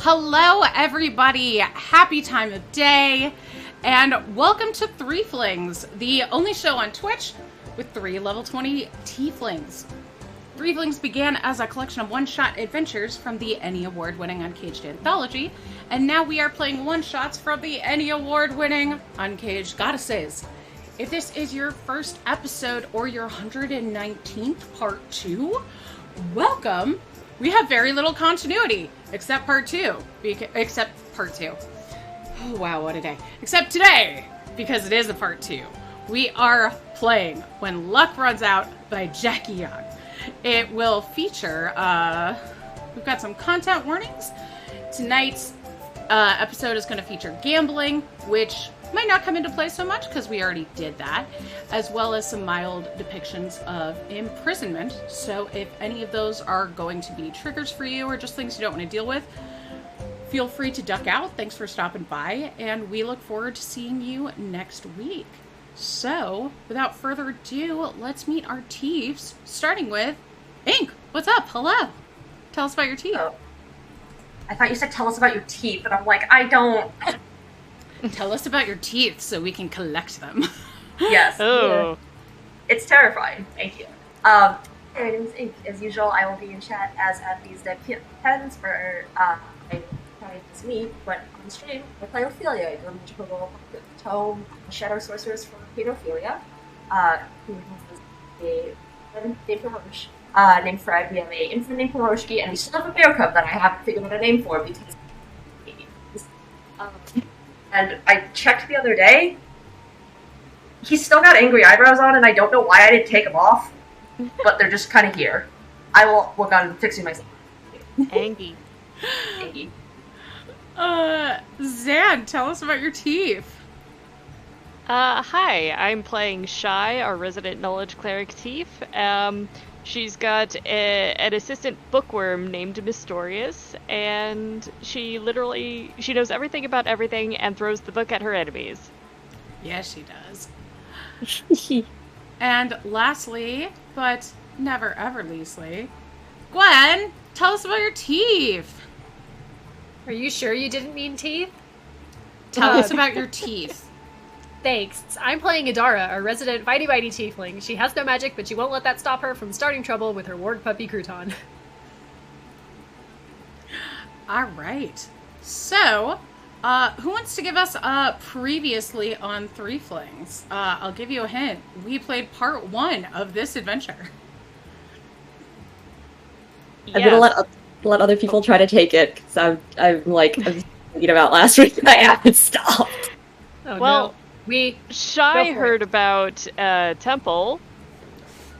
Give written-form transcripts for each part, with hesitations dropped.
Hello, everybody. Happy time of day, and welcome to Threeflings, the only show on Twitch with 3 level 20 tieflings. Threeflings began as a collection of one-shot adventures from the Emmy Award-winning UNCAGED Anthology, and now we are playing one-shots from the Emmy Award-winning UNCAGED Goddesses. If this is your first episode or your 119th part 2, welcome. We have very little continuity, except part 2. Oh wow, what a day. Except today, because it is a part 2. We are playing When Luck Runs Out by Jackie Young. It will feature, we've got some content warnings. Tonight's episode is going to feature gambling, which might not come into play so much because we already did that, as well as some mild depictions of imprisonment. So if any of those are going to be triggers for you or just things you don't want to deal with, feel free to duck out. Thanks for stopping by, and we look forward to seeing you next week. So, without further ado, let's meet our Thieves, starting with Ink. What's up? Hello. Tell us about your teeth. Oh. I thought you said tell us about your teeth, and I'm like, I don't... Tell us about your teeth so we can collect them. Yes. Oh. Yeah. It's terrifying. Thank you. My name is Ink. As usual, I will be in chat as at these dead pens for it's me, but on the stream, I play Ophelia, your magical tome shadow sorceress for pedophilia, who has a named Hiroshi, named Fred. We have a infant named Hiroshi, and we still have a bear cub that I haven't figured out a name for because and I checked the other day. He's still got angry eyebrows on, and I don't know why I didn't take them off, but they're just kind of here. I will work on fixing myself. Angie. Angie. Zan, tell us about your teeth. Hi, I'm playing Shy, our resident knowledge cleric thief. She's got an assistant bookworm named Mystorious, and she knows everything about everything and throws the book at her enemies. Yes, she does. And lastly, but never ever leastly, Gwen, tell us about your teeth. Are you sure you didn't mean teeth? Tell us about your teeth. Thanks. I'm playing Adara, our resident bitey-bitey tiefling. She has no magic, but she won't let that stop her from starting trouble with her ward puppy Crouton. Alright. So, who wants to give us previously on Threeflings? I'll give you a hint. We played part 1 of this adventure. Yes. I'm gonna let other people try to take it, because I'm thinking about last week and I haven't stopped. Oh, well, no. We Shy heard about a temple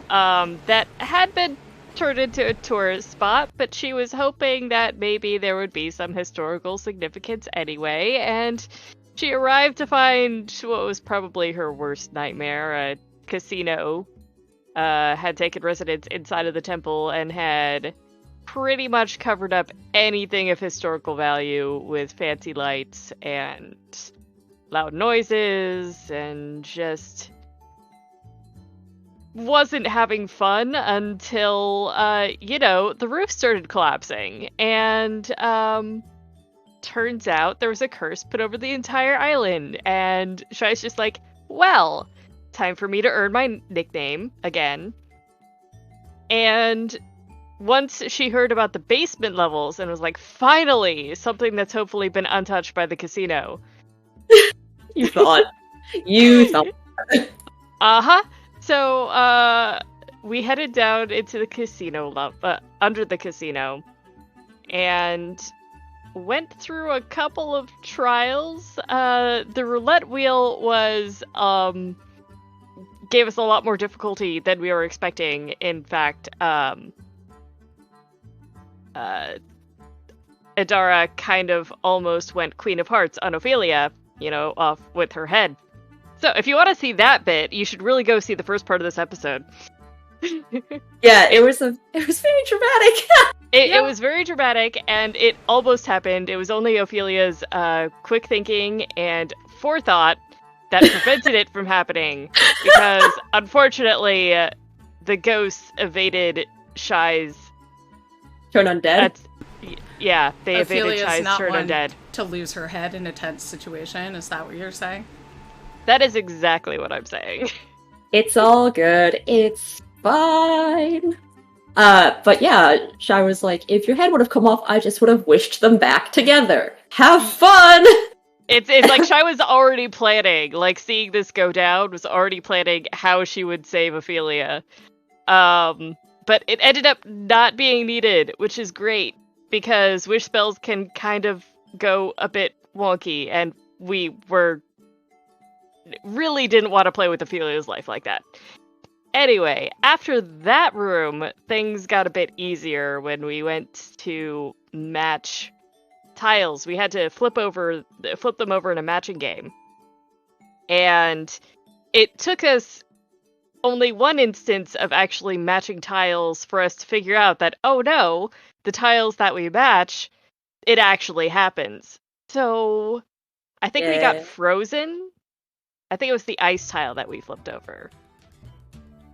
that had been turned into a tourist spot, but she was hoping that maybe there would be some historical significance anyway, and she arrived to find what was probably her worst nightmare. A casino had taken residence inside of the temple and had pretty much covered up anything of historical value with fancy lights and loud noises, and just wasn't having fun until, the roof started collapsing. And, turns out there was a curse put over the entire island. And Shai's just like, well, time for me to earn my nickname again. And once she heard about the basement levels and was like, finally, something that's hopefully been untouched by the casino. You thought. Uh-huh. So, we headed down into the casino, under the casino, and went through a couple of trials. The roulette wheel gave us a lot more difficulty than we were expecting. In fact, Adara kind of almost went Queen of Hearts on Ophelia, off with her head. So if you want to see that bit, you should really go see the first part of this episode. Yeah, it was very dramatic. It was very dramatic, and it almost happened. It was only Ophelia's quick thinking and forethought that prevented it from happening, because unfortunately, the ghosts evaded Shy's Turn undead? yeah, they evaded Ophelia's Chai's not turn one undead. to lose her head in a tense situation. Is that what you're saying? That is exactly what I'm saying. It's all good. It's fine. But yeah, Shai was like, if your head would have come off, I just would have wished them back together. Have fun! It's like Shai was already planning, like seeing this go down, was already planning how she would save Ophelia. But it ended up not being needed, which is great, because wish spells can kind of go a bit wonky, and we really didn't want to play with Ophelia's life like that. Anyway, after that room, things got a bit easier when we went to match tiles. We had to flip them over in a matching game. And it took us only one instance of actually matching tiles for us to figure out that, oh no, the tiles that we match, it actually happens. So, I think we got frozen. I think it was the ice tile that we flipped over.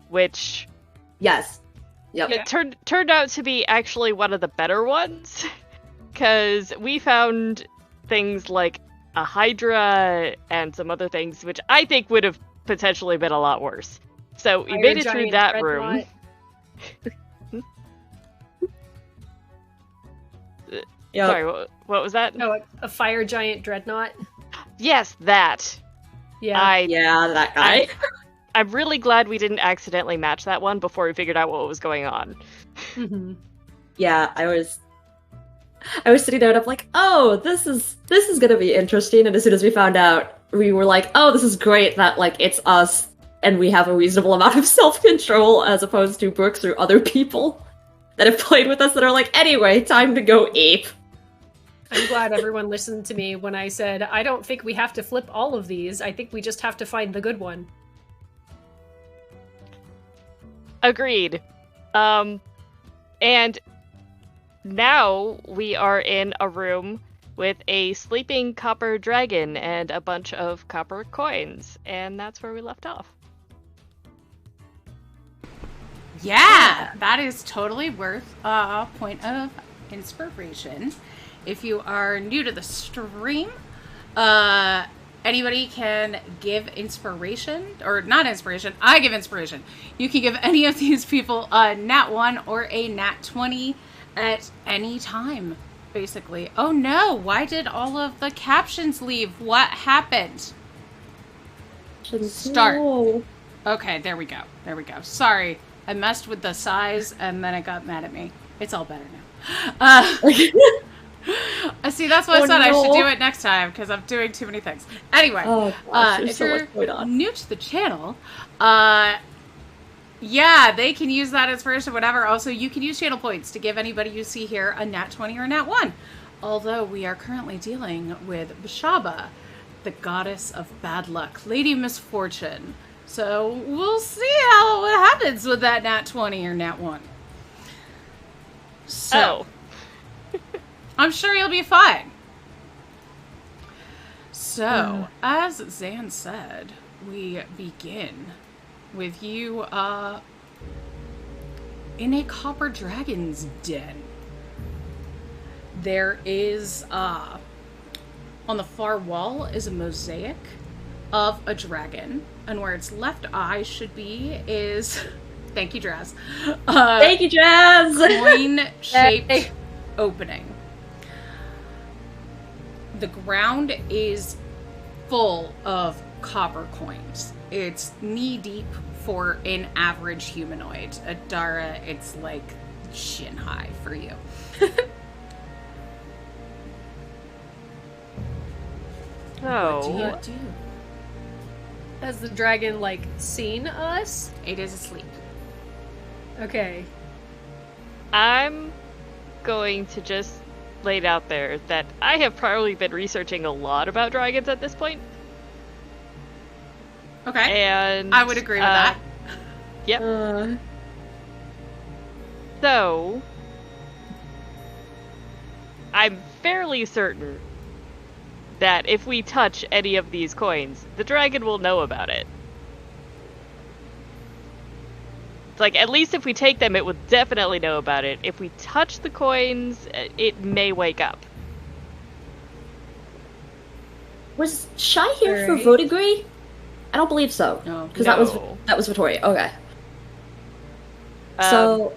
Which... Yes. Yep. It turned out to be actually one of the better ones. Because we found things like a hydra and some other things, which I think would have potentially been a lot worse. So we made it through that room. Yep. Sorry, what was that? No, a fire giant dreadnought. Yes, that. Yeah. Yeah, that guy. I'm really glad we didn't accidentally match that one before we figured out what was going on. Mm-hmm. Yeah, I was sitting there and I'm like, oh, this is gonna be interesting. And as soon as we found out, we were like, oh, this is great that like it's us and we have a reasonable amount of self-control as opposed to Brooks or other people that have played with us that are like, anyway, time to go ape. I'm glad everyone listened to me when I said, I don't think we have to flip all of these. I think we just have to find the good one. Agreed. And now we are in a room with a sleeping copper dragon and a bunch of copper coins, and that's where we left off. Yeah, that is totally worth a point of inspiration. If you are new to the stream, anybody can give inspiration, or not inspiration, I give inspiration. You can give any of these people a nat 1 or a nat 20 at any time, basically. Oh no, why did all of the captions leave? What happened? Start. No. Okay, there we go. Sorry, I messed with the size and then it got mad at me. It's all better now. See, that's why I said I should do it next time, because I'm doing too many things. Anyway, if you're new to the channel, yeah, they can use that inspiration, whatever. Also, you can use channel points to give anybody you see here a nat 20 or a nat 1. Although we are currently dealing with Bashaba, the goddess of bad luck, Lady Misfortune. So we'll see what happens with that nat 20 or nat 1. So, I'm sure you'll be fine. So, as Zan said, we begin with you in a copper dragon's den. There is on the far wall is a mosaic of a dragon, and where its left eye should be is thank you, Draz. Thank you, Jazz. Coin-shaped opening. The ground is full of copper coins. It's knee-deep for an average humanoid. Adara, it's like shin high for you. What do you do? Has the dragon, like, seen us? It is asleep. Okay. I'm going to just lay it out there that I have probably been researching a lot about dragons at this point. Okay. And I would agree with that. Yep. So, I'm fairly certain that if we touch any of these coins, the dragon will know about it. It's like, at least if we take them, it will definitely know about it. If we touch the coins, it may wake up. Was Shy here for Alright. Votigree? I don't believe so. No. Because No. that was Vittoria. Okay. So,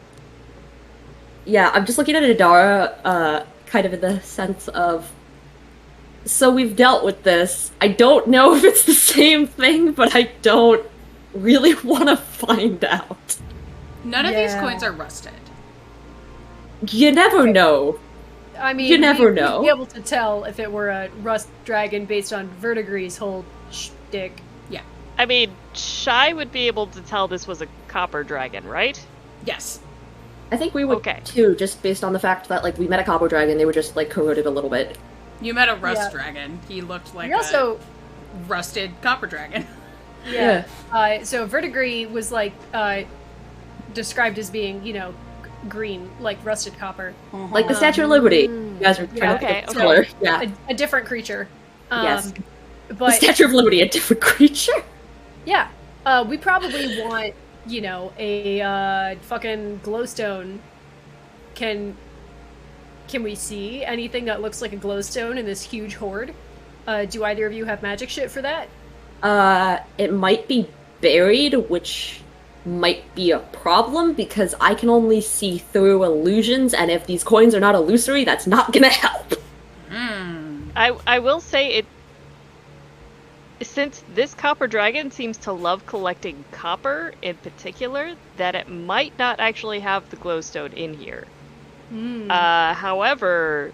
yeah, I'm just looking at Adara, kind of in the sense of, so we've dealt with this. I don't know if it's the same thing, but I don't really want to find out. None of these Yeah. coins are rusted. You never know. I mean, You never we'd know. be able to tell if it were a rust dragon based on Verdigree's whole shtick. Yeah. I mean, Shy would be able to tell this was a copper dragon, right? Yes. I think we would Okay. too, just based on the fact that, like, we met a copper dragon, they were just, like, corroded a little bit. You met a rust Yeah. dragon. He looked like We also, a rusted copper dragon. yeah. So Verdigree was like described as being, you know, green, like rusted copper. Like the Statue of Liberty. You guys are trying to Okay, think of okay. similar. Yeah. A different creature. Yes. The But Statue of Liberty, a different creature. yeah, we probably want, you know, a fucking glowstone. Can we see anything that looks like a glowstone in this huge horde? Do either of you have magic shit for that? It might be buried, which might be a problem because I can only see through illusions, and if these coins are not illusory, that's not gonna help. I will say it. Since this copper dragon seems to love collecting copper in particular, that it might not actually have the glowstone in here. However,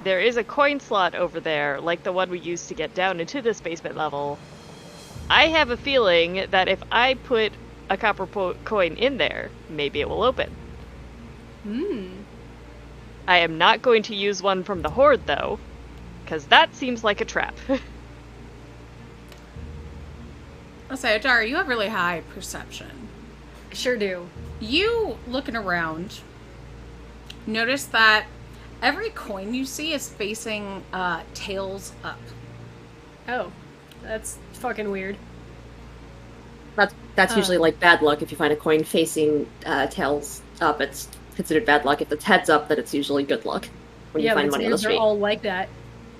there is a coin slot over there, like the one we used to get down into this basement level. I have a feeling that if I put a copper coin in there, maybe it will open. I am not going to use one from the horde, though, because that seems like a trap. I'll say, Adara, you have really high perception. Sure do. You, looking around, notice that every coin you see is facing tails up. Oh, that's fucking weird. That's usually like bad luck. If you find a coin facing tails up, it's considered bad luck. If it's heads up, then it's usually good luck when you Yeah, find but money on the it's weird street. they're all like that.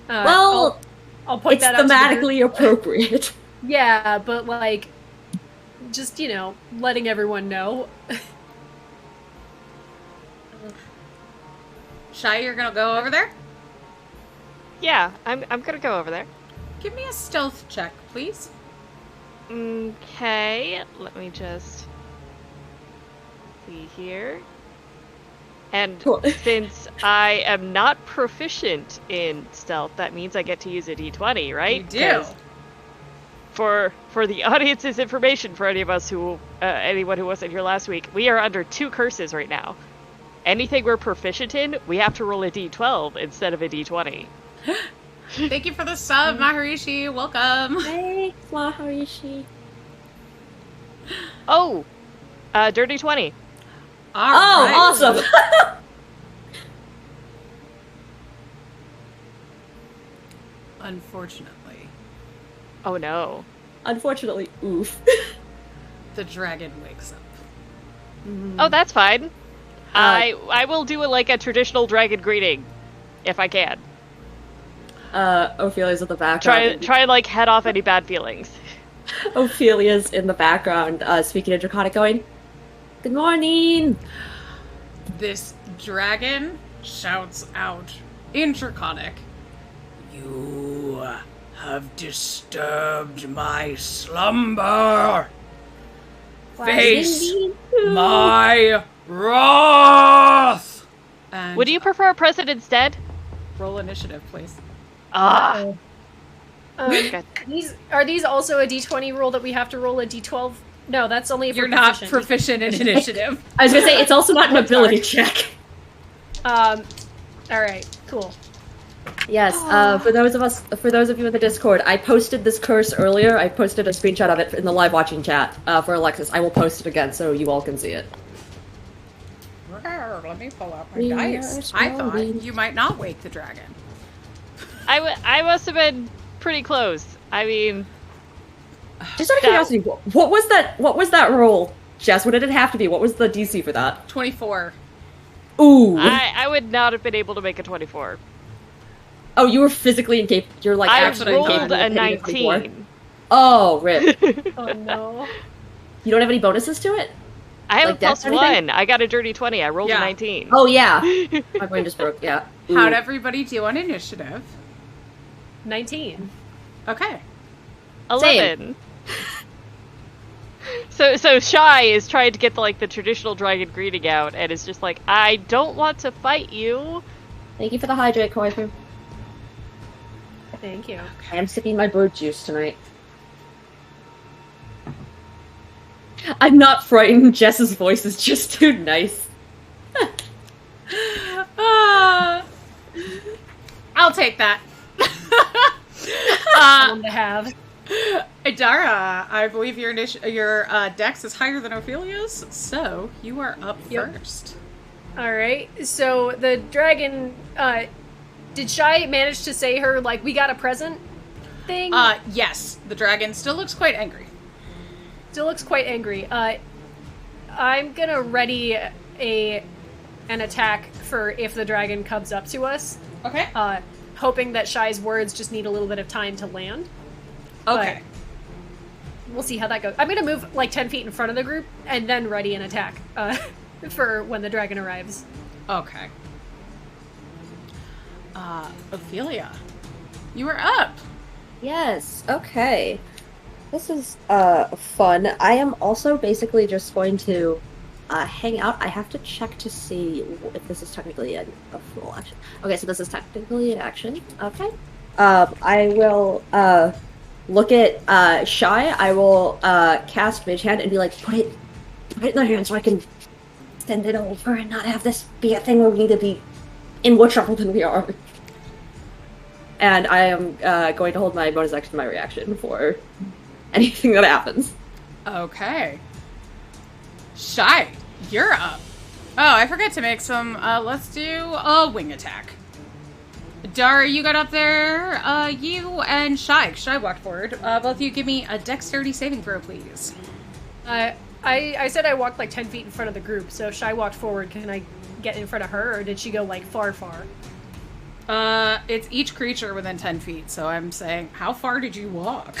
Well, I'll point it's that out to the group. thematically appropriate. Yeah, but like, just, you know, letting everyone know. Shy, you're gonna go over there? Yeah, I'm gonna go over there. Give me a stealth check, please. Okay, let me just see here. And Cool. since I am not proficient in stealth, that means I get to use a d20, right? You do. 'Cause For the audience's information, for any of us who, anyone who wasn't here last week, we are under 2 curses right now. Anything we're proficient in, we have to roll a d12 instead of a d20. Thank you for the sub, Maharishi. Welcome. Hey, Maharishi. Oh, dirty 20. All Oh, right. awesome! Unfortunately, Oh no. Unfortunately, oof. the dragon wakes up. Oh, that's fine. I will do a traditional dragon greeting, if I can. Ophelia's in the background. Try and head off any bad feelings. Ophelia's in the background, speaking in Draconic, going, "Good morning!" This dragon shouts out in Draconic, "You have disturbed my slumber. Face my wrath." And Would you prefer a president's dead? roll initiative, please? Ah. Okay. Are these also a d20 roll that we have to roll a d12? No, that's only if You're we're not proficient. proficient in initiative. I was gonna say, it's also not an ability check. Alright, cool. Yes, for those of you in the Discord, I posted this curse earlier. I posted a screenshot of it in the live watching chat for Alexis. I will post it again so you all can see it. Let me pull out my We dice. are I thought scrolling. you might not wake the dragon. I must have been pretty close. I mean, Just out of curiosity, what was that roll? Jess, what did it have to be? What was the DC for that? 24. Ooh. I would not have been able to make a 24. Oh, you were physically incapable. You're like I actually rolled incapable of a hitting 24. 19. Oh, rip. Oh no. You don't have any bonuses to it? I have Like a plus dex or anything? 1. I got a dirty 20. I rolled Yeah. a 19. Oh, yeah. My brain just broke, yeah. How'd Ooh. everybody do on initiative? 19. Okay. 11. So Shy is trying to get the traditional dragon greeting out, and is just like, I don't want to fight you. Thank you for the hydrate, Koifu. Thank you. I am sipping my bird juice tonight. I'm not frightened. Jess's voice is just too nice. I'll take that. One to have. Idara, I believe your dex is higher than Ophelia's, so you are up Yep. first. Alright, so the dragon, did Shy manage to say her, like, we got a present thing? Yes, the dragon still looks quite angry. Still looks quite angry. I'm gonna ready an attack for if the dragon comes up to us, Okay. hoping that Shy's words just need a little bit of time to land. Okay. We'll see how that goes. I'm gonna move, like, 10 feet in front of the group, and then ready an attack, for when the dragon arrives. Okay. Ophelia, you are up. Yes, okay. This is fun. I am also basically just going to hang out. I have to check to see if this is technically a full action. Okay, so this is technically an action. Okay. I will look at Shy. I will cast Mage Hand and be like, put it in their hand so I can send it over and not have this be a thing where we need to be in more trouble than we are. And I am going to hold my bonus action to my reaction for anything that happens. Okay. Shy, you're up. Oh, I forgot to make some, let's do a wing attack. Dara, you got up there. You and Shy walked forward. Both of you give me a dexterity saving throw, please. I said I walked, like, 10 feet in front of the group, so Shy walked forward. Can I get in front of her, or did she go, like, far? It's each creature within 10 feet, so I'm saying, how far did you walk?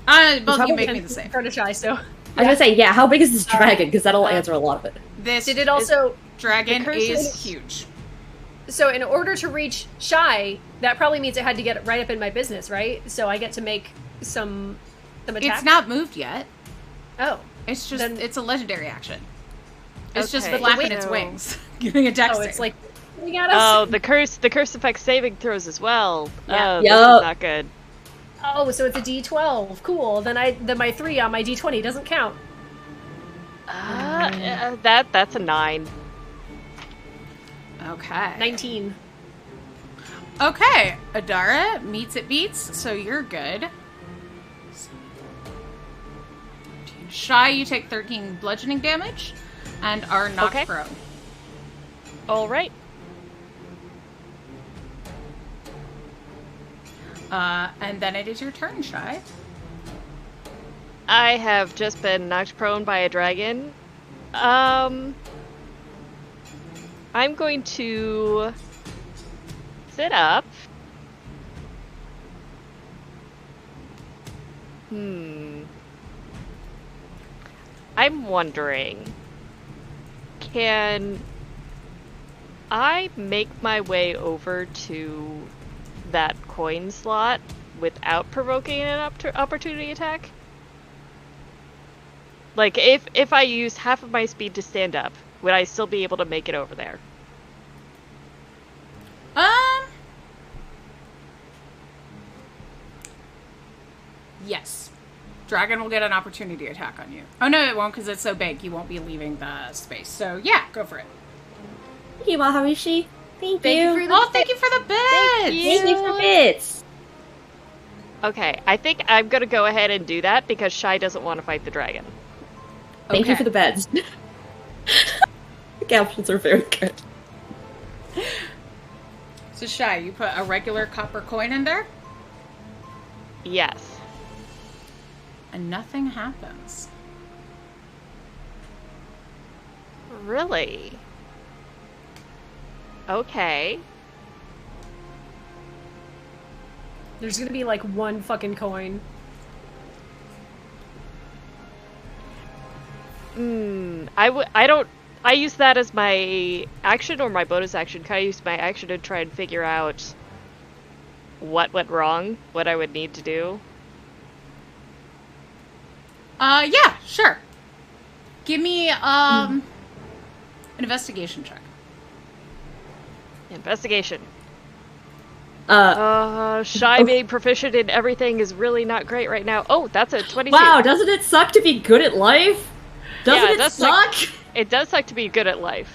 Both of you make me the In same. front of Shy, so... I was gonna say, yeah, how big is this dragon? Because that'll answer a lot of it. This Did it also... dragon the cursor is is- huge. So in order to reach Shy, that probably means it had to get right up in my business, right? So I get to make some attacks? It's not moved yet. Oh. It's just, Then- it's a legendary action. It's just Okay. flapping But its no. wings, giving a dex Oh, save. it's like... We got us. Oh, the curse affects saving throws as well. Yeah. Oh, this Yup. is not good. Oh, so it's a D12. Cool. Then my 3 on my D20 doesn't count. That's a 9. Okay. 19. Okay, Adara meets it beats, so you're good. Shy, you take 13 bludgeoning damage and are knocked Okay. prone. All right. And then it is your turn, Shy. I have just been knocked prone by a dragon. I'm going to sit up. I'm wondering, can I make my way over to that coin slot without provoking an opportunity attack? Like, if I use half of my speed to stand up, would I still be able to make it over there? Yes. Dragon will get an opportunity attack on you. Oh no, it won't because it's so big. You won't be leaving the space. So yeah, go for it. Thank you, Maharishi. Thank Thank you you. for the- Oh, thank you for the bits! Thank you for bits. Okay, I think I'm gonna go ahead and do that because Shy doesn't want to fight the dragon. Thank you Okay. for the beds. The captions are very good. So Shy, you put a regular copper coin in there? Yes. and nothing happens. Really? Okay. There's gonna be like one fucking coin. I use that as my action or my bonus action. Can I use my action to try and figure out what went wrong? What I would need to do? Yeah, sure. Give me, an investigation check. Investigation. Uh, Shy being proficient in everything is really not great right now. Oh, that's a 22. wow, doesn't it suck to be good at life? Doesn't Yeah, it does suck? It does suck to be good at life.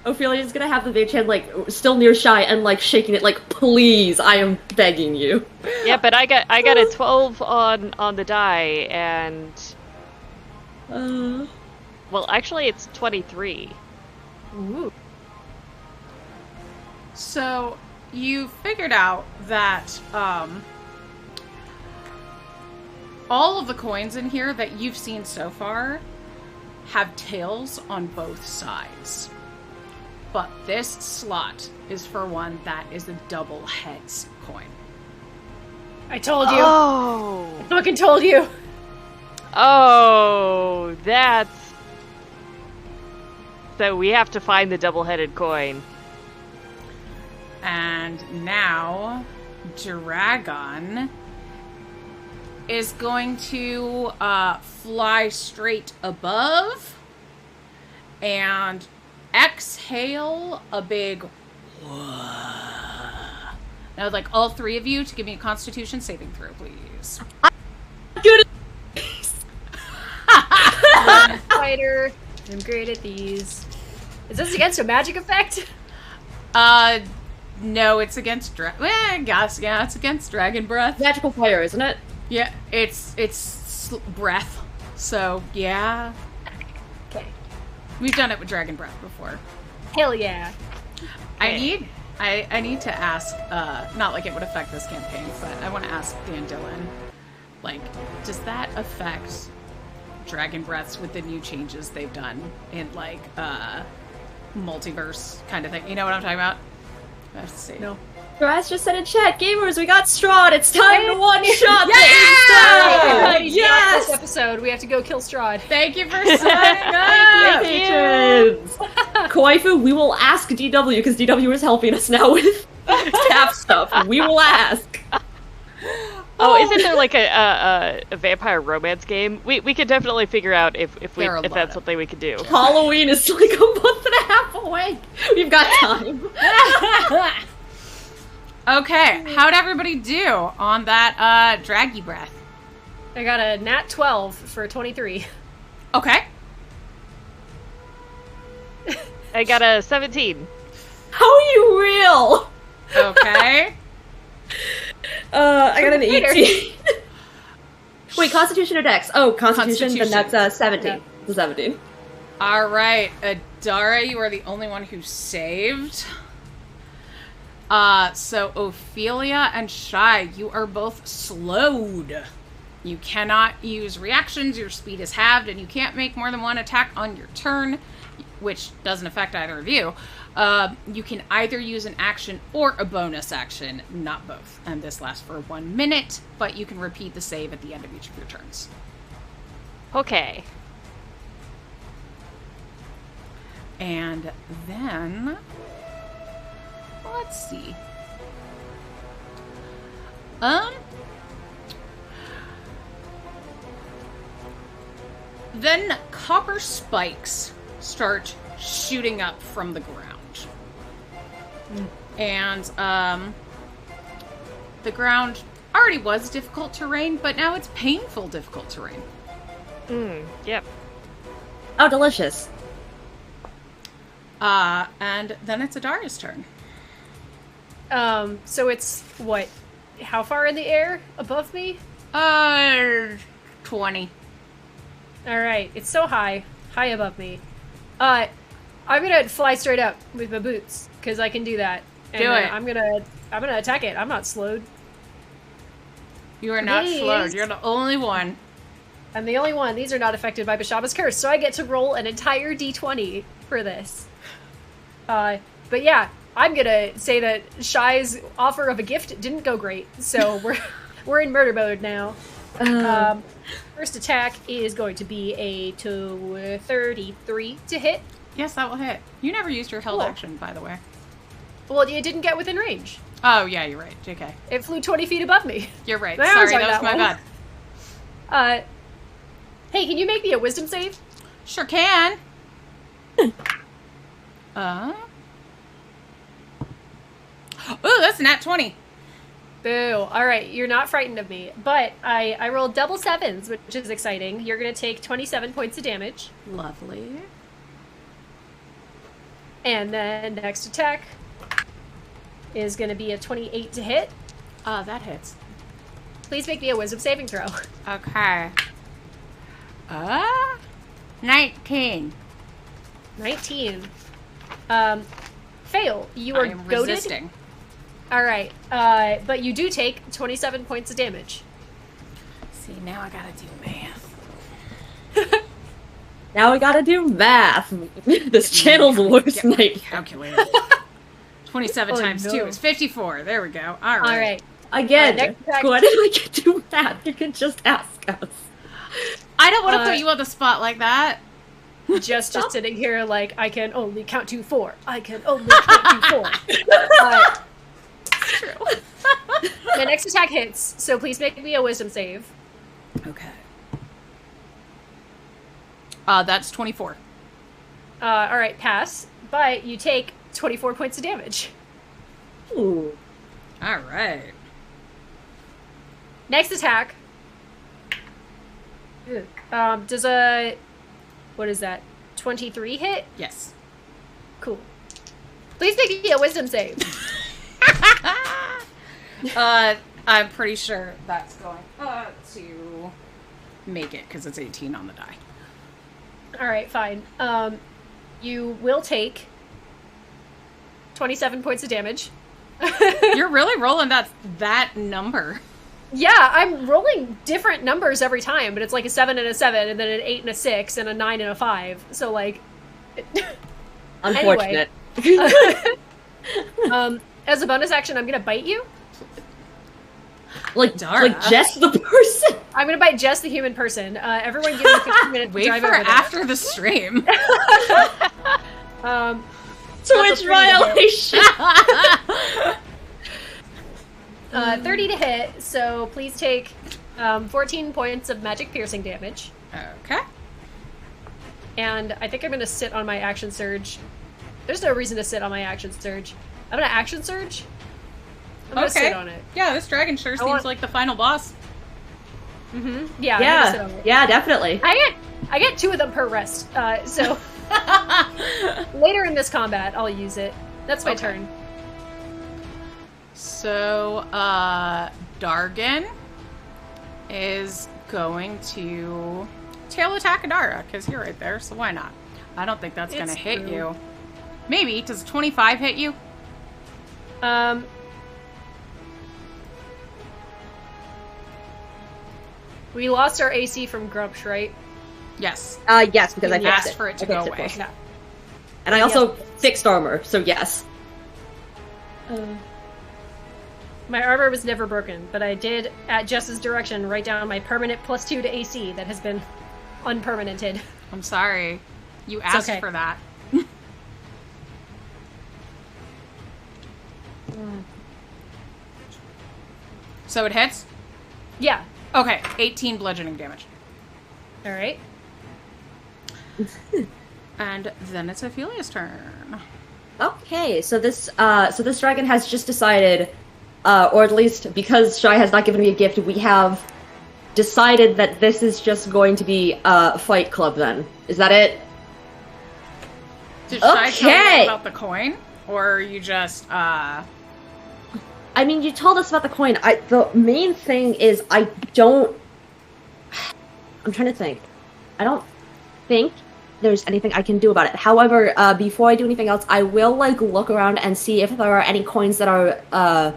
Ophelia's gonna have the mage hand, like, still near Shy and, like, shaking it, like, please, I am begging you. Yeah, but I got a 12 on the die, and well, actually, it's 23. Ooh. So, you figured out that, all of the coins in here that you've seen so far have tails on both sides. But this slot is for one that is a double heads coin. I told you. Oh. I fucking told you. Oh, that's... So we have to find the double-headed coin. And now, Dragon is going to fly straight above and exhale a big Now I'd like all three of you to give me a Constitution saving throw, please. Good. I'm a fighter. I'm great at these. Is this against a magic effect? No, it's against I guess, yeah, it's against Dragon Breath. Magical fire, isn't it? Yeah, it's breath. So, yeah. Okay. We've done it with Dragon Breath before. Hell yeah. I need to ask, not like it would affect this campaign, but I want to ask Dan Dillon, like, does that affect Dragon Breaths with the new changes they've done in, like, multiverse kind of thing? You know what I'm talking about? Let's see. No. Raz just said in chat, gamers, we got Strahd. It's time to one-shot Everybody's Yes! this episode. We have to go kill Strahd. Thank you for signing up! Patrons! Koifu, we will ask DW, because DW is helping us now with cap stuff. We will ask. Oh, isn't there like a vampire romance game? We could definitely figure out if that's something we could do. Halloween is like a month and a half away. We've got time. Okay, how'd everybody do on that draggy breath? I got a nat 12 for 23. Okay. I got a 17. How are you real? Okay. I got an 18. Wait, Constitution or Dex? Oh, Constitution, then Constitution. that's 17. Yeah. The 17. All right, Adara, you are the only one who saved. So Ophelia and Shy, you are both slowed. You cannot use reactions, your speed is halved, and you can't make more than one attack on your turn, which doesn't affect either of you. You can either use an action or a bonus action, not both. And this lasts for 1 minute, but you can repeat the save at the end of each of your turns. Okay. And then, let's see. Then copper spikes start shooting up from the ground. And, the ground already was difficult terrain, but now it's painful difficult terrain. Yep. Oh, delicious. And then it's Adara's turn. So it's, what, how far in the air above me? 20. Alright, it's so high above me. I'm gonna fly straight up with my boots, because I can do that. And, Do it. I'm gonna attack it. I'm not slowed. You are not These- slowed. You're the only one. I'm the only one. These are not affected by Bashaba's curse, so I get to roll an entire d20 for this. But yeah, I'm gonna say that Shy's offer of a gift didn't go great, so we're in murder mode now. First attack is going to be a 33 to hit. Yes, that will hit. You never used your held Cool. action, by the way. Well, it didn't get within range. Oh, yeah, you're right. JK. It flew 20 feet above me. You're right. I Sorry, always like that was that my one. bad. Hey, can you make me a wisdom save? Sure can. Ooh, that's a nat 20. Boo. Alright, you're not frightened of me. But I rolled double sevens, which is exciting. You're going to take 27 points of damage. Lovely. And then next attack is going to be a 28 to hit. That hits. Please make me a wisdom saving throw. Okay. 19. 19. Fail. You I are am goaded. resisting. Alright, but you do take 27 points of damage. See, now I gotta do math. Now we gotta do math. This channel's worst night. Calculator. 27 Oh, times no. 2 is 54. There we go. All right. Alright. Again, next attack- why did I get to math? You can just ask us. I don't want to put you on the spot like that. Just sitting here like, I can only count to 4. I can only count to 4. True. The next attack hits, so please make me a wisdom save. Okay. That's 24. Alright, pass. But you take 24 points of damage. Ooh. All right. Next attack. Does a... What is that? 23 hit? Yes. Cool. Please make me a wisdom save. I'm pretty sure that's going to make it because it's 18 on the die. Alright, fine. You will take 27 points of damage. You're really rolling that number. Yeah, I'm rolling different numbers every time, but it's like a 7 and a 7, and then an 8 and a 6, and a 9 and a 5. So, like... Unfortunate. As a bonus action, I'm gonna bite you. like Dara. just the person. I'm gonna bite just the human person. Everyone give me 15 minutes to Wait drive for over there. after the stream. Twitch violation. 30 to hit, so please take 14 points of magic piercing damage. Okay. And I think I'm gonna sit on my action surge. There's no reason to sit on my action surge. I'm gonna action surge. I'm gonna sit on it. Yeah, this dragon sure seems want- like the final boss. Mm-hmm. Yeah, I'm gonna sit on Yeah, it. yeah, definitely. I get 2 of them per rest. So later in this combat, I'll use it. That's my Okay. turn. So, Dargan is going to tail attack Adara, because you're right there, so why not? I don't think that's going to It's hit true. you. Maybe. Does 25 hit you? We lost our AC from Grumsh, right? Yes. Yes, because I You fixed asked it. for it to I go fixed away. for Yeah. And I also fixed armor, so yes. My armor was never broken, but I did, at Jess's direction, write down my permanent +2 to AC that has been unpermanented. I'm sorry. You asked okay. for that. So it hits? Yeah. Okay, 18 bludgeoning damage. All right. And then it's Ophelia's turn. Okay, so this dragon has just decided, or at least because Shy has not given me a gift, we have decided that this is just going to be a fight club. Then is that it? Did Shai tell you Okay. about the coin? Or you just, I mean, you told us about the coin. The main thing is I'm trying to think. I don't think there's anything I can do about it. However, before I do anything else, I will look around and see if there are any coins that are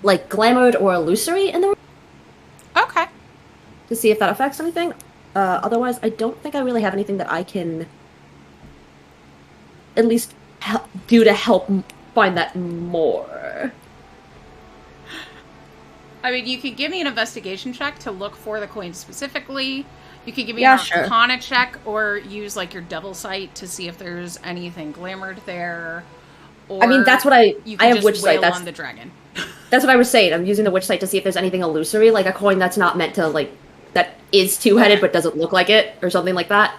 like glamored or illusory in the room. to see if that affects anything. Otherwise, I don't think I really have anything that I can at least do to help find that more. I mean, you could give me an investigation check to look for the coin specifically. You could give me Yeah, an sure. arcana check, or use like your devil sight to see if there's anything glamored there. Or I mean, that's what I have have witch sight. on the dragon. That's what I was saying. I'm using the witch sight to see if there's anything illusory, like a coin that's not meant to, like, that is two-headed but doesn't look like it, or something like that.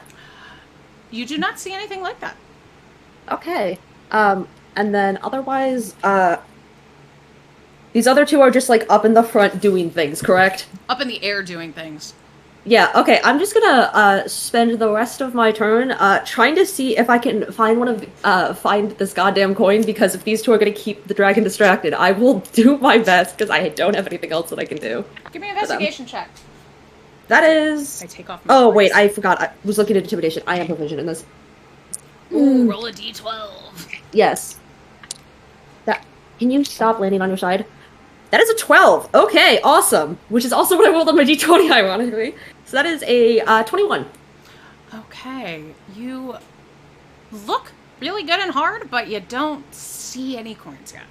You do not see anything like that. Okay. And then otherwise, these other two are just, like, up in the front doing things, correct? Up in the air doing things. Yeah, okay, I'm just gonna, spend the rest of my turn, trying to see if I can find find this goddamn coin, because if these two are gonna keep the dragon distracted, I will do my best, because I don't have anything else that I can do. Give me an investigation check. That is... I take off my Oh, wait, voice. I forgot. I was looking at intimidation. I am proficient in this. Ooh, roll a d12. Yes. That. Can you stop landing on your side? That is a 12! Okay, awesome! Which is also what I rolled on my d20, ironically. So that is a, 21. Okay, you look really good and hard, but you don't see any coins yet.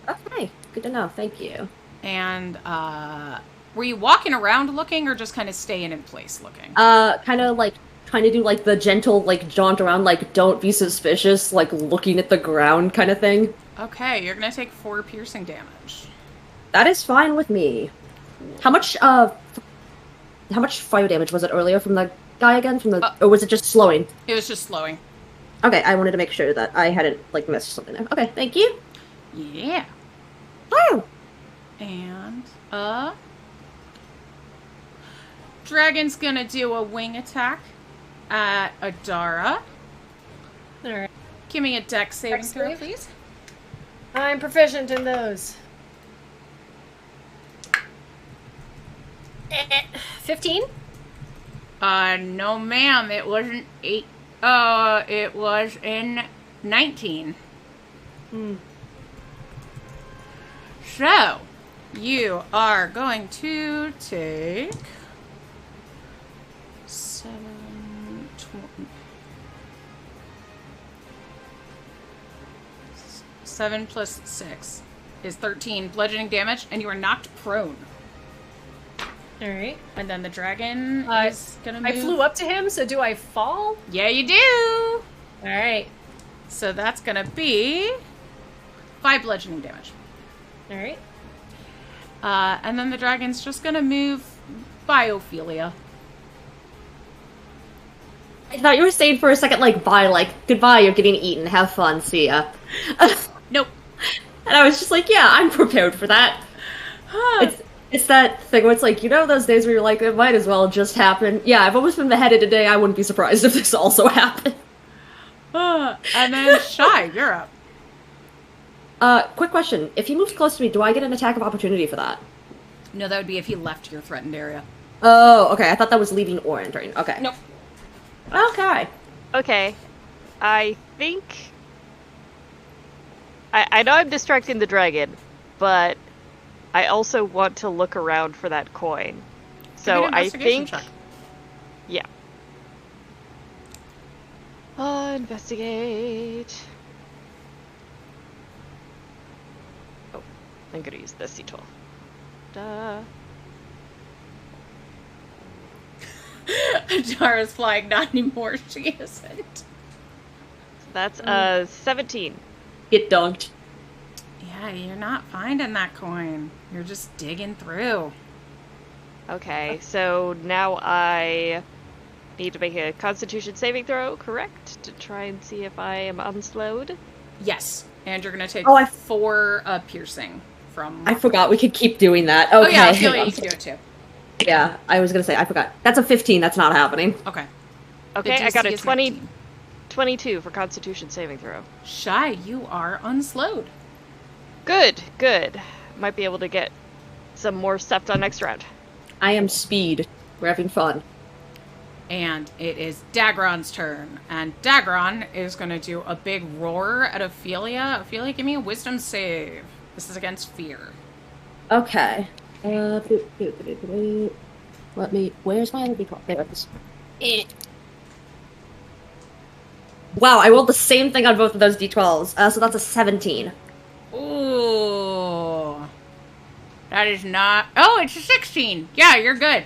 Okay, good to know. Thank you. And, were you walking around looking, or just kind of staying in place looking? Kind of, like, trying to do, like, the gentle, like, jaunt around, like, don't be suspicious, like, looking at the ground kind of thing. Okay, you're gonna take 4 piercing damage. That is fine with me. How much fire damage was it earlier from the guy again? Or was it just slowing? It was just slowing. Okay, I wanted to make sure that I hadn't, like, missed something there. Okay, thank you. Yeah. Woo! And, Dragon's gonna do a wing attack at Adara. Alright. Give me a dex saving Dex throw, save? please. I'm proficient in those. 15? No ma'am, it wasn't 8. It was in 19. So, you are going to take 7 plus 6 is 13 bludgeoning damage, and you are knocked prone. Alright. And then the dragon is gonna move. I flew up to him, so do I fall? Yeah, you do! Alright. So that's gonna be 5 bludgeoning damage. Alright. And then the dragon's just gonna move by Ophelia. I thought you were saying for a second, like, bye, like, goodbye, you're getting eaten, have fun, see ya. Nope. And I was just like, yeah, I'm prepared for that. It's that thing where it's like, you know those days where you're like, it might as well just happen. Yeah, I've almost been beheaded today, I wouldn't be surprised if this also happened. And then Shy, you're up. Quick question. If he moves close to me, do I get an attack of opportunity for that? No, that would be if he left your threatened area. Oh, okay, I thought that was leaving or entering. Okay. Nope. Okay. Okay. I think... I know I'm distracting the dragon, but I also want to look around for that coin. So Give me an I investigation think... check. Yeah. Investigate. Oh, I'm gonna use this D12. Duh. Adara's flying, not anymore, she isn't. That's 17. Get dunked. Yeah, you're not finding that coin. You're just digging through. Okay, so now I need to make a Constitution saving throw, correct? To try and see if I am unslowed. Yes, and you're gonna take 4 piercing from... I forgot we could keep doing that. Okay. Oh yeah, Ophelia, you can do it too. Yeah, I was gonna say, I forgot. That's a 15, that's not happening. Okay. Okay, The I got DC a is 22 19. for Constitution saving throw. Shy, you are unslowed. Good, good. Might be able to get some more stuff done next round. I am speed. We're having fun. And it is Dagron's turn. And Dagron is going to do a big roar at Ophelia. Ophelia, give me a wisdom save. This is against fear. Okay. Where's my other d12? There it is. Wow, I rolled the same thing on both of those d12s, so that's a 17. Ooh. That is not... Oh, it's a 16. Yeah, you're good.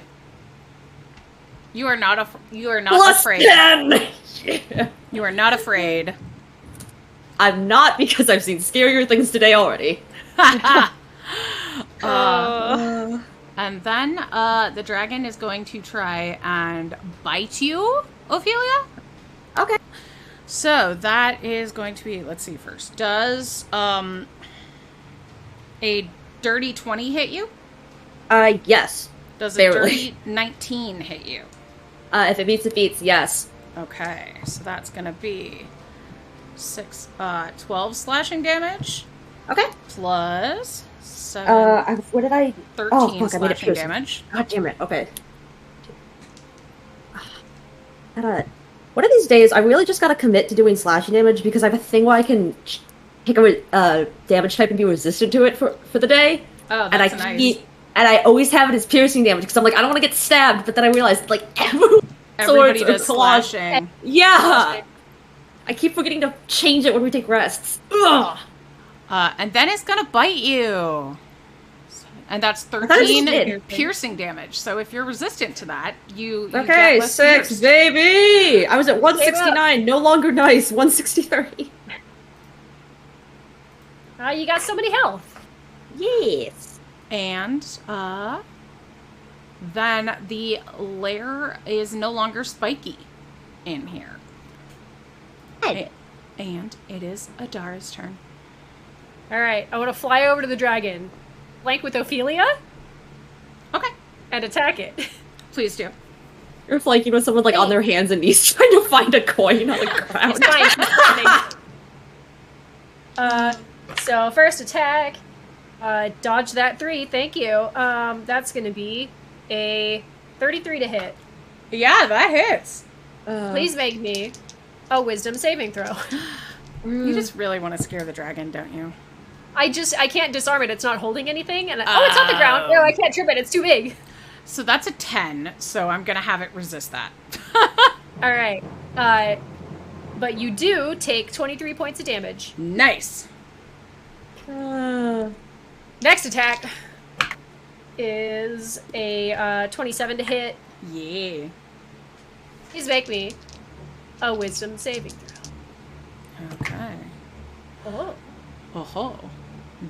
You are not afraid. +10! You are not afraid. I'm not, because I've seen scarier things today already. And then the dragon is going to try and bite you, Ophelia. Okay. So that is going to be, let's see first. Does a dirty 20 hit you? Yes. Does a Barely. dirty 19 hit you? If it beats, it beats, yes. Okay, so that's gonna be 12 slashing damage. Okay. Plus 7, What did I... 13 I made it slashing piercing. damage. God damn it, okay. One of these days, I really just gotta commit to doing slashing damage because I have a thing where I can pick a damage type and be resistant to it for the day. Oh, that's nice. And I always have it as piercing damage because I'm like, I don't want to get stabbed, but then I realized, like, Everybody swords does or claws. slashing. Yeah! I keep forgetting to change it when we take rests. Ugh! And then it's gonna bite you. And that's thought it just 13 did. piercing damage. So if you're resistant to that, you Okay, get less 6, pierced. baby! I was at 169, no longer nice, 163. You got so many health. Yes. And then the lair is no longer spiky in here. And it is Adara's turn. All right, I want to fly over to the dragon, flank with Ophelia, Okay, and attack it. please do. You're flanking with someone, like, on their hands and knees trying to find a coin on the ground. It's fine. It's threatening. So first attack, dodge that 3. Thank you. That's gonna be a 33 to hit. Yeah, that hits. Please make me a wisdom saving throw. You just really want to scare the dragon, don't you? I can't disarm it. It's not holding anything. And it's on the ground. No, I can't trip it. It's too big. So that's a 10, so I'm gonna have it resist that. All right. But you do take 23 points of damage. Nice. Next attack is a 27 to hit. Yeah. Please make me a wisdom saving throw. Okay. Oh.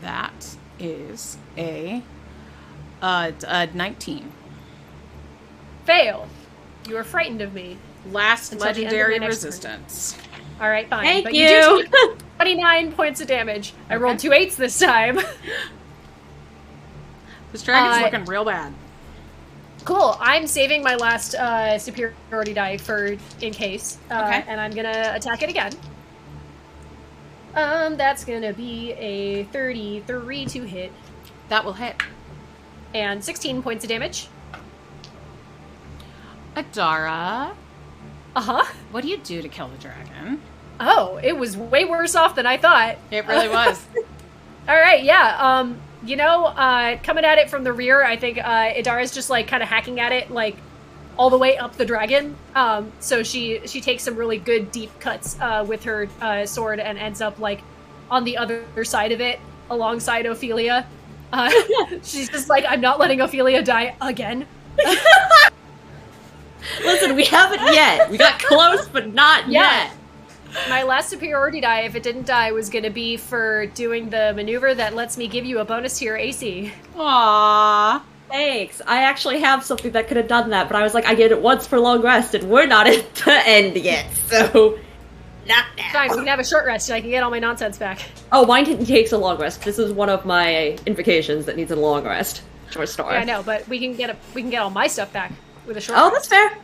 That is a 19. Fail. You are frightened of me. Last Until the end of legendary my next resistance. All right, fine. Thank but you. do take 29 points of damage. I rolled 2 8s this time. This dragon's looking real bad. Cool. I'm saving my last superiority die for in case. Okay. And I'm gonna attack it again. That's gonna be a 33 to hit That will hit. and 16 points of damage. Adara, Uh-huh. what do you do to kill the dragon? Oh, it was way worse off than I thought. It really was. All right, yeah. Coming at it from the rear, I think Idara's just like kind of hacking at it, like all the way up the dragon. So she takes some really good deep cuts with her sword and ends up like on the other side of it, alongside Ophelia. She's just like, I'm not letting Ophelia die again. Listen, we haven't yet. We got close, but not yet. My last superiority die, if it didn't die, was going to be for doing the maneuver that lets me give you a bonus to your AC. Aww. Thanks. I actually have something that could have done that, but I was like, I did it once for long rest, and we're not at the end yet, so not now. Fine, we can have a short rest and I can get all my nonsense back. Oh, mine takes a long rest. This is one of my invocations that needs a long rest. Short star. Yeah, I know, but we can get all my stuff back with a short Oh, rest. that's fair.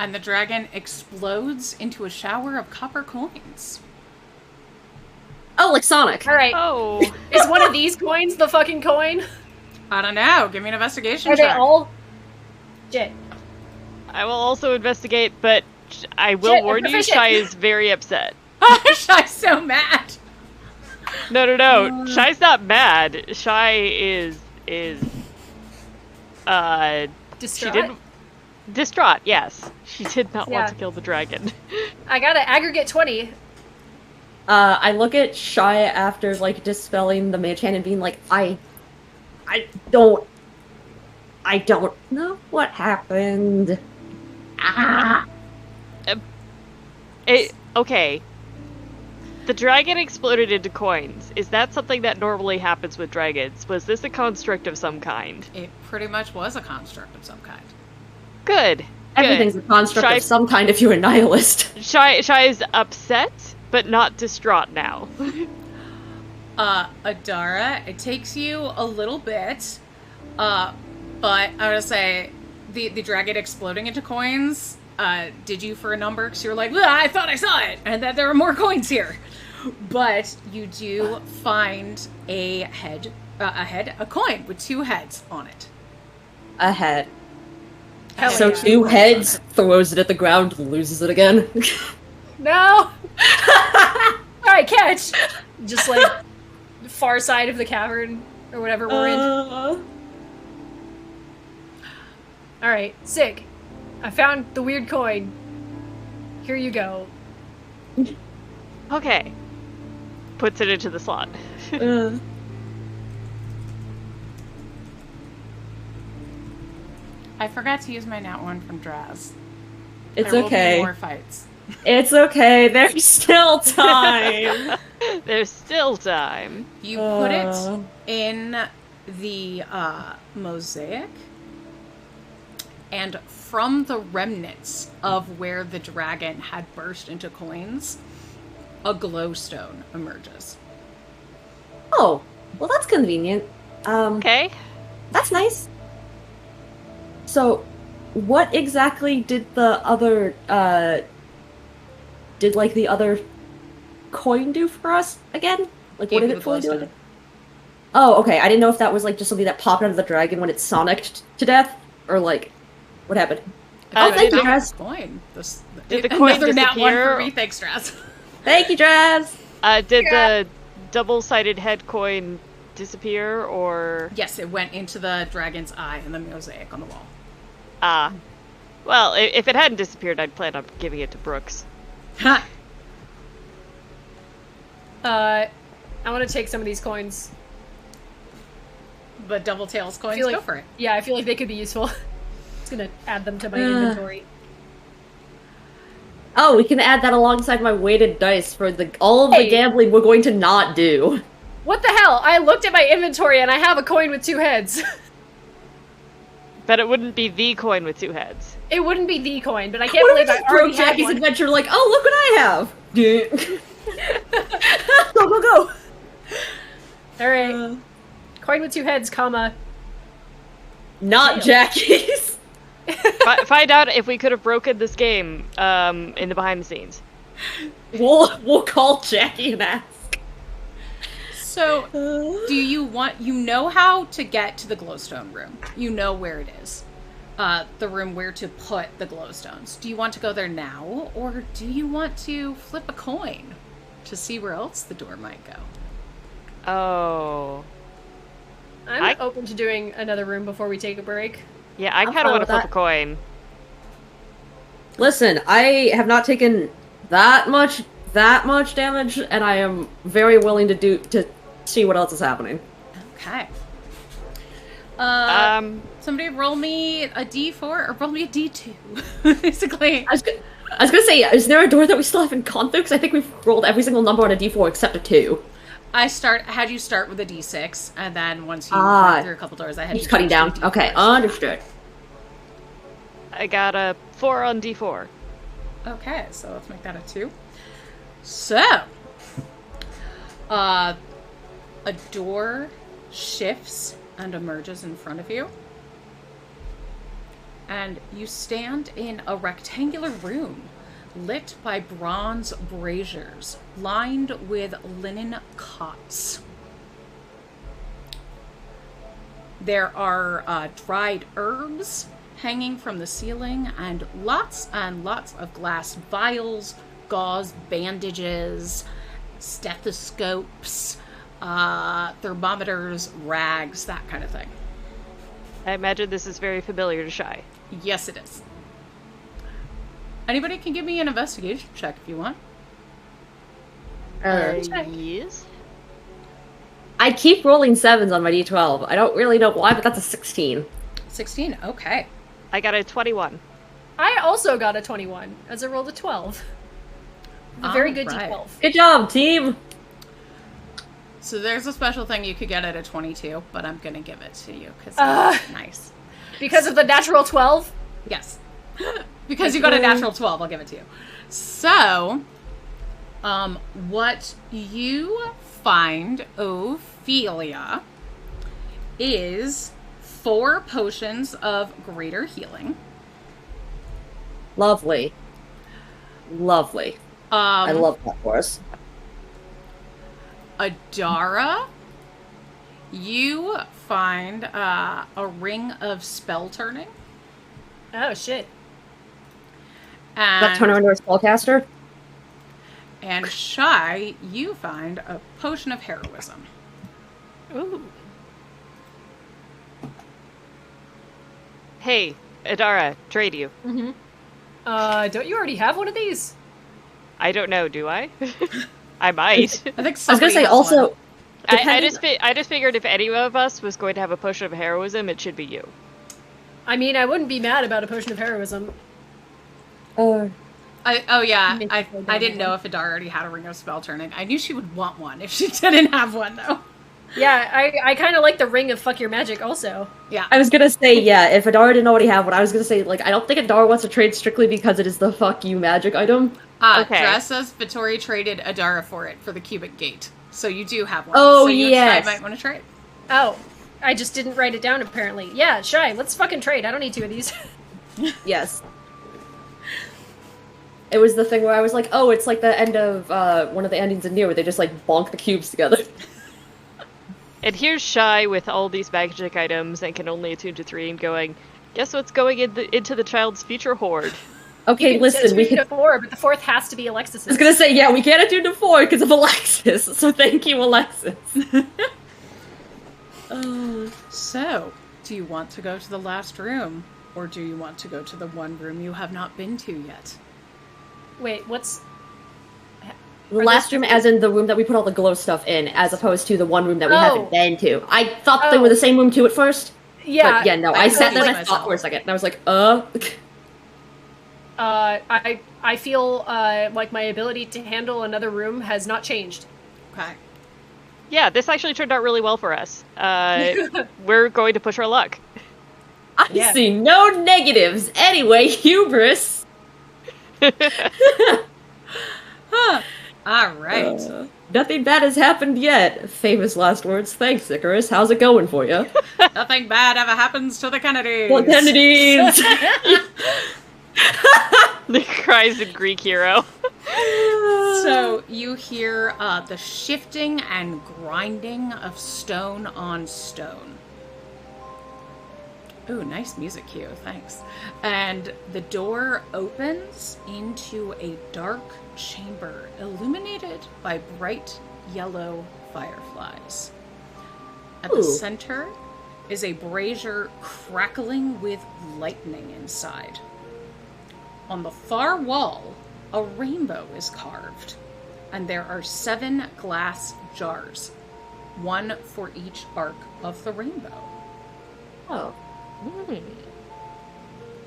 And the dragon explodes into a shower of copper coins. Oh, like Sonic. All right. Oh. Is one of these coins the fucking coin? I don't know. Give me an investigation Are they check. all? Shit. I will also investigate, but I will Shit, warn you, proficient. Shai is very upset. Shai's so mad. No. Shai's not mad. Shai is she Distraught? didn't Distraught, yes. She did not Yeah. want to kill the dragon. I got an aggregate 20. I look at Shia after, like, dispelling the mage hand and being like, I don't know what happened. Ah! Okay. The dragon exploded into coins. Is that something that normally happens with dragons? Was this a construct of some kind? It pretty much was a construct of some kind. Good. Everything's a construct Shai- of some kind if you're a nihilist. Shai is upset, but not distraught now. Adara, it takes you a little bit, but I would say the dragon exploding into coins, did you for a number? Because you were like, I thought I saw it, and that there were more coins here. But you do find a coin with 2 heads on it. A head. Hell So yeah. 2 heads, throws it at the ground, loses it again. No! Alright, catch! Just like, far side of the cavern, or whatever we're in. Alright, sick. I found the weird coin. Here you go. Okay. Puts it into the slot. I forgot to use my nat 1 from Draz. It's There will be okay. more fights. It's okay, there's still time! There's still time. You put it in the mosaic, and from the remnants of where the dragon had burst into coins, a glowstone emerges. Oh, well that's convenient. Okay. That's nice. So, what exactly did the other, the other coin do for us again? Like, what Gave did you it fully the do glowstone. again? Oh, okay, I didn't know if that was, like, just something that popped out of the dragon when it sonicked to death, or, like, what happened? Oh, thank you, Draz. Coin. Did the coin Another nat 1 disappear? for me, thanks, Draz. Thank you, Draz! Did the double-sided head coin disappear, or... Yes, it went into the dragon's eye in the mosaic on the wall. Ah. Well, if it hadn't disappeared, I'd plan on giving it to Brooks. Ha! I want to take some of these coins. The double tails coins, feel like- go for it. Yeah, I feel like they could be useful. Just gonna add them to my inventory. Oh, we can add that alongside my weighted dice for all of the Hey. gambling we're going to not do. What the hell? I looked at my inventory and I have a coin with 2 heads. But it wouldn't be the coin with 2 heads. It wouldn't be the coin, but I can't What if we believe I just broke already had Jackie's one. adventure like, oh, look what I have! Go, go, go! Alright. Coin with 2 heads, comma. Not Tails. Jackie's! Find out if we could have broken this game in the behind the scenes. We'll call Jackie and ask. So, do you know how to get to the glowstone room? You know where it is. The room where to put the glowstones. Do you want to go there now, or do you want to flip a coin to see where else the door might go? Oh. I'm open to doing another room before we take a break. Yeah, I I'm kind of fine want to with flip that. a coin. Listen, I have not taken that much damage, and I am very willing to see what else is happening. Okay. Somebody roll me a d4 or roll me a d2. Basically. I was gonna say, is there a door that we still haven't gone through? Because I think we've rolled every single number on a d4 except a 2. had you start with a d6, and then once you went through a couple doors, I had He's you cutting change down. to d4s. Okay, understood. I got a 4 on D4. Okay, so let's make that a 2. So, a door shifts and emerges in front of you. And you stand in a rectangular room lit by bronze braziers lined with linen cots. There are dried herbs hanging from the ceiling and lots of glass vials, gauze bandages, stethoscopes, thermometers, rags, that kind of thing. I imagine this is very familiar to Shai. Yes, it is. Anybody can give me an investigation check if you want. Yes. I keep rolling 7s on my d12. I don't really know why, but that's a 16. 16, okay. I got a 21. I also got a 21, as I rolled a 12. A very good Alright. d12. Good job, team! So there's a special thing you could get at a 22, but I'm gonna give it to you, because it's nice. Because of the natural 12? Yes. Because you got a natural 12, I'll give it to you. So, what you find, Ophelia, is 4 potions of greater healing. Lovely. Lovely. I love that for us. Adara, you find a ring of spell turning. Oh, shit. Does that turn her into a spellcaster? And Shy, you find a potion of heroism. Ooh. Hey, Adara, trade you. Mm-hmm. Don't you already have one of these? I don't know, do I? I might. I think I was somebody gonna say, has also... one. I just figured if any of us was going to have a potion of heroism, it should be you. I mean, I wouldn't be mad about a potion of heroism. I Mythical didn't know if Adara already had a ring of spell turning. I knew she would want one if she didn't have one, though. Yeah, I kind of like the ring of fuck your magic also. Yeah. I was gonna say, yeah, if Adara didn't already have one, I was gonna say, like, I don't think Adara wants to trade strictly because it is the fuck you magic item. Okay. Dress says Vittori traded Adara for it, for the cubic gate. So you do have one. Oh, so you yes. might want to trade. Oh, I just didn't write it down apparently. Yeah, Shy, let's fucking trade. I don't need 2 of these. Yes. It was the thing where I was like, oh, it's like the end of one of the endings in Nier where they just, like, bonk the cubes together. And here's Shy with all these magic items and can only attune to 3 and going, guess what's going into the child's future hoard? Okay, You listen, we attune can... to 4, but the 4th has to be Alexis's. I was gonna say, yeah, we can't attune to 4 because of Alexis, so thank you, Alexis. So, do you want to go to the last room? Or do you want to go to the one room you have not been to yet? Wait, what's... The last room as in the room that we put all the glow stuff in, as opposed to the one room that we haven't been to. I thought they were the same room too at first. Yeah. But yeah, no, I I sat there and I myself. thought for a second, and I was like, I feel like my ability to handle another room has not changed. Okay. Yeah, this actually turned out really well for us. We're going to push our luck. I Yeah. see no negatives. Anyway, hubris. All right. Nothing bad has happened yet. Famous last words. Thanks, Icarus. How's it going for you? Nothing bad ever happens to the Kennedys. Well, Kennedys! The cries of Greek hero. So you hear the shifting and grinding of stone on stone. Ooh, nice music cue, thanks. And the door opens into a dark chamber illuminated by bright yellow fireflies. At the Ooh. center is a brazier crackling with lightning inside. On the far wall, a rainbow is carved, and there are 7 glass jars, one for each arc of the rainbow. Oh.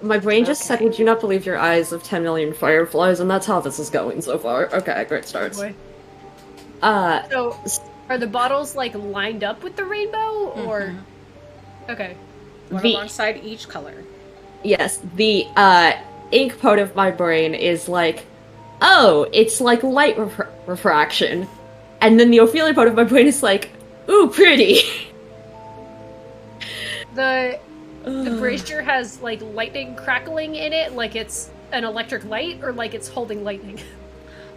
My brain just said, would you not believe your eyes of 10 million fireflies? And that's how this is going so far. Okay, great starts. Boy. Uh, So, are the bottles, like, lined up with the rainbow, or... Okay. One The- alongside each color. yes, the, ink part of my brain is like, oh, it's like light refraction. And then the Ophelia part of my brain is like, ooh, pretty. The brazier has, like, lightning crackling in it, like it's an electric light, or like it's holding lightning?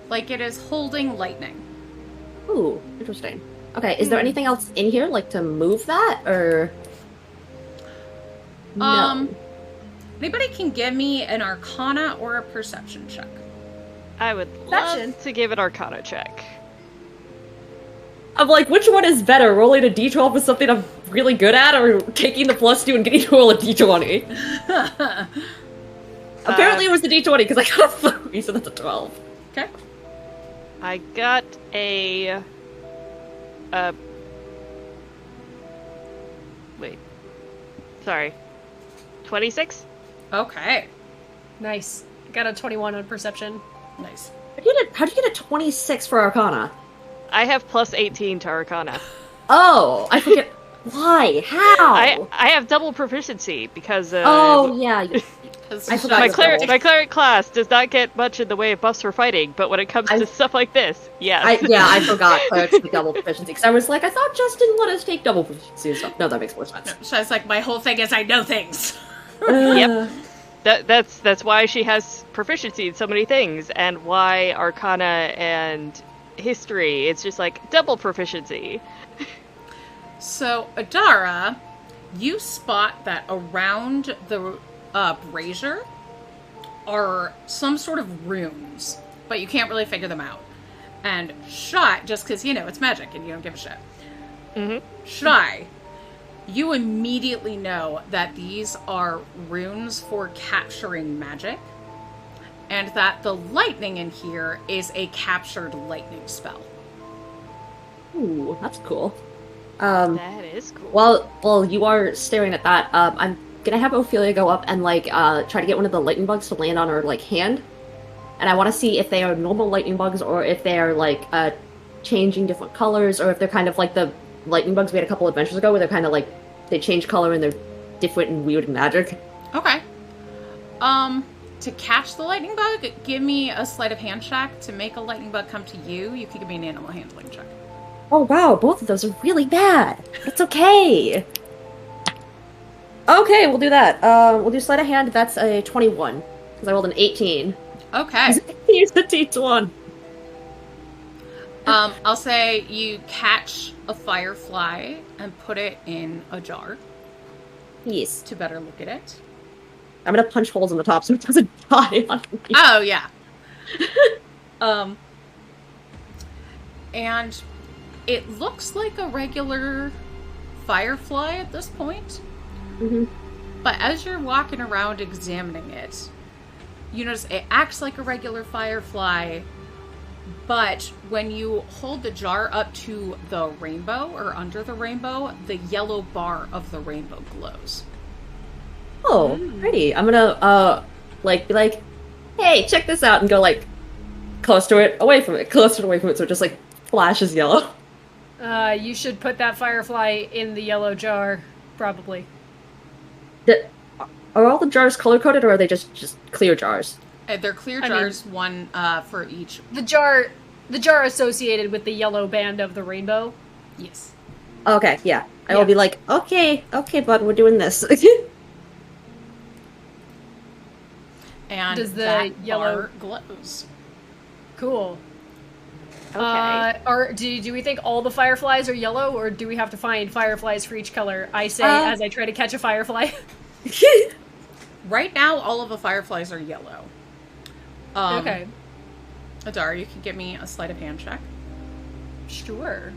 Like it is holding lightning. Ooh, interesting. Okay, is there anything else in here, like, to move that, or... No. Anybody can give me an Arcana or a Perception check. I would Perception. love to give an Arcana check. I'm like, which one is better? Rolling a d12 with something I'm really good at, or taking the +2 and getting to roll a d20? Apparently it was the D20 because I got a 3, so that's a 12. Okay. I got a... Wait. Sorry. 26? Okay. Nice. Got a 21 on perception. Nice. How did you get a 26 for Arcana? I have plus 18 to Arcana. Oh, I forget. Why? How? I have double proficiency because Oh, yeah. I forgot. my cleric class does not get much in the way of buffs for fighting, but when it comes to stuff like this, yes. I forgot clerics with double proficiency because I was like, I thought Justin let us take double proficiency and stuff. No, that makes more sense. No, so it's like my whole thing is I know things. Yep. That's why she has proficiency in so many things, and why Arcana and History, it's just like double proficiency. So, Adara, you spot that around the brazier are some sort of runes, but you can't really figure them out. And Shot, just because, it's magic and you don't give a shit. Mm-hmm. Shy, you immediately know that these are runes for capturing magic, and that the lightning in here is a captured lightning spell. Ooh, that's cool. That is cool. While you are staring at that, I'm gonna have Ophelia go up and try to get one of the lightning bugs to land on her hand, and I want to see if they are normal lightning bugs or if they are changing different colors, or if they're kind of like the lightning bugs we had a couple adventures ago, where they're kind of they change color and they're different and weird and magic. Okay. To catch the lightning bug, give me a sleight of hand check. To make a lightning bug come to you, you can give me an animal handling check. Oh wow, both of those are really bad. It's okay. Okay, we'll do that. We'll do sleight of hand. That's a 21 because I rolled an 18. Okay. Use the D1. I'll say you catch a firefly and put it in a jar Yes. to better look at it. I'm gonna punch holes in the top so it doesn't die on me. Oh, yeah. And it looks like a regular firefly at this point. Mm-hmm. But as you're walking around examining it, you notice it acts like a regular firefly, but when you hold the jar up to the rainbow, or under the rainbow, the yellow bar of the rainbow glows. Oh, pretty. I'm gonna, be like, hey, check this out, and go, close to it, away from it, close to it, away from it, so it just, flashes yellow. You should put that firefly in the yellow jar, probably. Are all the jars color-coded, or are they just clear jars? They're clear jars, one for each. The jar associated with the yellow band of the rainbow. Yes. Okay, yeah. I will be like, okay, bud, we're doing this. And does the that yellow bar glows. Cool. Okay. Do we think all the fireflies are yellow, or do we have to find fireflies for each color? I say as I try to catch a firefly. Right now, all of the fireflies are yellow. Okay. Adara, you can give me a sleight of hand check. Sure.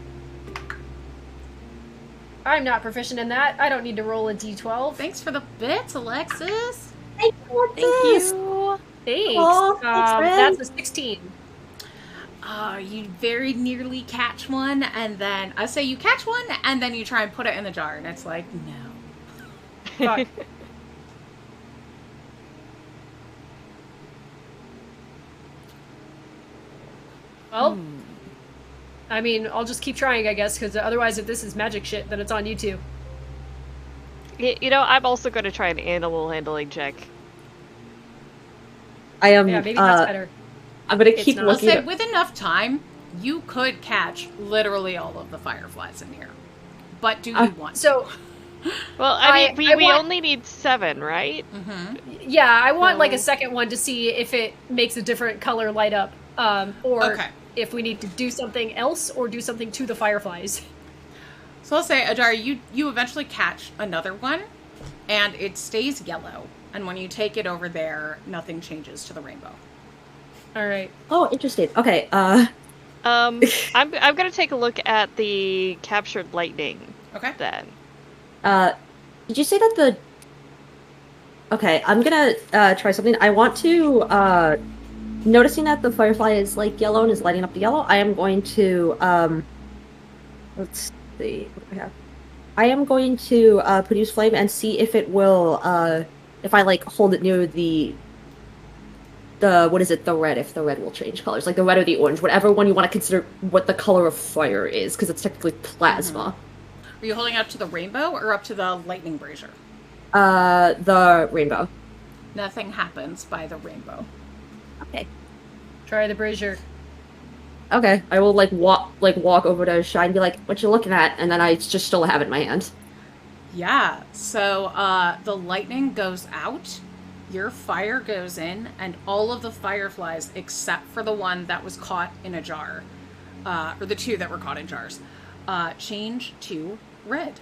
I'm not proficient in that. I don't need to roll a d12. Thanks for the bits, Alexis. Thank you. Thanks. Aw, thanks, friend. That's a 16. You very nearly catch one, and then I say you catch one, and then you try and put it in the jar, and it's like, no. Fuck. Well, I mean, I'll just keep trying, I guess, because otherwise if this is magic shit, then it's on you two. I'm also going to try an animal handling check. I am. Yeah, maybe that's better. I'm gonna It's keep not. I'll looking. say with enough time, you could catch literally all of the fireflies in here. But do you want to? So, Well, I we want- only need 7, right? Mm-hmm. yeah, I want No. a second one to see if it makes a different color light up, or Okay. if we need to do something else or do something to the fireflies. So I'll say, Adara, you eventually catch another one, and it stays yellow. And when you take it over there, nothing changes to the rainbow. All right. Oh, interesting. Okay. I'm gonna take a look at the captured lightning Okay. then. Did you say that Okay, I'm gonna try something. I want to noticing that the firefly is like yellow and is lighting up the yellow. I am going to let's see what do I have. I am going to produce flame and see if it will if I like hold it near the what is it, the red, if the red will change colors, like the red or the orange, whatever one you want to consider what the color of fire is, because it's technically plasma. Are you holding up to the rainbow or up to the lightning brazier? The rainbow. Nothing happens by the rainbow. Okay. Try the brazier. Okay, I will walk over to Shy and be like, "What you looking at?" And then I just still have it in my hand. Yeah, so the lightning goes out, your fire goes in, and all of the fireflies, except for the one that was caught in a jar, or the two that were caught in jars, change to red.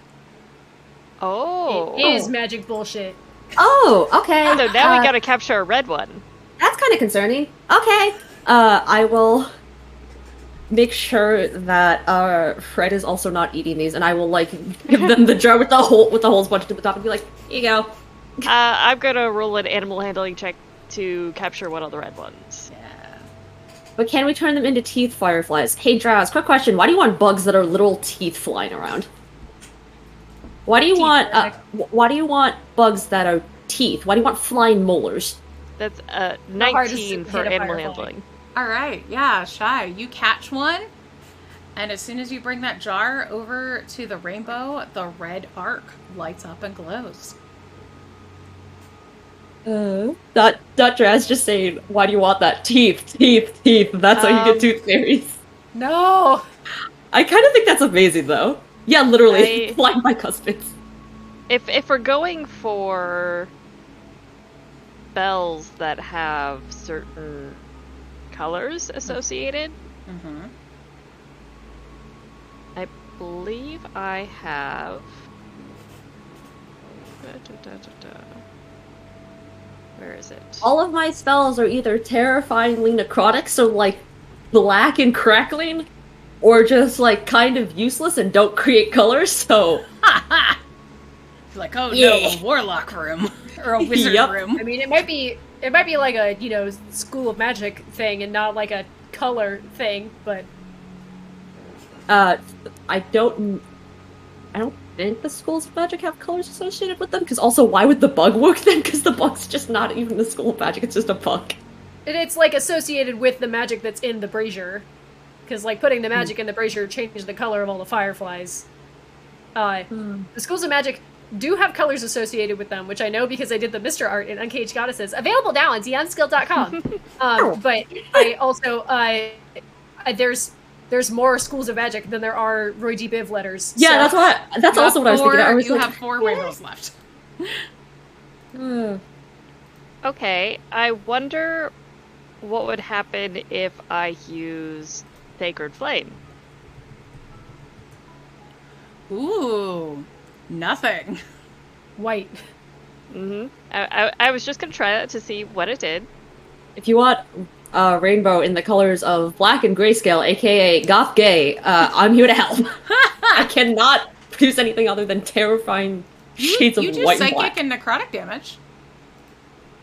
Oh. It is magic bullshit. Oh, okay. So now we gotta capture a red one. That's kind of concerning. Okay. I will make sure that Fred is also not eating these, and I will like give them the jar with the holes punched to the top and be like, "Here you go." I'm gonna roll an animal handling check to capture one of the red ones. Yeah. But can we turn them into teeth fireflies? Hey, Drows, quick question. Why do you want bugs that are little teeth flying around? Why do you why do you want bugs that are teeth? Why do you want flying molars? That's hard to 19 for hit a animal firefly. handling. All right, yeah, Shy, you catch one, and as soon as you bring that jar over to the rainbow, the red arc lights up and glows. Draz just saying, why do you want that? Teeth. That's how you get tooth fairies. No! I kind of think that's amazing, though. Yeah, literally, flying bicuspids. If we're going for spells that have certain colors associated, I believe I have. Where is it? All of my spells are either terrifyingly necrotic, so like black and crackling, or just like kind of useless and don't create colors, so Like, oh no, a warlock room or a wizard room. I mean, it might be like a, School of Magic thing and not like a color thing, but I don't think the schools of magic have colors associated with them, because also why would the bug work then? Because the bug's just not even the school of magic, it's just a bug. and it's like associated with the magic that's in the brazier. Because like putting the magic in the brazier changes the color of all the fireflies. The schools of magic do have colors associated with them, which I know because I did the Mr. art in Uncaged Goddesses, available now on DMskill.com. But I also there's more schools of magic than there are Roy G. Biv letters. Yeah, so. that's also what I was thinking. You have 4 rainbows left. Okay, I wonder what would happen if I use Sacred Flame. Ooh, nothing. White. I was just gonna try that to see what it did. If you want rainbow in the colors of black and grayscale, aka goth gay, I'm here to help. I cannot produce anything other than terrifying shades of You do white and psychic black. and necrotic damage.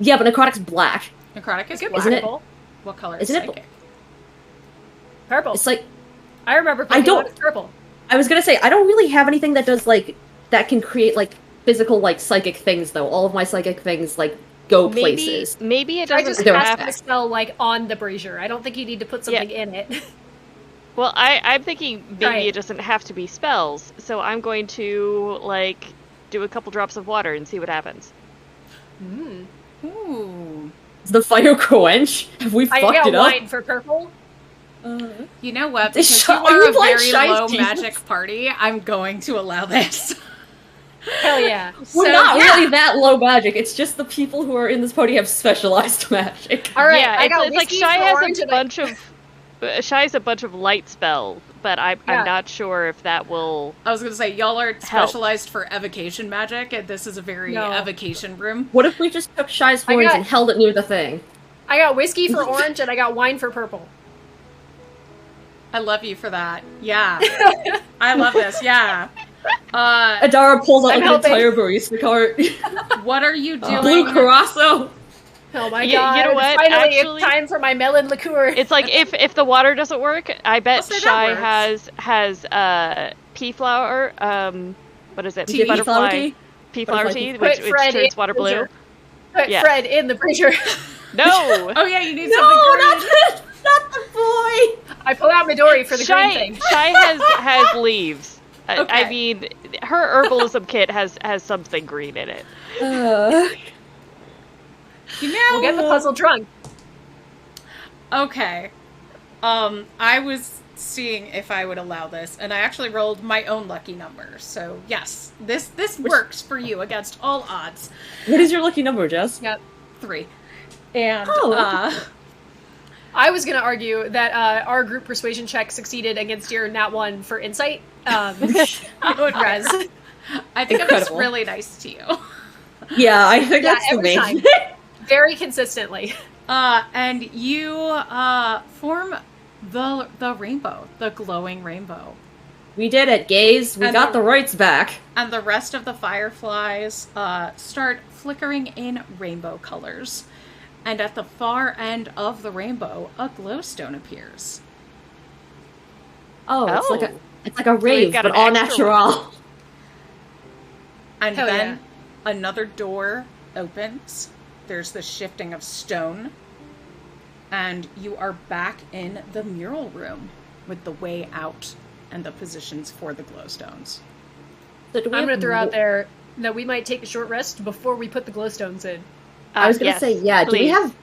Yeah, but necrotic's black. Necrotic is Good black. Isn't it? purple. What color is Isn't it psychic? Purple. It's like, I remember I don't- it's purple. I was gonna say, I don't really have anything that does like, that can create like physical like psychic things though. All of my psychic things like go places. Maybe it I doesn't just They're cast have. the spell like on the brazier. I don't think you need to put something in it. Well, I'm thinking maybe Right. it doesn't have to be spells, so I'm going to like do a couple drops of water and see what happens. Ooh. Is the fire quench? Have we I fucked got it up? wine for purple. You know what? This Because show- you are are you a playing very Shy's low Jesus? magic party, I'm going to allow this. Hell yeah. We're So, not yeah. really that low magic. It's just the people who are in this party have specialized magic. All right, Yeah, I got it's like whiskey Shy for has orange a and bunch of Shy has a bunch of light spells, but I'm not sure if that will. I was going to say, y'all are specialized for evocation magic, and this is a very No. evocation room. What if we just took Shy's I horns got- and held it near the thing? I got whiskey for orange and I got wine for purple. I love you for that. Yeah. I love this, yeah. Adara pulls out I'm like an helping. entire barista cart. what are you doing? Blue Carasso. Oh my You god! know what? Finally, Actually- it's time for my melon liqueur. It's like if the water doesn't work, I bet Let's say that Shy works. has pea flower. What is it? Tea. Flower tea? Pea flower Butterfly tea, tea. which Put Fred turns in water the blue. freezer. Put Yeah. Fred in the freezer. No. Oh yeah, you need No, something not green. the, not the boy. I pull out Midori for the green Shy thing. has leaves. I Okay. mean, her herbalism kit has something green in it. You know. We'll get the puzzle drunk. Okay. I was seeing if I would allow this, and I actually rolled my own lucky number. So yes, this works for you against all odds. What is your lucky number, Jess? Yep. 3. And Oh. I was gonna argue that our group persuasion check succeeded against your nat 1 for insight. Res. I think I'm just Incredible. really nice to you. Yeah, I think Yeah, that's the every main. time. Very consistently. And you form the rainbow, the glowing rainbow. We did it, gays. We And got the- the rights back. And the rest of the fireflies start flickering in rainbow colors. And at the far end of the rainbow, a glowstone appears. Oh, Oh. it's like a rave, got but an all extra natural. And Hell then another door opens. There's the shifting of stone. And you are back in the mural room with the way out and the positions for the glowstones. So do we I'm have gonna throw mo- out there that we might take a short rest before we put the glowstones in. I was gonna Yes, say, yeah. Do we please. have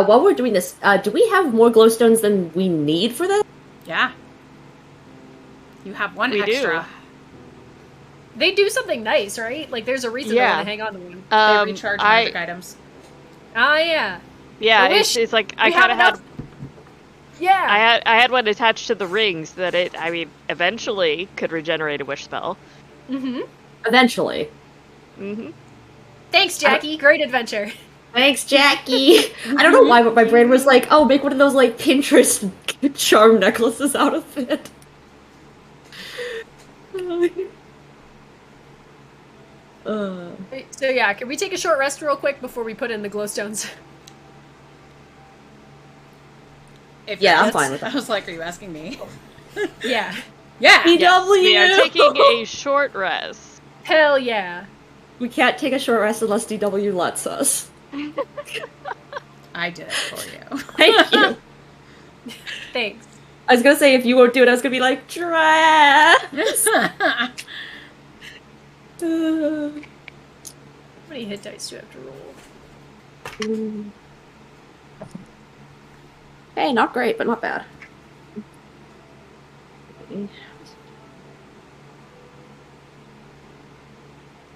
while we're doing this? Do we have more glowstones than we need for this? Yeah. You have one We do. extra. They do something nice, right? Like, there's a reason Yeah. they want to hang on to one. They recharge magic items. Ah, yeah. Yeah, I wish it's like I we kind of have had enough- Yeah. I had one attached to the rings that eventually could regenerate a wish spell. Mm-hmm. Eventually. Mm-hmm. Thanks, Jackie. Great adventure. Thanks, Jackie. I don't know why, but my brain was like, "Oh, make one of those like Pinterest charm necklaces out of it." So yeah, can we take a short rest real quick before we put in the glowstones? If Yeah, you're- I'm fine with that. I was like, are you asking me? Yeah. Yeah. Yes, PW. we are taking a short rest. Hell yeah. We can't take a short rest unless DW lets us. I did it for you. Thank you. Thanks. I was gonna say if you won't do it, I was gonna be like, dress. How many hit dice do I have to roll? Hey, not great, but not bad.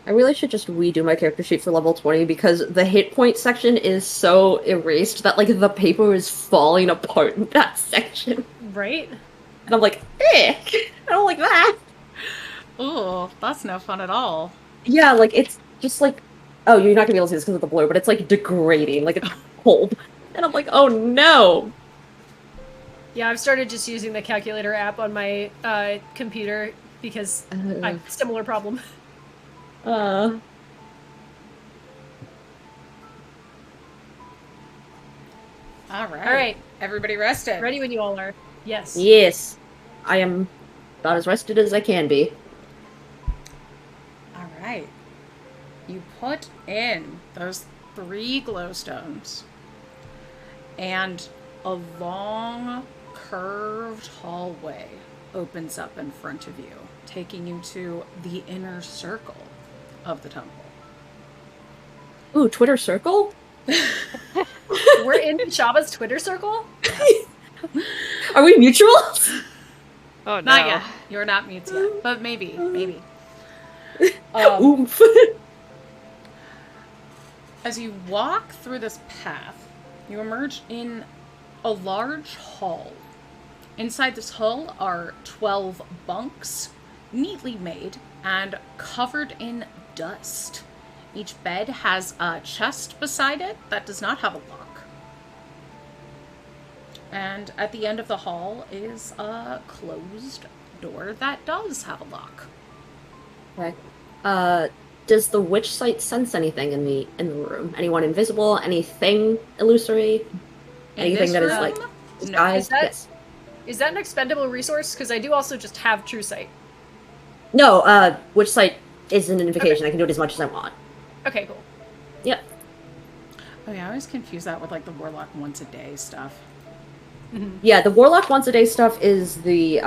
I really should just redo my character sheet for level 20 because the hit point section is so erased that like the paper is falling apart in that section. Right? And I'm like, I don't like that. Ooh, that's no fun at all. Yeah, like it's just like, oh, you're not gonna be able to see this because of the blur, but it's like degrading, like it's cold. And I'm like, oh no. Yeah, I've started just using the calculator app on my computer because I have a similar problem. All right. All right. Everybody rested. Ready when you all are. Yes. Yes, I am about as rested as I can be. All right. You put in those 3 glowstones, and a long, curved hallway opens up in front of you, taking you to the inner circle of the temple. Ooh, Twitter circle? We're in Shaba's Twitter circle? Are we mutuals? Oh no! Not yet. You're not mutes yet, but maybe. Oomph. As you walk through this path, you emerge in a large hall. Inside this hall are 12 bunks, neatly made and covered in dust. Each bed has a chest beside it that does not have a lock. And at the end of the hall is a closed door that does have a lock. Okay. Does the witch sight sense anything in the room? Anyone invisible? Anything illusory? Anything that is room? like No. disguised? Yes. Is that an expendable resource? Because I do also just have True Sight. No, witch sight is an invocation. I can do it as much as I want. Okay, cool. Yep. Oh yeah, I always confuse that with like the warlock once a day stuff. Yeah, the warlock once a day stuff is the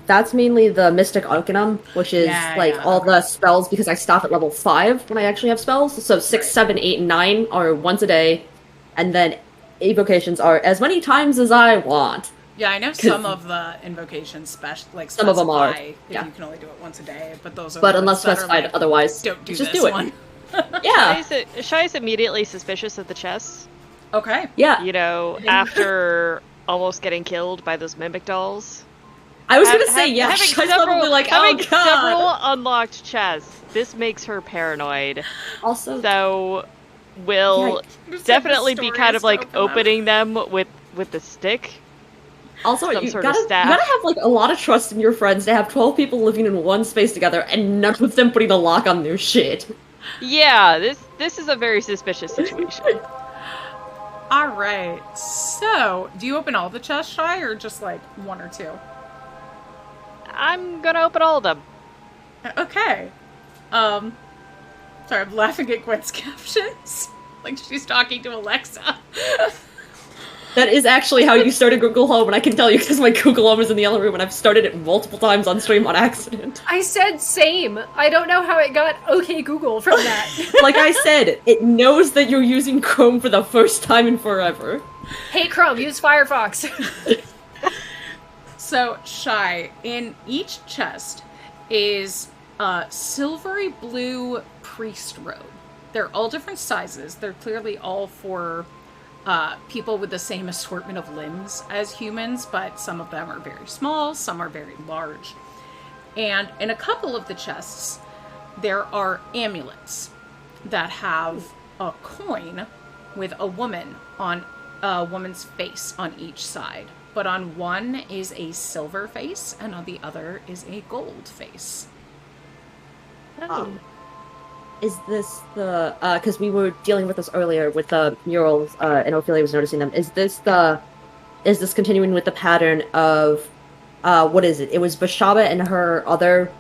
that's mainly the mystic arcanum, which is all the spells because I stop at level 5 when I actually have spells. So 6, 7, 8, and 9 are once a day, and then evocations are as many times as I want. Yeah, I know some of the invocations some of them are. that you can only do it once a day, but those are But the unless ones that are specified like, otherwise, don't do just this do it. one. Yeah. Shai's immediately suspicious of the chests. Okay. Yeah. You know, after almost getting killed by those mimic dolls. I was gonna say, yeah, having Shai's probably like, oh having god! several unlocked chests, this makes her paranoid. Also, So, will definitely be kind of like opening them with the stick. Also, some you sort of gotta staff. have like a lot of trust in your friends to have 12 people living in one space together and none of them putting a lock on their shit. Yeah, this is a very suspicious situation. Alright, so, do you open all the chests, Shai, or just like one or two? I'm gonna open all of them. Okay. Sorry, I'm laughing at Gwen's captions. Like she's talking to Alexa. That is actually how you started Google Home, and I can tell you because my Google Home is in the other room, and I've started it multiple times on stream on accident. I said same. I don't know how it got OK Google from that. Like I said, it knows that you're using Chrome for the first time in forever. Hey Chrome, use Firefox. So, Shai, in each chest is a silvery blue priest robe. They're all different sizes. They're clearly all for people with the same assortment of limbs as humans, but some of them are very small, some are very large. And in a couple of the chests, there are amulets that have a coin with a woman's face on each side. But on one is a silver face, and on the other is a gold face. Is this the, because we were dealing with this earlier with the murals, and Ophelia was noticing them, is this continuing with the pattern of, what is it? It was Bashaba and her other,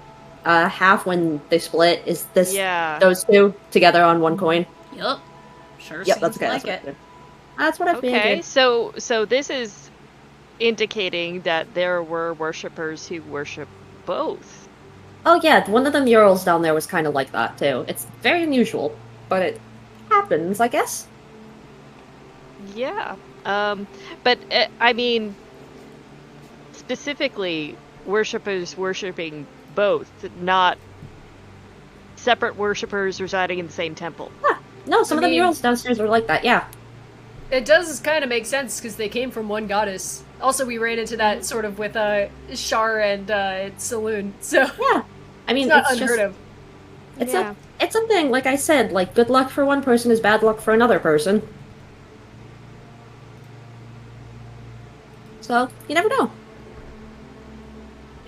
half when they split. Is this, those two together on one coin? Yep. Sure Yep, seems that's okay. like That's it. That's what I figured. Okay, so this is indicating that there were worshippers who worship both. Oh yeah, one of the murals down there was kind of like that too. It's very unusual, but it happens, I guess. Yeah. But I mean, specifically, worshippers worshipping both, not separate worshippers residing in the same temple. Yeah. No, some of the murals downstairs were like that, yeah. It does kind of make sense because they came from one goddess. Also, we ran into that sort of with Shar and Saloon, so yeah. I mean, it's not it's unheard just, of. It's something, like I said, like, good luck for one person is bad luck for another person. So, you never know.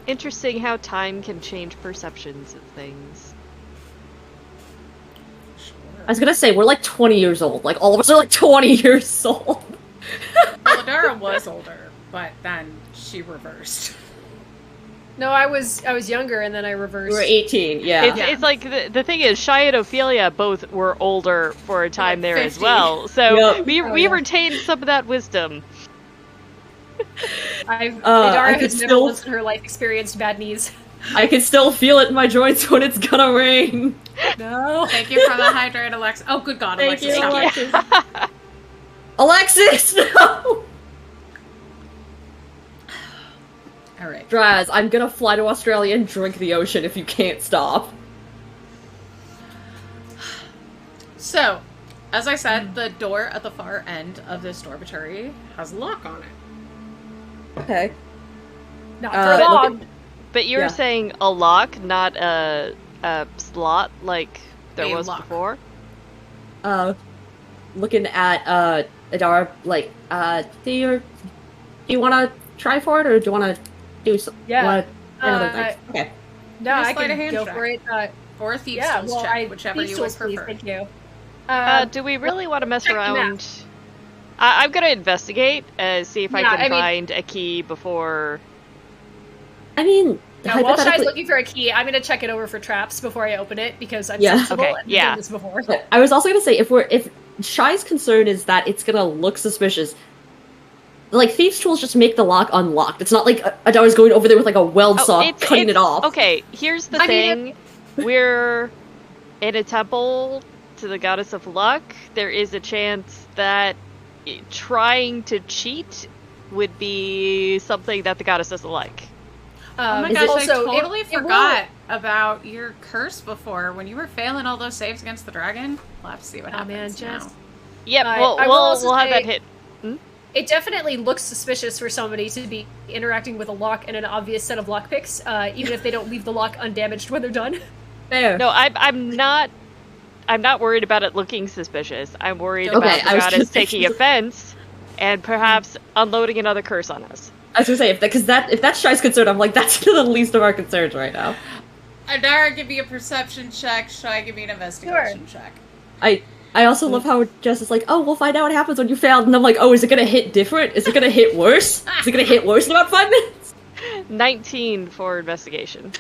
Interesting how time can change perceptions of things. I was gonna say, we're like 20 years old. Like, all of us are like 20 years old. Well, Adara was older, but then she reversed. No, I was younger and then I reversed. We were 18, yeah. It's like, the thing is, Shai and Ophelia both were older for a time Like there 50. as well, so Yep. we retained some of that wisdom. Adara could has never still- once in her life experienced bad knees. I can still feel it in my joints when it's gonna rain. No. Thank you for the hydrate, Alexa. Oh, good God, Thank Alexa, you, stop. Alexis. Alexis, no! Alright. Draz, I'm gonna fly to Australia and drink the ocean if you can't stop. So, as I said, the door at the far end of this dormitory has a lock on it. Okay. Not for long. But you were saying a lock, not a slot like there A was lock. before? Looking at, Adara, like, do you wanna try for it, or do you wanna do some, Yeah. another thing? Okay. No, Just I slide a can hand go check. for it. Or a thieves Yeah, tools well, check, whichever thieves you would tools, please, prefer. thank you. Do we really want to mess check the map. around? I'm gonna investigate, see if I Yeah, can I mean- find a key before. I mean, Now, while Shai's hypothetically, looking for a key, I'm gonna check it over for traps before I open it because I'm Yeah. sensible Okay, and I've yeah. done this before. but I was also gonna say if Shy's concern is that it's gonna look suspicious, like thieves' tools just make the lock unlocked. It's not like Adara's going over there with like a weld saw cutting it off. Okay, here's the thing: we're in a temple to the goddess of luck. There is a chance that trying to cheat would be something that the goddess doesn't like. Oh my Is gosh, it- I also, totally it forgot about your curse before. When you were failing all those saves against the dragon, we'll have to see what Oh, man, happens Jess. now. Yep, I we'll will also we'll have say- that hit. It definitely looks suspicious for somebody to be interacting with a lock and an obvious set of lockpicks, even if they don't leave the lock undamaged when they're done. Fair. No, I'm not worried about it looking suspicious. I'm worried Okay, about the I was goddess just taking thinking- offense and perhaps unloading another curse on us. I was gonna say if that's Shy's concern, I'm like that's the least of our concerns right now. Adara, give me a perception check. Shy, give me an investigation check. I also love how Jess is like, oh, we'll find out what happens when you failed, and I'm like, oh, is it gonna hit different? Is it gonna hit worse? Is it gonna hit worse in about 5 minutes? 19 for investigation.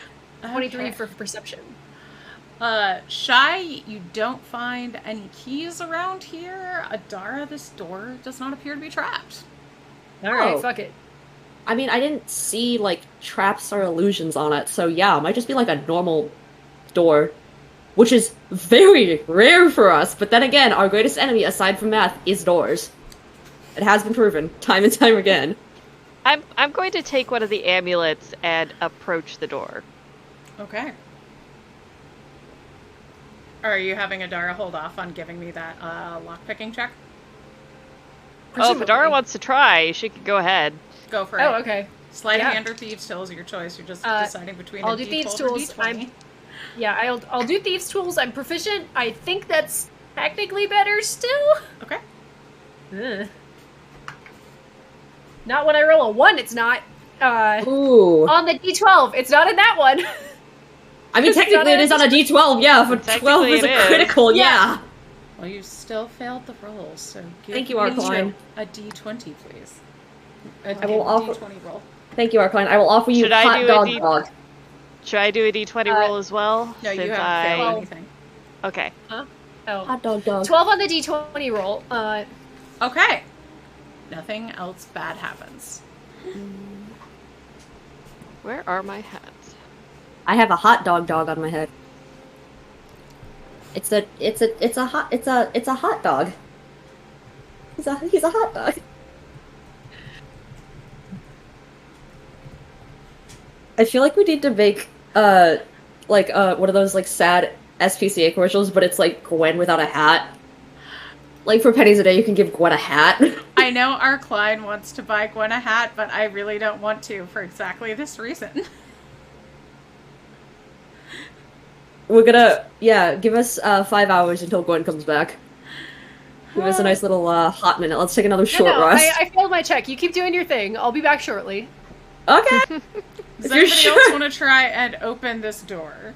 23 Okay. for perception. Shy, you don't find any keys around here. Adara, this door does not appear to be trapped. Alright, Oh. fuck it. I mean, I didn't see like traps or illusions on it, so yeah, it might just be like a normal door, which is very rare for us. But then again, our greatest enemy, aside from math, is doors. It has been proven time and time again. I'm going to take one of the amulets and approach the door. Okay. Are you having Adara hold off on giving me that lockpicking check? Oh, if Presumably. Adara wants to try, she can go ahead. Go for it. Oh, okay. Sleight of Yeah. hand or thieves' tools, your choice. You're just Uh, deciding between I'll a do D12 thieves' or tools. D20. Yeah, I'll do thieves' tools. I'm proficient. I think that's technically better still. Okay. Ugh. Not when I roll a 1, it's not. Ooh. On the D12, it's not in that one. I mean, it's technically not it is on a D12, yeah, but Technically 12 is it a is. critical, yeah. Well, you still failed the roll, so give Thank you, me Arkline. a D20, please. I will offer- D20 roll. Thank you, Arkline. I will offer you Should I hot do a dog D- dog. Should I do a d20 roll as well? No, you since haven't failed Well- anything. Okay. Oh. Hot dog dog. 12 on the D20 roll. Okay. Nothing else bad happens. Where are my hats? I have a hot dog dog on my head. It's a hot dog. He's a hot dog. I feel like we need to make one of those like sad SPCA commercials, but it's like Gwen without a hat. Like for pennies a day, you can give Gwen a hat. I know our Klein wants to buy Gwen a hat, but I really don't want to for exactly this reason. We're gonna, give us 5 hours until Gwen comes back. Give us a nice little hot minute. Let's take another short no, rest. I failed my check. You keep doing your thing. I'll be back shortly. Okay. Does If you're anybody sure. else want to try and open this door?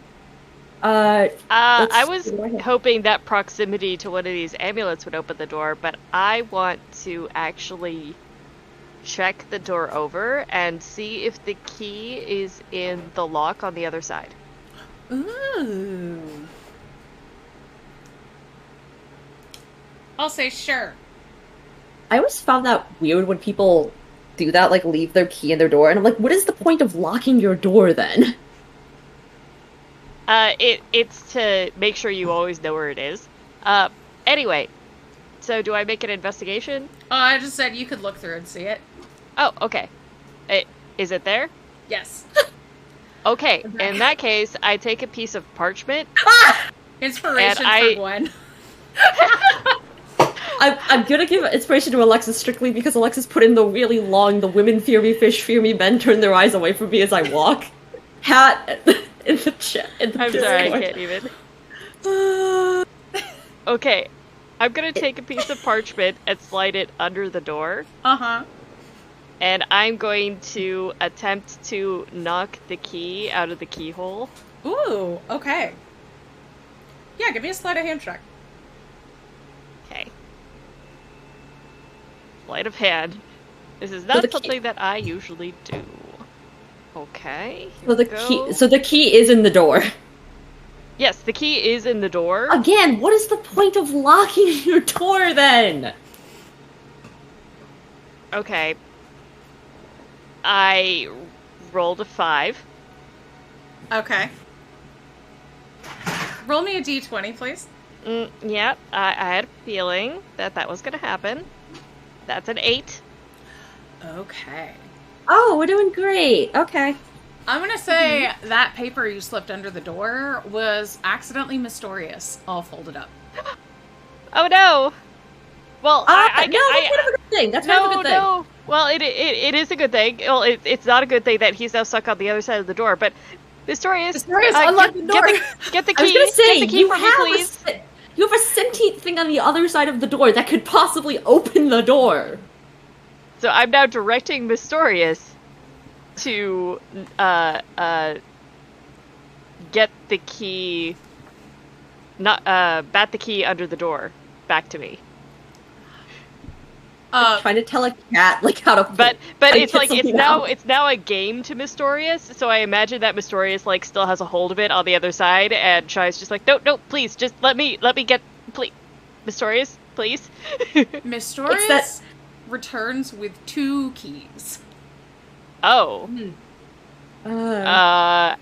I Let's was see what I have. hoping that proximity to one of these amulets would open the door, but I want to actually check the door over and see if the key is in the lock on the other side. Ooh. I'll say sure. I always found that weird when people do that, like leave their key in their door, and I'm like, what is the point of locking your door then? It's to make sure you always know where it is. Anyway, so do I make an investigation? Oh, I just said you could look through and see it. Oh, okay. Is it there? Yes. Okay, in that case, I take a piece of parchment. Inspiration And for Gwen. I'm gonna give inspiration to Alexis strictly because Alexis put in the really long, the women fear me, fish fear me, men turn their eyes away from me as I walk. Hat in the chat. I'm sorry, I can't even. Okay, I'm gonna take a piece of parchment and slide it under the door, Uh-huh. and I'm going to attempt to knock the key out of the keyhole. Ooh, okay. Yeah, give me a sleight of hand check. Okay. Sleight of hand. This is not something that I usually do. Okay. So the key is in the door. Yes, the key is in the door. Again, what is the point of locking your door then? Okay. I rolled a 5. Okay. Roll me a d20, please. Yeah, I had a feeling that was gonna happen. That's an 8. Okay. Oh, we're doing great. Okay. I'm gonna say that paper you slipped under the door was accidentally Mysterious, all folded up. Oh no! Well, that's kind of a good thing. That's kind of a good thing. No. Well, it is a good thing. Well, it's not a good thing that he's now stuck on the other side of the door. But Mysterious, unlock the door. Get the key. I was gonna say, get the key you for me, please. You have a sentient thing on the other side of the door that could possibly open the door. So I'm now directing Mysterious to get the key, not bat the key under the door back to me. Trying to tell a cat like how to. But it's like out. it's now a game to Mysterious. So I imagine that Mysterious like still has a hold of it on the other side, and Shai's just like, no, please, just let me get, please, Mysterious, please. Mysterious returns with 2 keys. Oh. How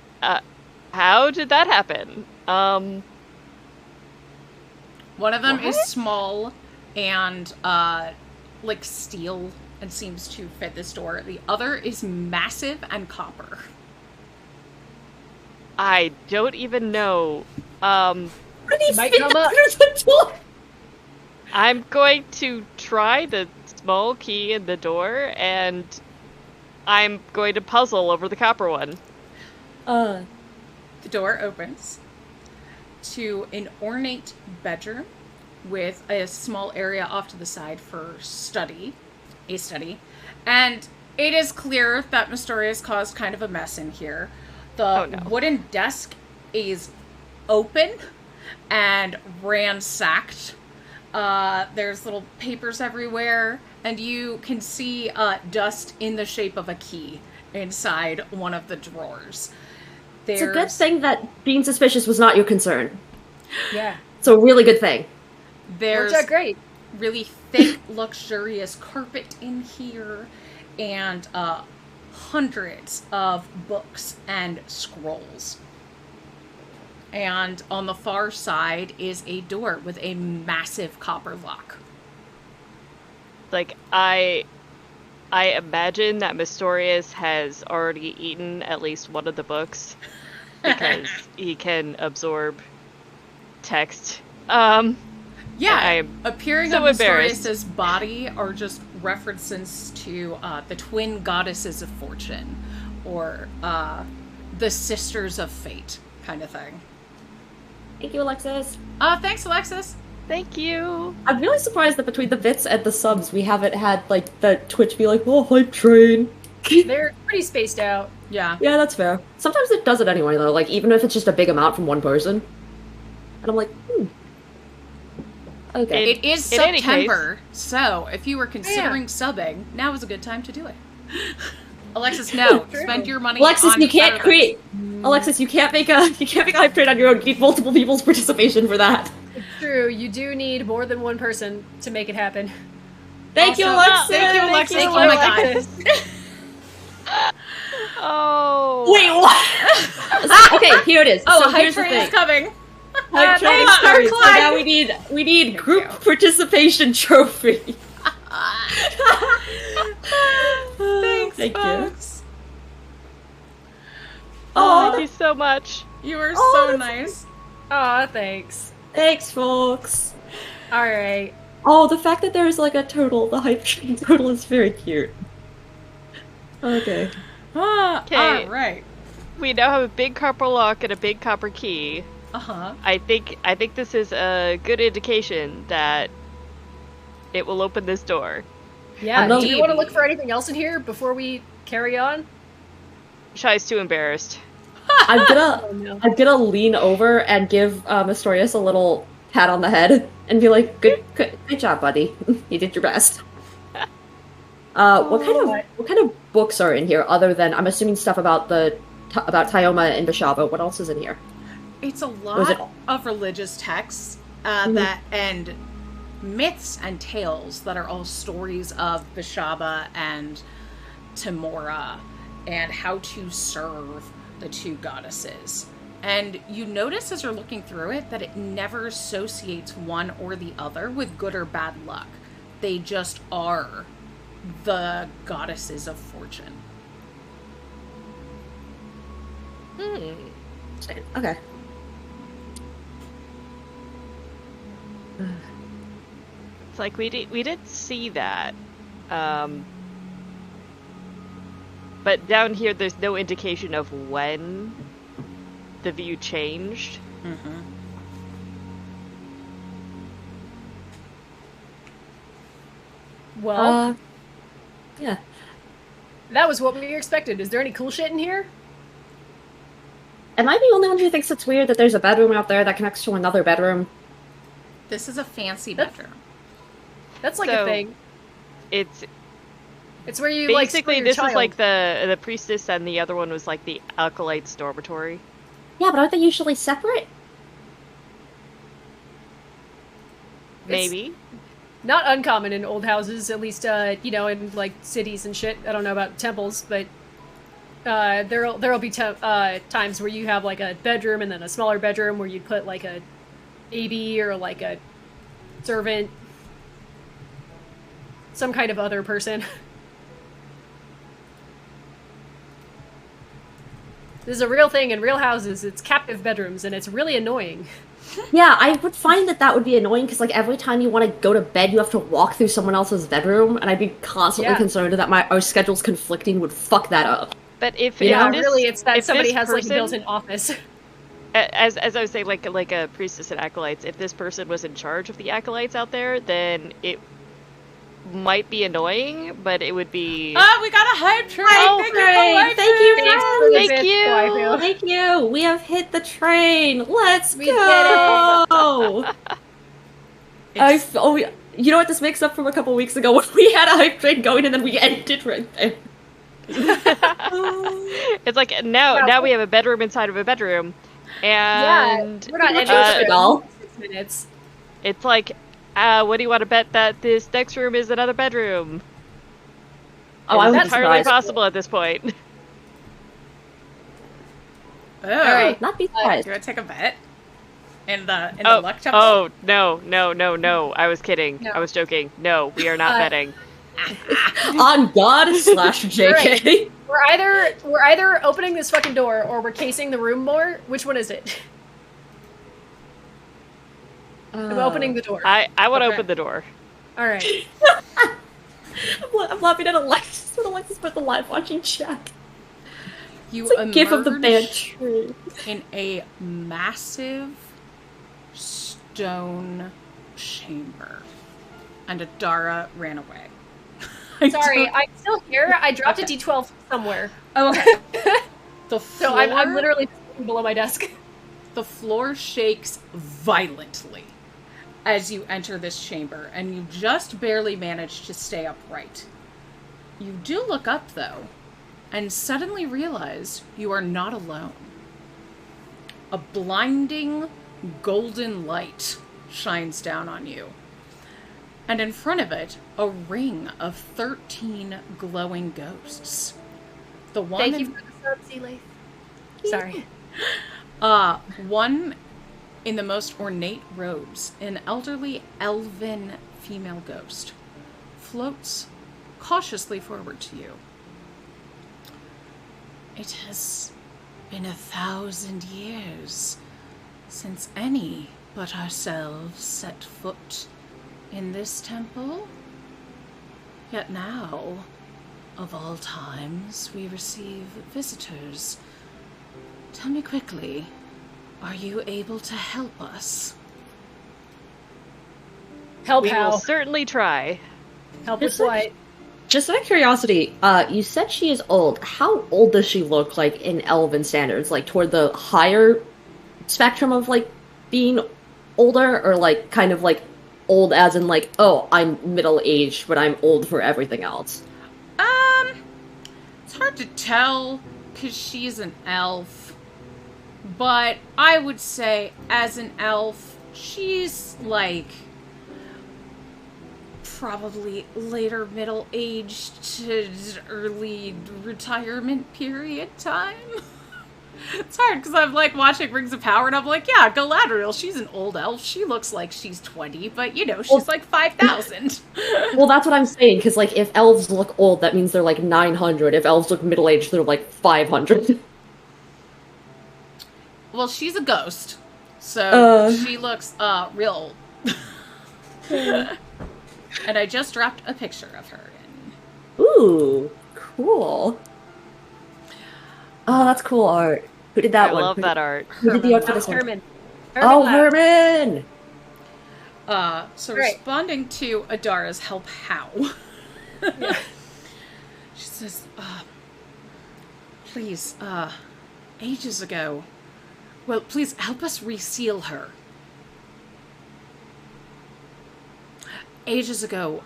did that happen? One of them is small and like steel and seems to fit this door. The other is massive and copper. I don't even know. How did he Might fit come up. under the door? I'm going to try the small key in the door, and I'm going to puzzle over the copper one. The door opens to an ornate bedroom with a small area off to the side for a study. And it is clear that Mysterious caused kind of a mess in here. The wooden desk is open and ransacked. There's little papers everywhere, and you can see dust in the shape of a key inside one of the drawers. It's a good thing that being suspicious was not your concern. Yeah. It's a really good thing. There's Worked out great. really thick, luxurious carpet in here, and hundreds of books and scrolls. And on the far side is a door with a massive copper lock. Like, I imagine that Mysterious has already eaten at least one of the books because he can absorb text. Yeah, appearing so on Mysterious's body are just references to the twin goddesses of fortune, or the sisters of fate, kind of thing. Thank you, Alexis. Thanks, Alexis. Thank you. I'm really surprised that between the bits and the subs, we haven't had, like, the Twitch be like, oh, hype train. They're pretty spaced out. Yeah. Yeah, that's fair. Sometimes it does it anyway, though, like, even if it's just a big amount from one person. And I'm like, Okay. It is in any September, so if you were considering subbing, now is a good time to do it. Alexis, no. Spend your money Alexis, on you can't Saturdays. create... Alexis, you can't make a hype train on your own. You need multiple people's participation for that. It's true. You do need more than one person to make it happen. Thank you, Also- Alexis! Thank you, Alexis. Thank Oh you, my god. Alexis. Oh. Wait, what? Okay, here it is. Oh, so hype here's the train thing. is coming. Hype train Our experience. So climb. now we need group participation trophy. Thanks, Thank you. folks. Thank you so much. You are Oh, so that's- nice. Aw, thanks. Thanks, folks. Alright. Oh, the fact that there's like a turtle, the hype train turtle is very cute. Okay. Okay. Alright. We now have a big copper lock and a big copper key. Uh-huh. I think this is a good indication that it will open this door. Yeah, I'm not- do you want to look for anything else in here before we carry on? Shai's too embarrassed. I'm gonna Oh, no. I'm gonna lean over and give Astorius a little pat on the head and be like, good job, buddy. You did your best. What kind of books are in here other than I'm assuming stuff about about Tyoma and Bishaba? What else is in here? It's a Or is it- lot of religious texts Mhm. that and myths and tales that are all stories of Bishaba and Timora and how to serve the two goddesses. And you notice as you're looking through it that it never associates one or the other with good or bad luck. They just are the goddesses of fortune. Okay. It's like we did see that. But down here there's no indication of when the view changed. Mm-hmm. Well, Yeah. that was what we expected. Is there any cool shit in here? Am I the only one who thinks it's weird that there's a bedroom out there that connects to another bedroom? This is a fancy That's- bedroom. That's like So- a thing. It's It's where you like basically screw your this is child. like the priestess, and the other one was like the acolyte's dormitory. Yeah, but aren't they usually separate? Maybe. Not uncommon in old houses, at least in like cities and shit. I don't know about temples, but there'll be times where you have like a bedroom and then a smaller bedroom where you'd put like a baby or like a servant, some kind of other person. This is a real thing in real houses. It's captive bedrooms, and it's really annoying. Yeah, I would find that would be annoying because, like, every time you want to go to bed, you have to walk through someone else's bedroom, and I'd be constantly Yeah. concerned that our schedules conflicting would fuck that up. But if Yeah, if this, really, it's that if somebody this has like a person- built-in office. as I was saying, like a priestess and acolytes, if this person was in charge of the acolytes out there, then it might be annoying, but it would be. Ah, we got a hype train! Hype Thank train! you for life Thank you, food! Thanks friends! for the Thank bits, you! waifu. Thank you! We have hit the train! Let's We go! It's- You know what this makes up from a couple weeks ago when we had a hype train going and then we ended right there. It's like now we have a bedroom inside of a bedroom, and We're not Pretty much ending it all. 6 minutes. it's like, what do you want to bet that this next room is another bedroom? Oh, I It's would be entirely surprised. possible at this point. Oh, right. Not be Do surprised. you want to take a bet? In the luck temple? Oh no! I was kidding. No. I was joking. No, we are not betting. On God / JK. We're either opening this fucking door or we're casing the room more. Which one is it? I'm opening the door. I want to Okay. open the door. All right. I'm laughing at Alexis when Alexis put the live watching chat. You It's a gif of the band emerge tree. in a massive stone chamber, and Adara ran away. Sorry, I'm still here. I dropped Okay. a D12 somewhere. Oh, okay. The floor, So I'm literally below my desk. the floor shakes violently as you enter this chamber, and you just barely manage to stay upright. You do look up, though, and suddenly realize you are not alone. A blinding golden light shines down on you, and in front of it, a ring of 13 glowing ghosts. The one Thank in- you for the sub, Sealaith. Sorry. one in the most ornate robes, an elderly elven female ghost, floats cautiously forward to you. It has been 1,000 years since any but ourselves set foot in this temple. Yet now, of all times, we receive visitors. Tell me quickly, are you able to help us? Help We how? will certainly try. Help with what? Just out of curiosity, you said she is old. How old does she look, like, in elven standards? Like, toward the higher spectrum of, like, being older? Or, like, kind of, like, old as in, like, oh, I'm middle-aged, but I'm old for everything else? It's hard to tell, because she's an elf. But I would say, as an elf, she's, like, probably later middle-aged to early retirement period time. It's hard, because I'm, like, watching Rings of Power, and I'm like, yeah, Galadriel, she's an old elf. She looks like she's 20, but, you know, she's, like, 5,000. Well, that's what I'm saying, because, like, if elves look old, that means they're, like, 900. If elves look middle-aged, they're, like, 500. Well, she's a ghost, so she looks, real old. And I just dropped a picture of her in. Ooh, cool. Oh, that's cool art. Who did that I one? love that art. Who did the art for this one? Herman. Oh, laughed. Herman! So Right. responding to Adara's help how? Yeah. She says, please, ages ago, well, please help us reseal her. Ages ago,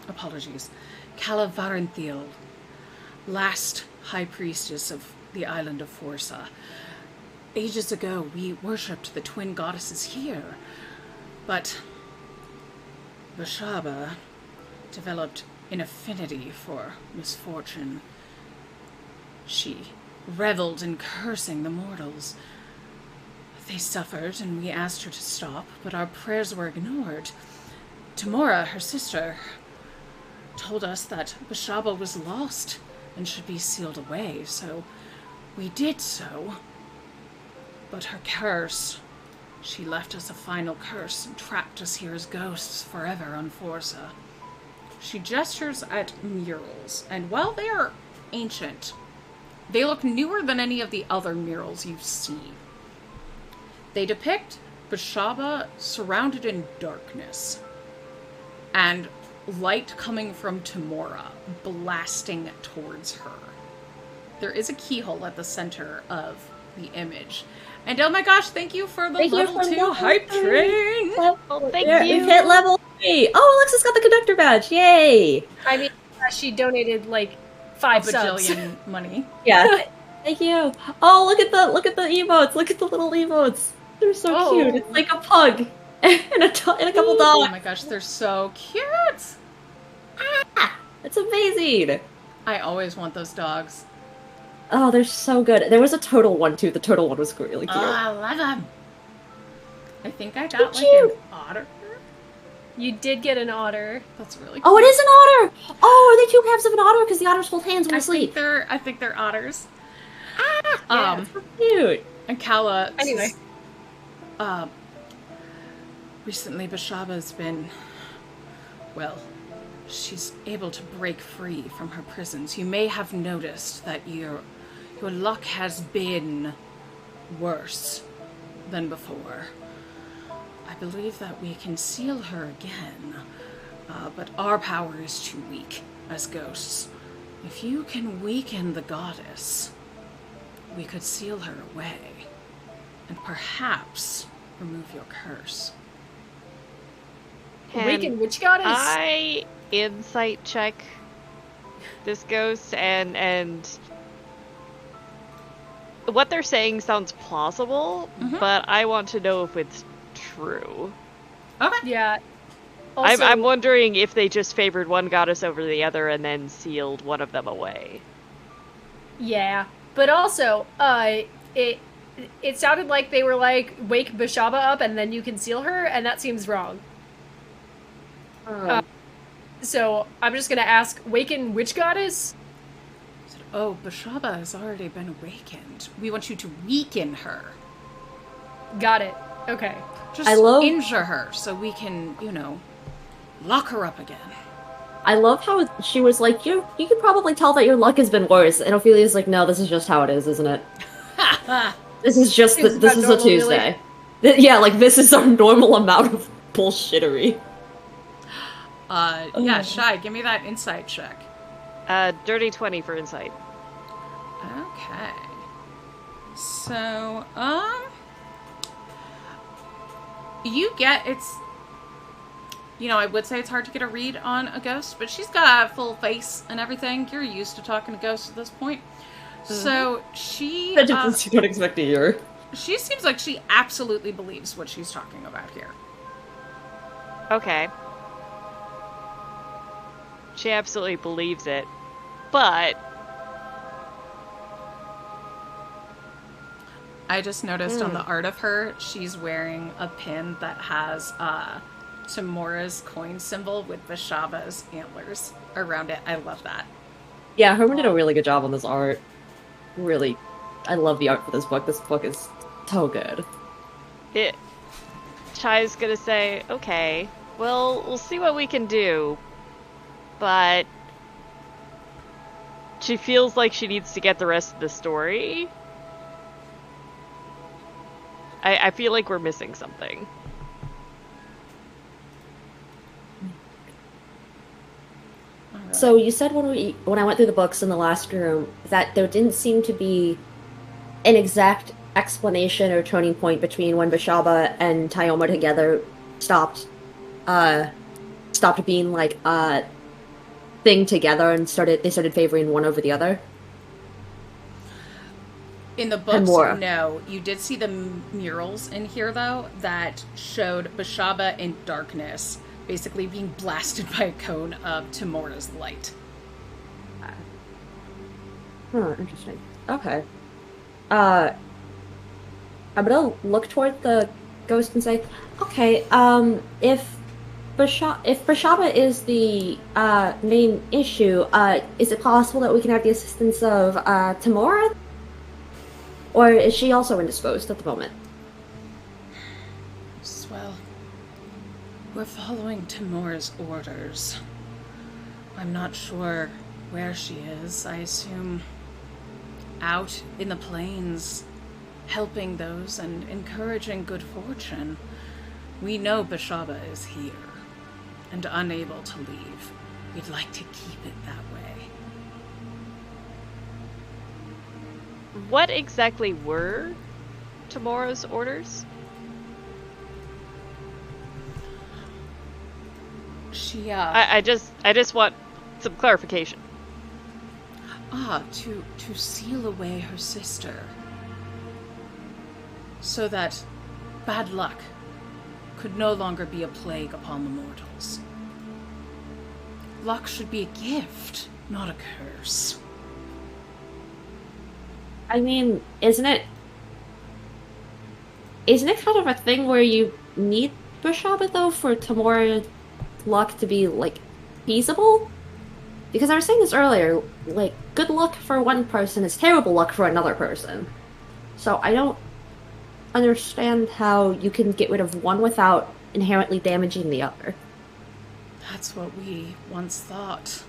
apologies, Calavaranthiel, last high priestess of the island of Forsa. Ages ago, we worshipped the twin goddesses here, but Bashaba developed an affinity for misfortune. She reveled in cursing the mortals. They suffered, and we asked her to stop, but our prayers were ignored. Tamora, her sister, told us that Bashaba was lost and should be sealed away, so we did so. But her curse, she left us a final curse and trapped us here as ghosts forever on Forza. She gestures at murals, and while they are ancient, they look newer than any of the other murals you've seen. They depict Bashaba surrounded in darkness, and light coming from Tamora blasting towards her. There is a keyhole at the center of the image. And oh my gosh, thank you for the level 2 hype train! Thank We've you. hit level 3! Oh, Alexis got the conductor badge! Yay! I mean, she donated like 5 subs. Bajillion money. Yeah. Thank you. Oh, look at the emotes! Look at the little emotes! They're so cute. It's like a pug and a couple dogs. Oh my gosh, they're so cute! It's amazing. I always want those dogs. Oh, they're so good. There was a turtle one too. The turtle one was really cute. Oh, I love them! I think I got like cute. an otter. You did get an otter. That's really cute. Oh, it is an otter! Oh, are they two halves of an otter? Because the otters hold hands when I asleep. think they're otters. Yeah, so cute. And Kala Anyway. recently Bashaba's been, well, she's able to break free from her prisons. You may have noticed that your luck has been worse than before. I believe that we can seal her again, but our power is too weak as ghosts. If you can weaken the goddess, we could seal her away, and perhaps remove your curse. Awakened Witch Goddess? I insight check this ghost, and what they're saying sounds plausible, but I want to know if it's true. Okay. Yeah. Also, I'm wondering if they just favored one goddess over the other and then sealed one of them away. yeah. But also, it sounded like they were like, wake Bashaba up and then you can seal her, and that seems wrong. So I'm just gonna ask, waken Witch Goddess? Oh, Bashaba has already been awakened. We want you to weaken her. Got it. Okay. Just I love- injure her so we can, lock her up again. I love how she was like, you can probably tell that your luck has been worse. And Ophelia's like, no, this is just how it is, isn't it? This is just Is this that is a normal, Tuesday. Yeah, like this is our normal amount of bullshittery. Yeah, Shy, give me that insight check. Dirty 20 for insight. Okay. So, you get, it's, I would say it's hard to get a read on a ghost, but she's got a full face and everything. You're used to talking to ghosts at this point. So she... I just don't expect to hear. She seems like she absolutely believes what she's talking about here. Okay. She absolutely believes it, but... I just noticed on the art of her, she's wearing a pin that has Tamora's coin symbol with Bashaba's antlers around it. I love that. Yeah, Herman did a really good job on this art. Really, I love the art for this book. This book is so good. Chai's gonna say, okay, well, we'll see what we can do, but she feels like she needs to get the rest of the story. I feel like we're missing something. Right. So you said when I went through the books in the last room that there didn't seem to be an exact explanation or turning point between when Bashaba and Tyoma together stopped being like a thing together and they started favoring one over the other. In the books, more. no. You did see the murals in here, though, that showed Bashaba in darkness, basically being blasted by a cone of Tamora's light. Interesting. Okay. I'm gonna look toward the ghost and say, okay, if Bashaba is the main issue, is it possible that we can have the assistance of Tamora? Or is she also indisposed at the moment? Well, we're following Tamora's orders. I'm not sure where she is. I assume out in the plains, helping those and encouraging good fortune. We know Bashaba is here and unable to leave. We'd like to keep it that way. What exactly were Tamora's orders? She, I just want some clarification. To seal away her sister. So that bad luck could no longer be a plague upon the mortals. Luck should be a gift, not a curse. I mean, isn't it kind of a thing where you need Bashaba, though, for Tamora's luck to be, like, feasible? Because I was saying this earlier, like, good luck for one person is terrible luck for another person. So I don't understand how you can get rid of one without inherently damaging the other. That's what we once thought.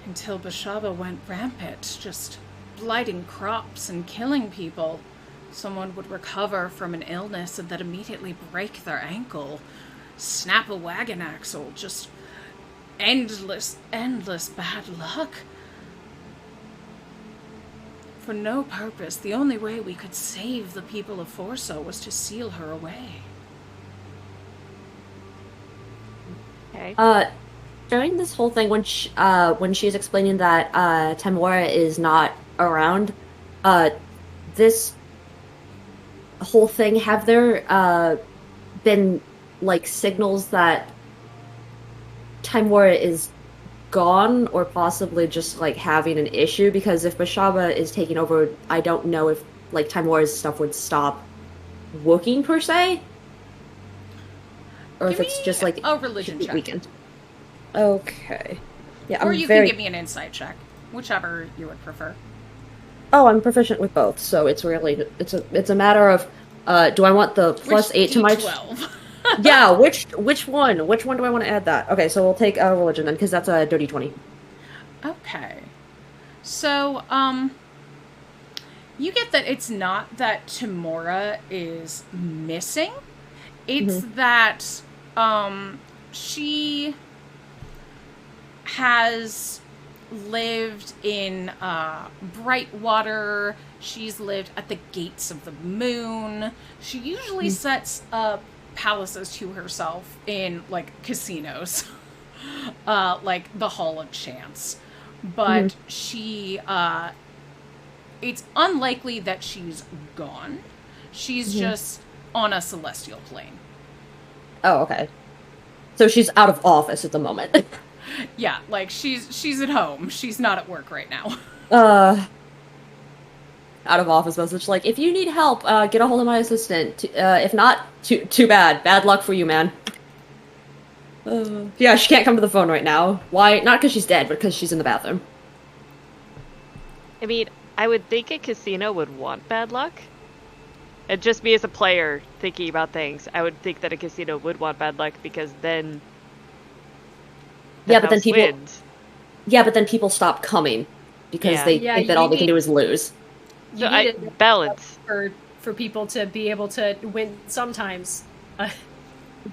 Until Bashaba went rampant, just blighting crops and killing people. Someone would recover from an illness and then immediately break their ankle, snap a wagon axle, just endless bad luck. For no purpose, the only way we could save the people of Forso was to seal her away. Okay. During this whole thing, when she's explaining that Tamora is not around, this whole thing, have there been like signals that Tamora is gone or possibly just like having an issue? Because if Bashaba is taking over, I don't know if like Timora's stuff would stop working per se, or Give if it's me just like a religion check. weekend. Okay. Yeah, Or I'm you very... can give me an insight check, whichever you would prefer. Oh, I'm proficient with both, so it's really it's a matter of do I want the +8 to my D12? Yeah, which one? Which one do I want to add that? Okay, so we'll take religion then, because that's a dirty 20. Okay. So, you get that it's not that Tamora is missing. It's that, she has lived in Brightwater. She's lived at the gates of the moon. She usually sets up palaces to herself in, like, casinos. Like the Hall of Chance. But she, it's unlikely that she's gone. She's just on a celestial plane. Oh, okay. So she's out of office at the moment. Yeah, like, she's at home. She's not at work right now. Out of office message, like, if you need help, get a hold of my assistant. If not, too bad. Bad luck for you, man. Yeah, she can't come to the phone right now. Why? Not because she's dead, but because she's in the bathroom. I mean, I would think a casino would want bad luck. And just me as a player thinking about things, I would think that a casino would want bad luck because then Yeah, but then house people. wins. Yeah, but then people stop coming because they Yeah, think that you all they can need- do is lose. So You need it balance. for people to be able to win sometimes.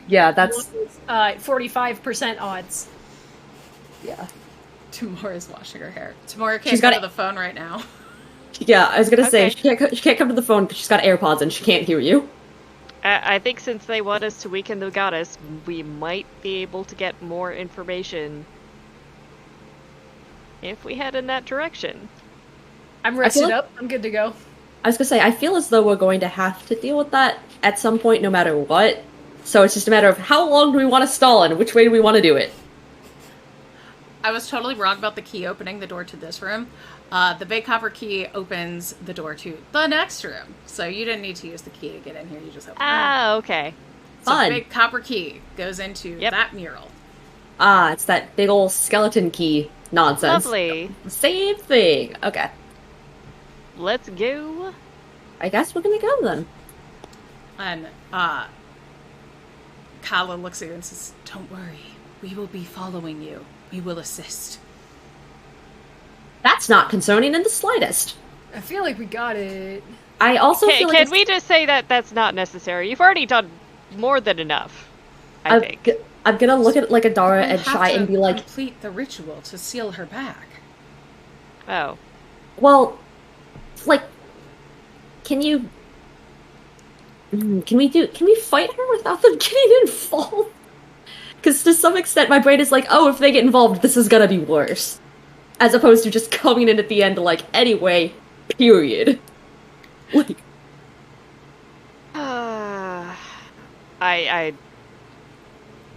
Yeah, that's 45% odds. yeah. Tamora's washing her hair. Tamora can't She's go got to it. the phone right now. Yeah, I was gonna say Okay. she can't come to the phone because she's got AirPods and she can't hear you. I think since they want us to weaken the goddess, we might be able to get more information if we head in that direction. I'm rested like- up. I'm good to go. I was gonna say, I feel as though we're going to have to deal with that at some point, no matter what. So it's just a matter of how long do we want to stall and which way do we want to do it. I was totally wrong about the key opening the door to this room. The big copper key opens the door to the next room. So you didn't need to use the key to get in here. You just opened it. Ah, okay. So Fun. the big copper key goes into Yep. that mural. Ah, it's that big old skeleton key nonsense. Lovely. Same thing. Okay. Let's go. I guess we're gonna go then. And Kala looks at you and says, "Don't worry. We will be following you. We will assist." That's not concerning in the slightest. I feel like we got it. I also feel like Can it's- we just say that that's not necessary? You've already done more than enough, I think. I'm gonna look at like Adara We'll and have try to and be like, complete the ritual to seal her back. Oh. well, like, can we fight her without them getting involved? Because to some extent, my brain is like, oh, if they get involved, this is gonna be worse. As opposed to just coming in at the end, like, anyway, period. Like,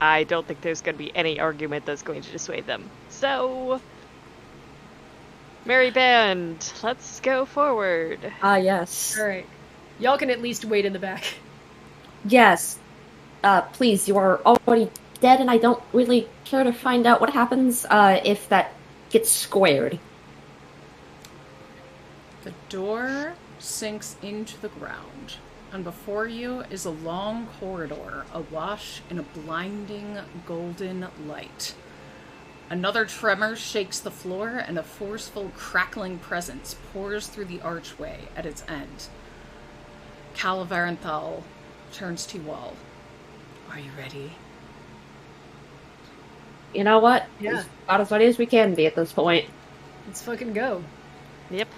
I don't think there's going to be any argument that's going to dissuade them. So, Merry Band, let's go forward. yes. All right. Y'all can at least wait in the back. Yes. Please, you are already dead, and I don't really care to find out what happens, if that gets squared. The door sinks into the ground, and before you is a long corridor awash in a blinding golden light. Another tremor shakes the floor, and a forceful, crackling presence pours through the archway at its end. Calavaranthal turns to you all. Are you ready? You know what? Yeah. About as ready as we can be at this point. Let's fucking go. Yep.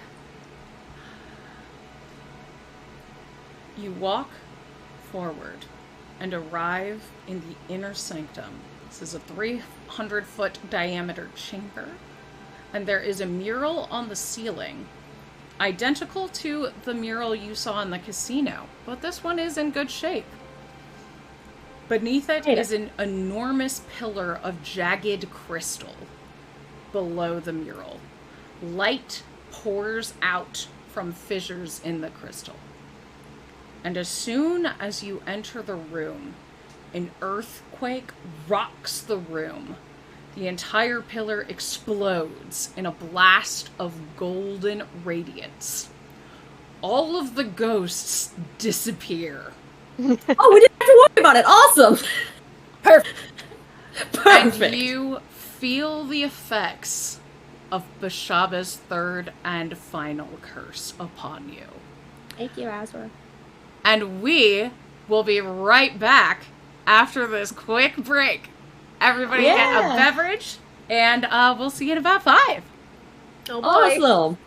You walk forward and arrive in the inner sanctum. This is a 300-foot diameter chamber, and there is a mural on the ceiling, identical to the mural you saw in the casino, but this one is in good shape. Beneath it is an enormous pillar of jagged crystal below the mural. Light pours out from fissures in the crystal. And as soon as you enter the room, an earthquake rocks the room. The entire pillar explodes in a blast of golden radiance. All of the ghosts disappear. Oh, we didn't have to worry about it! Awesome! Perfect. Perfect! And you feel the effects of Bashaba's third and final curse upon you. Thank you, Azra. And we will be right back after this quick break Everybody get a Yeah. beverage, and we'll see you in about 5. Oh boy. Awesome.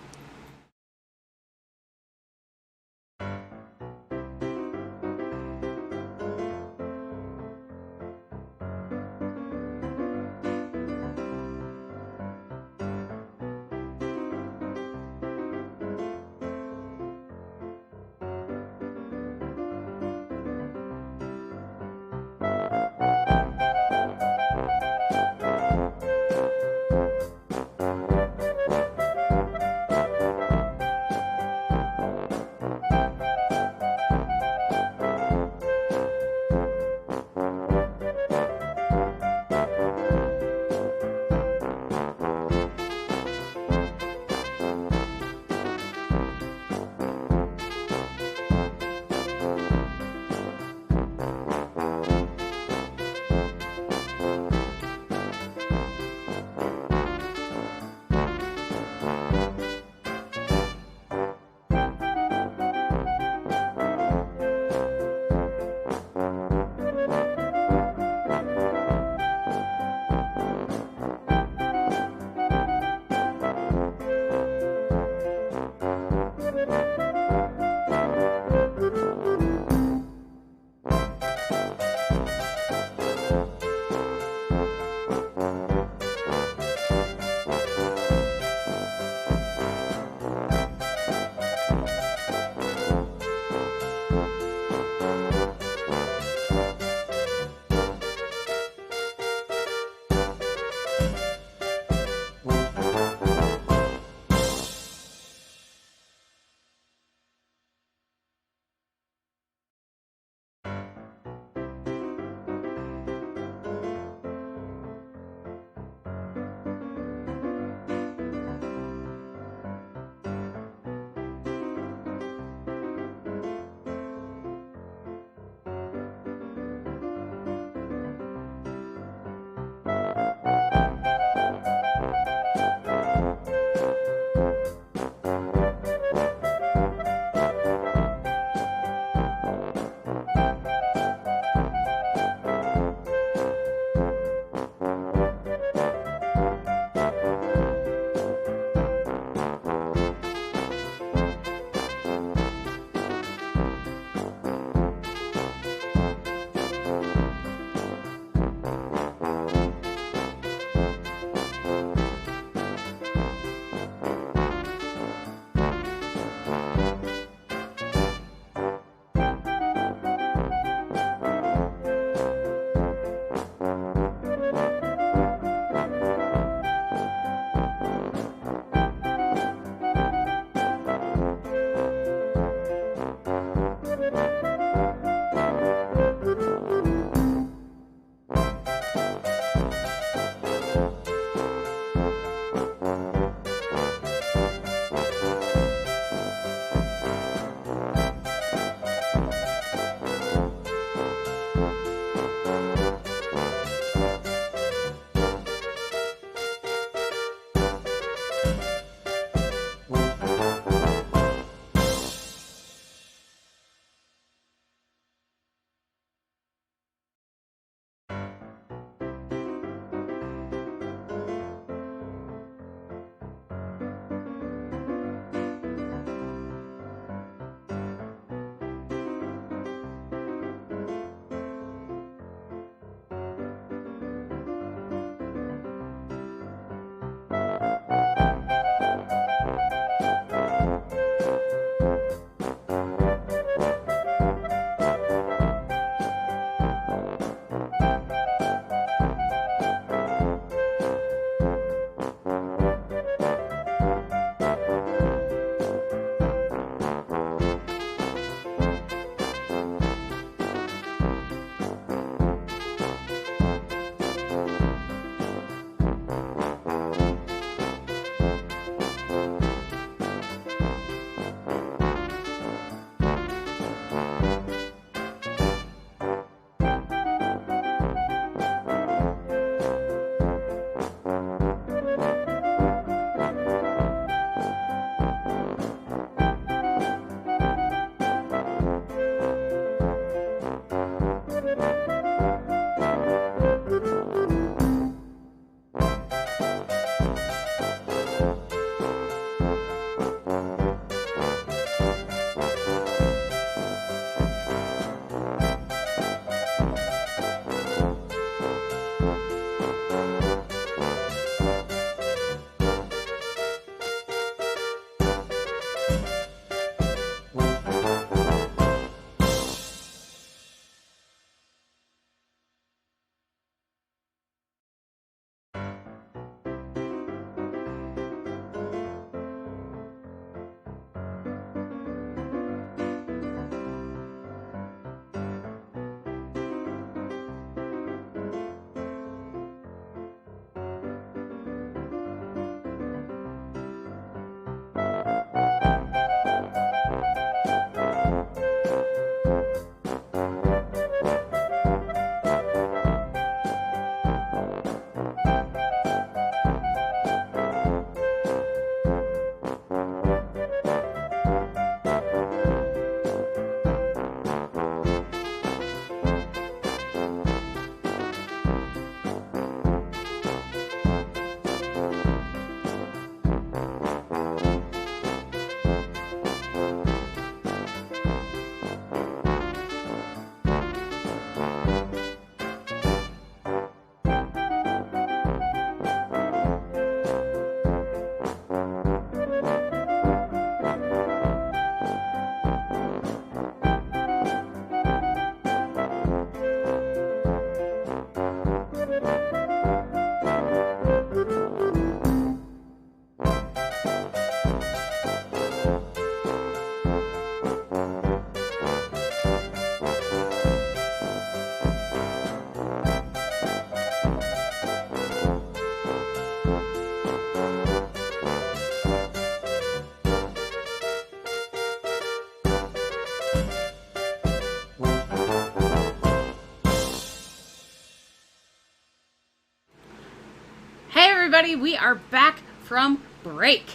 everybody, we are back from break.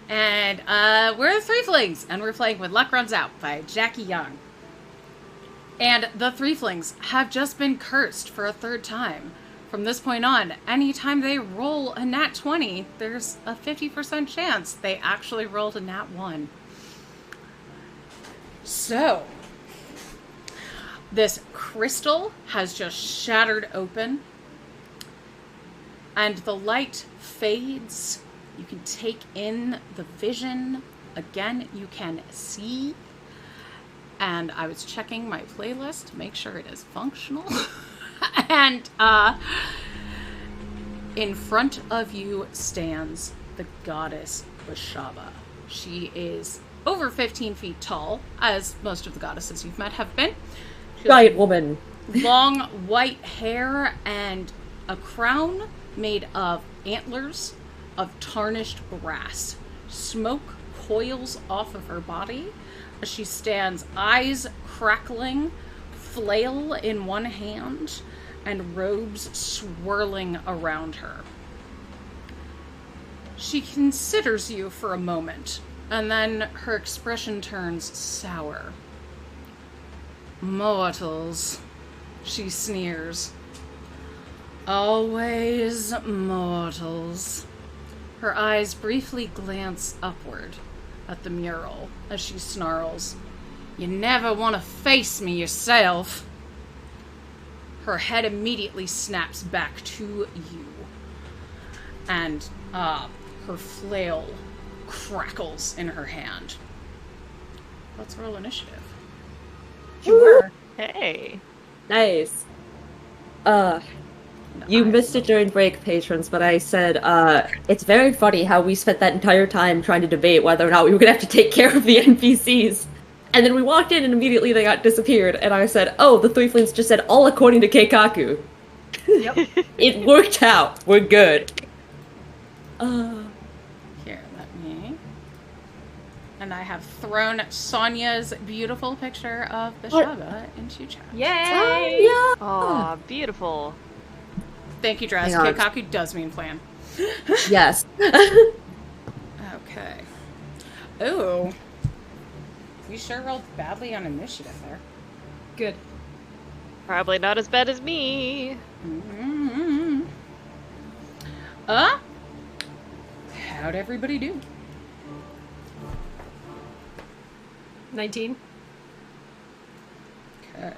And we're the Threeflings, and we're playing When Luck Runs Out by Jackie Young. And the Threeflings have just been cursed for a third time. From this point on, anytime they roll a nat 20, there's a 50% chance they actually rolled a nat 1. So, this crystal has just shattered open, and the light fades. You can take in the vision. Again, you can see. And I was checking my playlist to make sure it is functional. And in front of you stands the goddess Bashaba. She is over 15 feet tall, as most of the goddesses you've met have been. Giant woman. Long white hair and a crown made of antlers of tarnished brass. Smoke coils off of her body as she stands, eyes crackling, flail in one hand, and robes swirling around her. She considers you for a moment, and then her expression turns sour. "Mortals," she sneers. "Always mortals." Her eyes briefly glance upward at the mural as she snarls, "You never want to face me yourself." Her head immediately snaps back to you, and her flail crackles in her hand. Let's roll initiative. Sure. Hey. Nice. You missed it during break, patrons, but I said, it's very funny how we spent that entire time trying to debate whether or not we were gonna have to take care of the NPCs. And then we walked in and immediately they got disappeared, and I said, oh, the Threeflings just said, all according to Keikaku. Yep. It worked out. We're good. Here, let me... And I have thrown Sonia's beautiful picture of Bashaba into chat. Yay! Yeah. Aw, beautiful. Thank you, Dress. Hang on. Keikaku does mean plan. Yes. Okay. Ooh. We sure rolled badly on initiative there. Good. Probably not as bad as me. Mm-hmm. How'd everybody do? 19. Okay.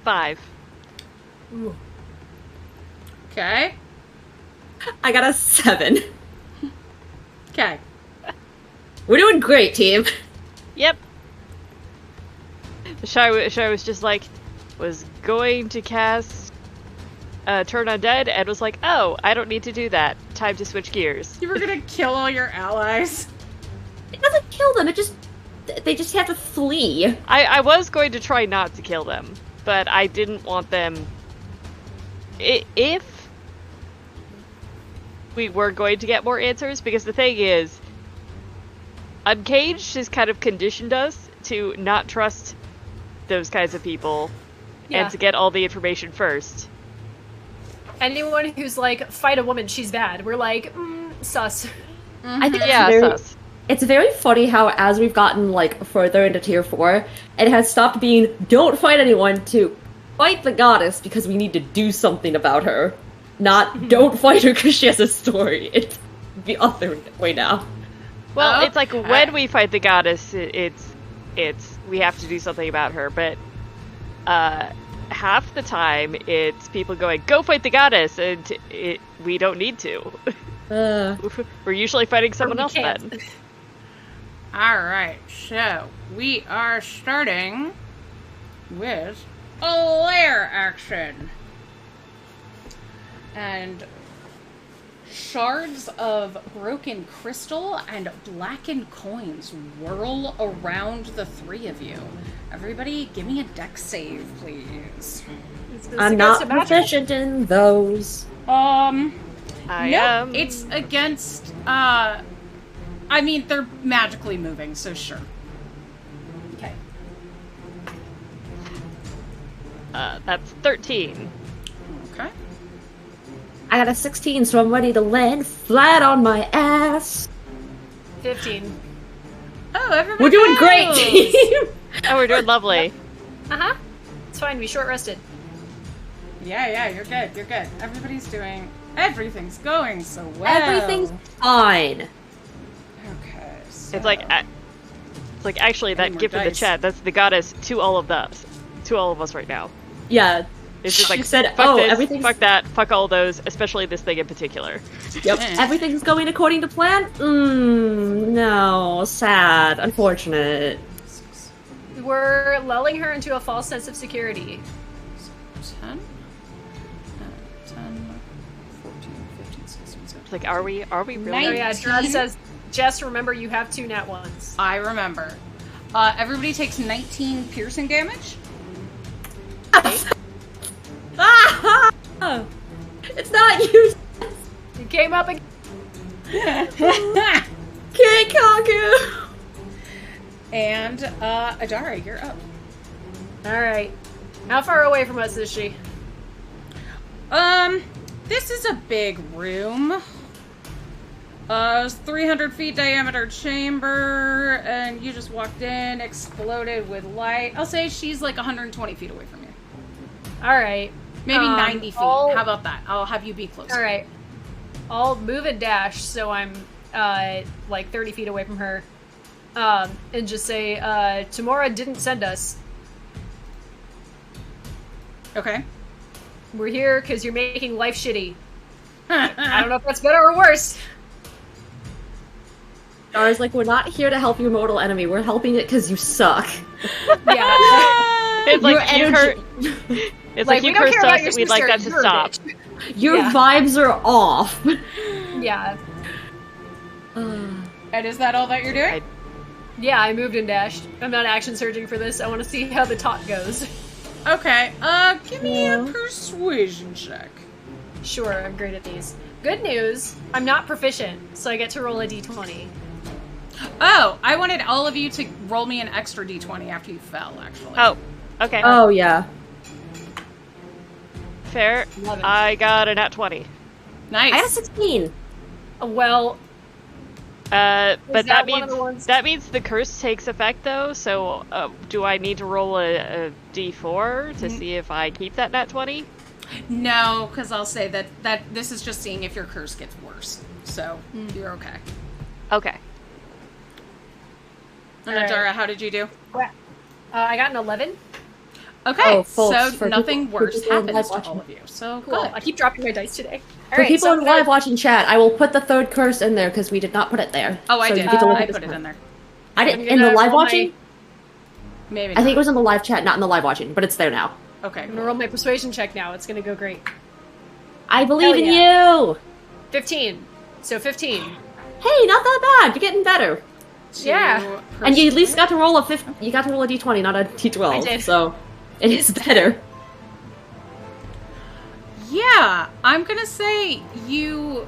5. Ooh. Okay. I got a 7. Okay. We're doing great, team. Yep. Shy was just like, was going to cast Turn Undead, and was like, oh, I don't need to do that. Time to switch gears. You were gonna kill all your allies. It doesn't kill them, they just have to flee. I was going to try not to kill them, but I didn't want them... If we were going to get more answers, because the thing is, Uncaged has kind of conditioned us to not trust those kinds of people, Yeah. and to get all the information first. Anyone who's like, fight a woman, she's bad. We're like, sus. I think Yeah, sus. it's very funny how as we've gotten like further into tier 4, it has stopped being don't fight anyone to fight the goddess because we need to do something about her. Not don't fight her because she has a story. It's the other way now. Well, Oh, it's like when we fight the goddess, it's we have to do something about her, but half the time it's people going, go fight the goddess, and we don't need to. We're usually fighting someone we else can't. then. Alright, so we are starting with a lair action. And shards of broken crystal and blackened coins whirl around the three of you. Everybody, give me a dex save, please. I'm not proficient in those. I am. It's against, I mean, they're magically moving, so sure. Okay. That's 13. Okay. I got a 16, so I'm ready to land flat on my ass. 15. Oh, everybody We're doing great, knows. team! Oh, we're doing lovely. Uh-huh. It's fine, we short rested. Yeah, you're good. You're good. Everything's going so well. Everything's fine. Okay. So. It's like actually that more gift in the dice. chat. That's the goddess to all of us, right now. Yeah. It's just She like said, fuck "Oh, this, everything's fuck that, fuck all those, especially this thing in particular." Yep. Everything's going according to plan? No. Sad. Unfortunate. We're lulling her into a false sense of security. 10, 14, 15, 16, 17. It's like, are we really? Oh yeah, 19. Drud says, Jess, remember you have 2 nat ones. I remember. Everybody takes 19 piercing damage. Ah! It's not you! You came up again. Can't Kaku! And Adara, you're up. Alright. How far away from us is she? This is a big room. 300 feet diameter chamber, and you just walked in, exploded with light. I'll say she's like 120 feet away from you. Alright. Maybe 90 feet. I'll- How about that? I'll have you be closer. Alright. I'll move and dash so I'm like 30 feet away from her. And just say, Tamora didn't send us. Okay. We're here because you're making life shitty. I don't know if that's better or worse. Dara's like, we're not here to help your mortal enemy, we're helping it because you suck. Yeah. It's Your like you energy- It's Like, like we you don't cursed care about us. your We'd like that sister, to you're a stop. bitch. Your Yeah. vibes are off. Yeah. And is that all that you're doing? Yeah, I moved and dashed. I'm not action surging for this. I want to see how the talk goes. Okay. Give me a persuasion check. Sure, I'm great at these. Good news, I'm not proficient, so I get to roll a d20. Oh, I wanted all of you to roll me an extra d20 after you fell, actually. Oh, okay. Oh, yeah. Fair. 11. I got a nat 20. Nice. I got a 16. Well, But that that one of means the ones- that means the curse takes effect though. So do I need to roll a d4 to see if I keep that nat 20? No, because I'll say that this is just seeing if your curse gets worse. So you're okay. Okay. And All right. Adara, how did you do? I got an 11. Okay, Oh, folks, so for nothing people- for worse people in happens live to all of you. So Cool. good. I keep dropping my dice today. For Alright, people so in live watching chat, I will put the third curse in there because we did not put it there. Oh, I So did. you get to look I at this put it one. in there. I didn't I'm in the gonna live roll watching. Maybe. I think it not. was in the live chat, not in the live watching, but it's there now. Okay. I'm gonna roll my persuasion check now. It's gonna go great. I believe in Hell you. 15. So 15. Hey, not that bad. You're getting better. Yeah. And you at least got to roll a You got to roll a d20, not a d12. I did. So it is better. Yeah, I'm gonna say you.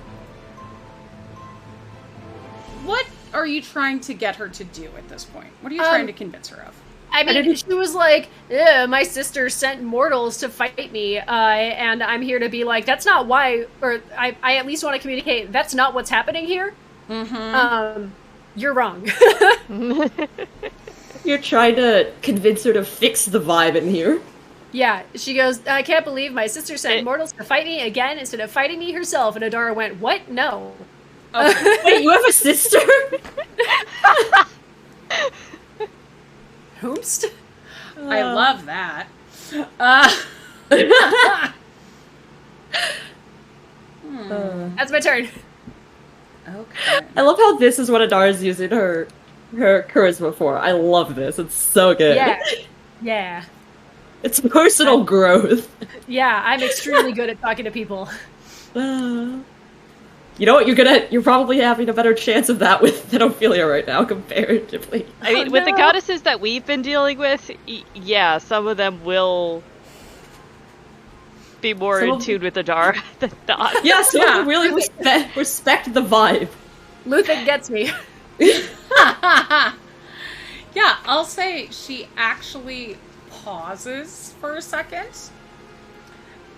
What are you trying to get her to do at this point? What are you trying to convince her of? I mean, she was like, my sister sent mortals to fight me, and I'm here to be like, that's not why, or I at least want to communicate, that's not what's happening here. Mm-hmm. You're wrong. You're trying to convince her to fix the vibe in here. Yeah, she goes, I can't believe my sister sent mortals to fight me again instead of fighting me herself. And Adara went, what? No. Okay. Wait, you have a sister? Hoomst? I love that. That's my turn. Okay. I love how this is what Adara's using her charisma for. I love this. It's so good. Yeah. Yeah. It's personal growth. Yeah, I'm extremely good at talking to people. You know what? You're probably having a better chance of that with than Ophelia right now, comparatively. I mean, with the goddesses that we've been dealing with, yeah, some of them will be more in tune with Adara than not. Yeah, so really respect the vibe. Luthen gets me. Yeah, I'll say she actually pauses for a second.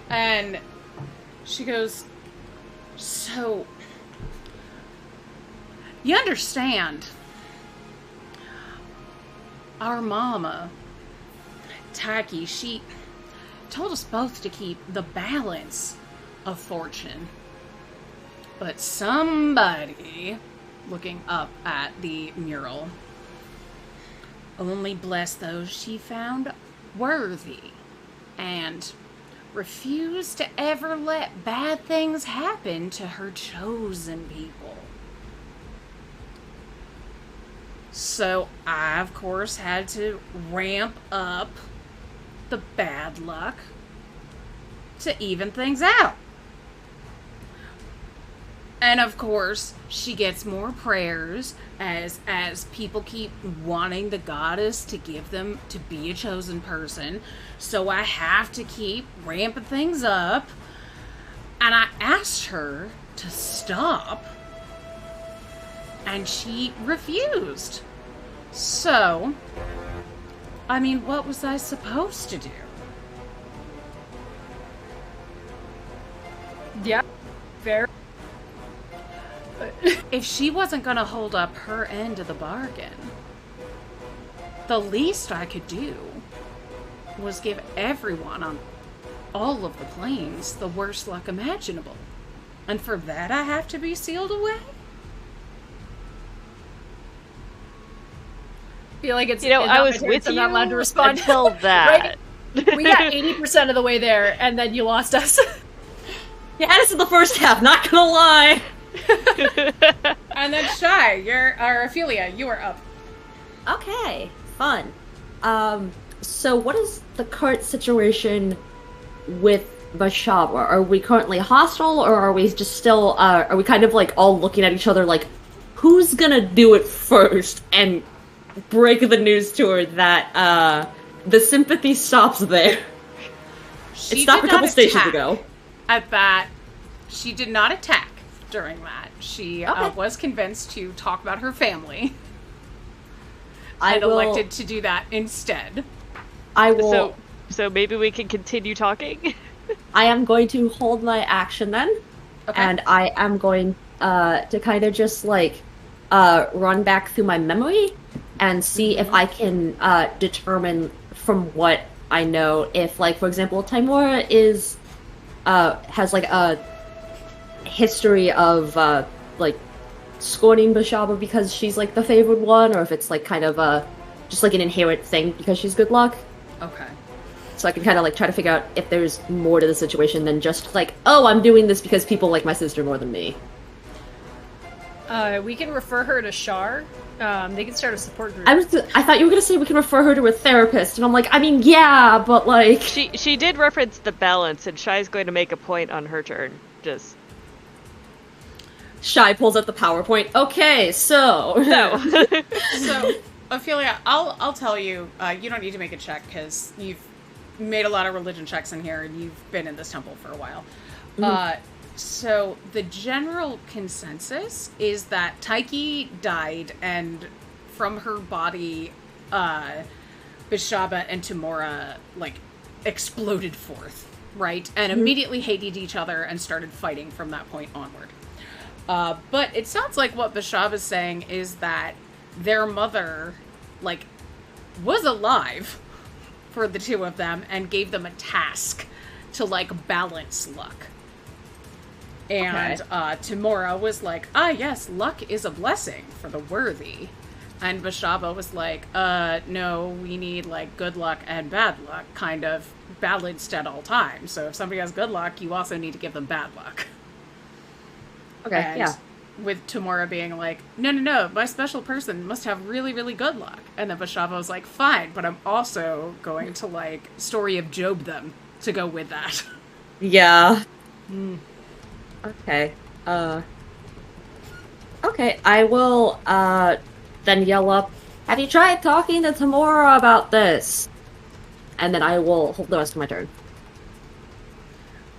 And she goes, So, you understand, our mama, Taki, she told us both to keep the balance of fortune. But somebody, looking up at the mural, only blessed those she found worthy, and refused to ever let bad things happen to her chosen people. So I, of course, had to ramp up the bad luck to even things out. And of course, she gets more prayers as people keep wanting the goddess to give them to be a chosen person. So I have to keep ramping things up. And I asked her to stop. And she refused. So, I mean, what was I supposed to do? Yeah, fair. If she wasn't going to hold up her end of the bargain, the least I could do was give everyone on all of the planes the worst luck imaginable. And for that I have to be sealed away? I feel like it's, I was with I'm you not allowed to respond until that. Right? We got 80% of the way there, and then you lost us. You had us in the first half, not gonna lie. And then Shy, or Ophelia, you are up. Okay, fun. So what is the current situation with Bashaba? Are we currently hostile, or are we just still, are we kind of like all looking at each other like, who's gonna do it first and break the news to her that, the sympathy stops there? It stopped a couple stations ago. At that, she did not attack during that. She was convinced to talk about her family. And elected to do that instead. I will. So maybe we can continue talking. I am going to hold my action then, and I am going to kind of just like run back through my memory and see if I can determine from what I know if, like, for example, Timora is has like a history of like scorning Bashaba because she's like the favored one, or if it's like kind of just like an inherent thing because she's good luck. Okay. So I can kind of like try to figure out if there's more to the situation than just like, oh, I'm doing this because people like my sister more than me. We can refer her to Shar. They can start a support group. I thought you were gonna say we can refer her to a therapist, and I'm like, I mean, yeah, but like... She did reference the balance, and Shy's going to make a point on her turn. Just... Shy pulls up the PowerPoint. Okay, so... No. So, Ophelia, I'll tell you, you don't need to make a check, because you've made a lot of religion checks in here, and you've been in this temple for a while. Mm-hmm. So, the general consensus is that Taiki died, and from her body, Bishaba and Timora, like, exploded forth, right? And immediately hated each other and started fighting from that point onward. But it sounds like what Bishaba's saying is that their mother, like, was alive for the two of them and gave them a task to, like, balance luck. And Timora was like, yes, luck is a blessing for the worthy. And Bashaba was like, no, we need, like, good luck and bad luck kind of balanced at all times. So if somebody has good luck, you also need to give them bad luck. Okay, And yeah. with Timora being like, no, my special person must have really, really good luck. And then Bashaba was like, fine, but I'm also going to, like, Story of Job them to go with that. Yeah. Okay. Okay, I will, then yell up, have you tried talking to Timora about this? And then I will hold the rest of my turn.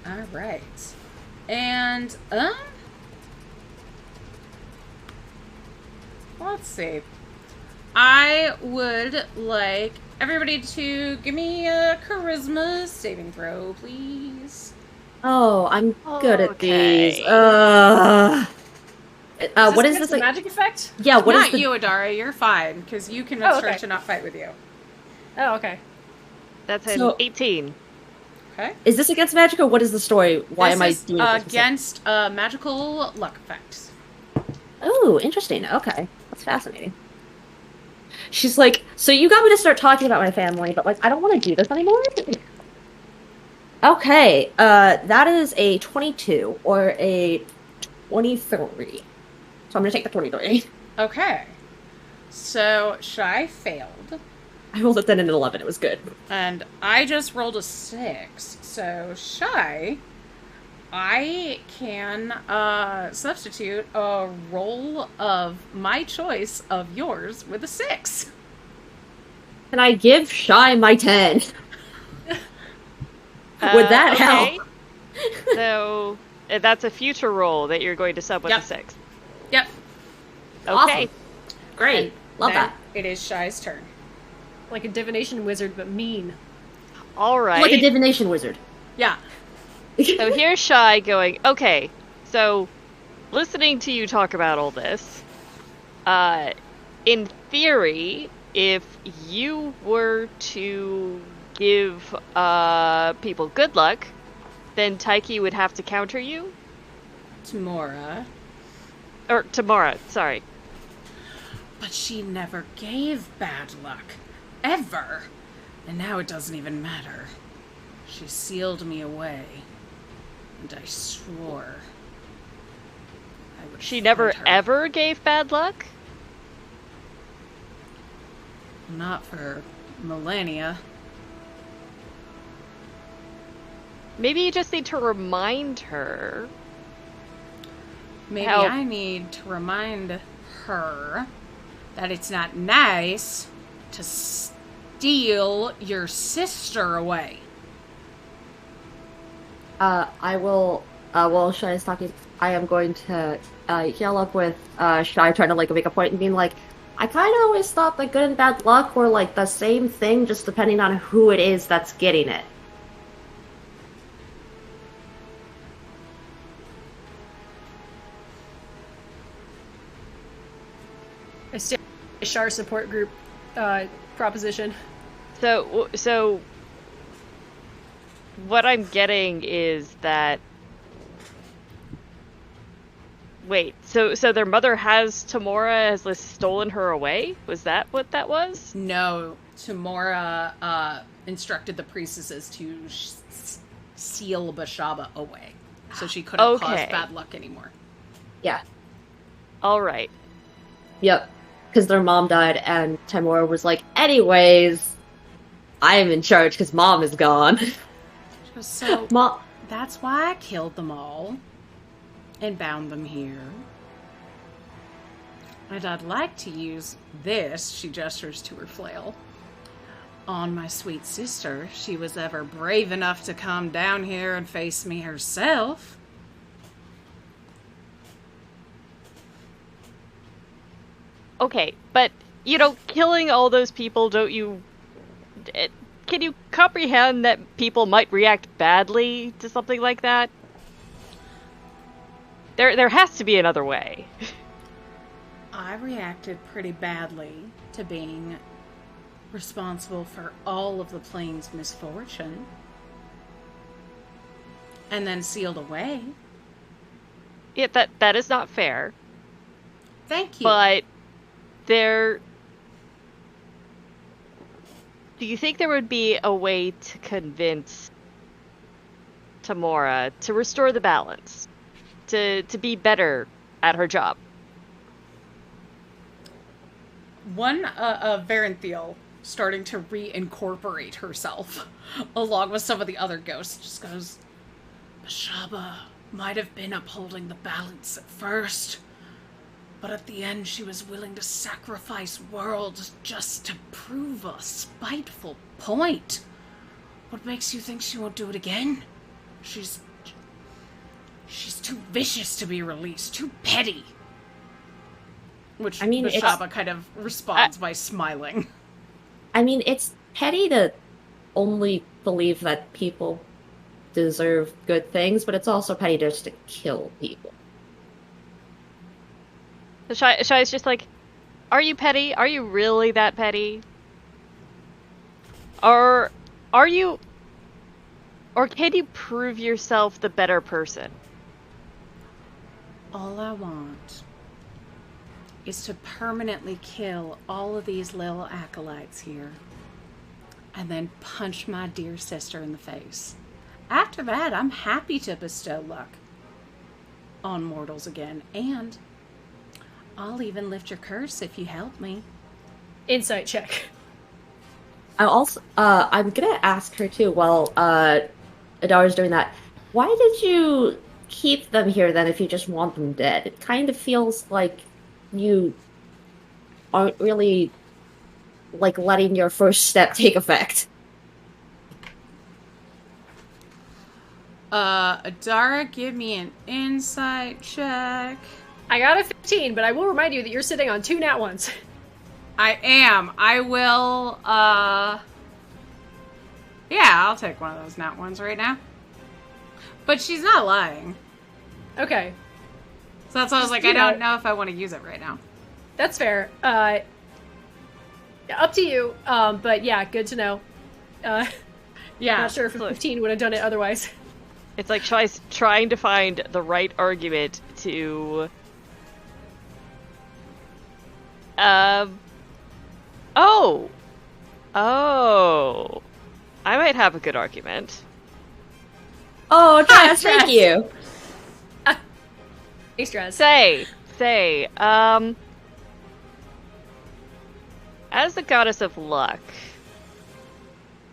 Alright. And, let's see. I would like everybody to give me a charisma saving throw, please. Oh, I'm good at these. Okay. What is against this? the magic effect? Yeah, what is Not the... you, Adara. You're fine because you convinced her okay. to not fight with you. Oh, okay. That's an So- 18. Okay. Is this against magic, or what is the story? Why am I This is doing this? against magical luck effects. Oh, interesting. Okay. That's fascinating. She's like, so you got me to start talking about my family, but like, I don't want to do this anymore. Okay, that is a 22 or a 23. So I'm gonna take the 23. Okay. So Shy failed, I rolled a 10 and an 11. It was good. and I just rolled a 6. So Shy, I can substitute a roll of my choice of yours with a 6. Can I give Shy my 10? Would that Okay. help? So that's a future roll that you're going to sub with Yep. a 6. Yep. Okay. Awesome. Great. And Love then that. It is Shy's turn. Like a divination wizard, but mean. All right. Like a divination wizard. Yeah. So here's Shy going, okay, so listening to you talk about all this, in theory, if you were to give people good luck, then Taiki would have to counter you? Tamora. Or Tamara, sorry. But she never gave bad luck. Ever. And now it doesn't even matter. She sealed me away. And I swore I would She never fight her. ever gave bad luck? Not for millennia. Maybe you just need to remind her. Maybe Help. I need to remind her that it's not nice to steal your sister away. I will, while Shy is talking, I am going to yell up with Shy, trying to like make a point and being like, I kind of always thought that good and bad luck were like the same thing, just depending on who it is that's getting it. A Shar support group proposition. So what I'm getting is that wait, so their mother has Tamora has stolen her away? Was that what that was? No, Tamora instructed the priestesses to seal Bashaba away. So she couldn't cause Okay. bad luck anymore. Yeah. All right. Yep. Because their mom died, and Tamora was like, anyways, I am in charge because mom is gone. So Mom. that's why I killed them all and bound them here. And I'd like to use this, she gestures to her flail, on my sweet sister. If she was ever brave enough to come down here and face me herself. Okay, but killing all those people, don't you can you comprehend that people might react badly to something like that? There has to be another way. I reacted pretty badly to being responsible for all of the plane's misfortune. And then sealed away. Yeah, that is not fair. Thank you. But do you think there would be a way to convince Tamora to restore the balance? To be better at her job? One Varenthiel starting to reincorporate herself along with some of the other ghosts just goes, Bashaba might have been upholding the balance at first, but at the end she was willing to sacrifice worlds just to prove a spiteful point. What makes you think she won't do it again? She's too vicious to be released, too petty. Which I mean, Bashaba kind of responds by smiling. I mean, it's petty to only believe that people deserve good things, but it's also petty just to kill people. So Shai's just like, are you petty? Are you really that petty? Or are you... Or can you prove yourself the better person? All I want is to permanently kill all of these little acolytes here and then punch my dear sister in the face. After that, I'm happy to bestow luck on mortals again, and I'll even lift your curse if you help me. Insight check. I'm gonna ask her too, while Adara's doing that, why did you keep them here then if you just want them dead? It kind of feels like you aren't really, like, letting your first step take effect. Adara, give me an insight check. I got a 15, but I will remind you that you're sitting on 2 nat ones. I am. I will, yeah, I'll take one of those nat ones right now. But she's not lying. Okay. So that's why I was like, I don't know if I want to use it right now. That's fair. Up to you. But yeah, good to know. Yeah. Not sure if 15 would have done it otherwise. It's like Shai's trying to find the right argument to... Oh! I might have a good argument. Oh, Jess, thank you! Thanks, Drez. Say, as the goddess of luck,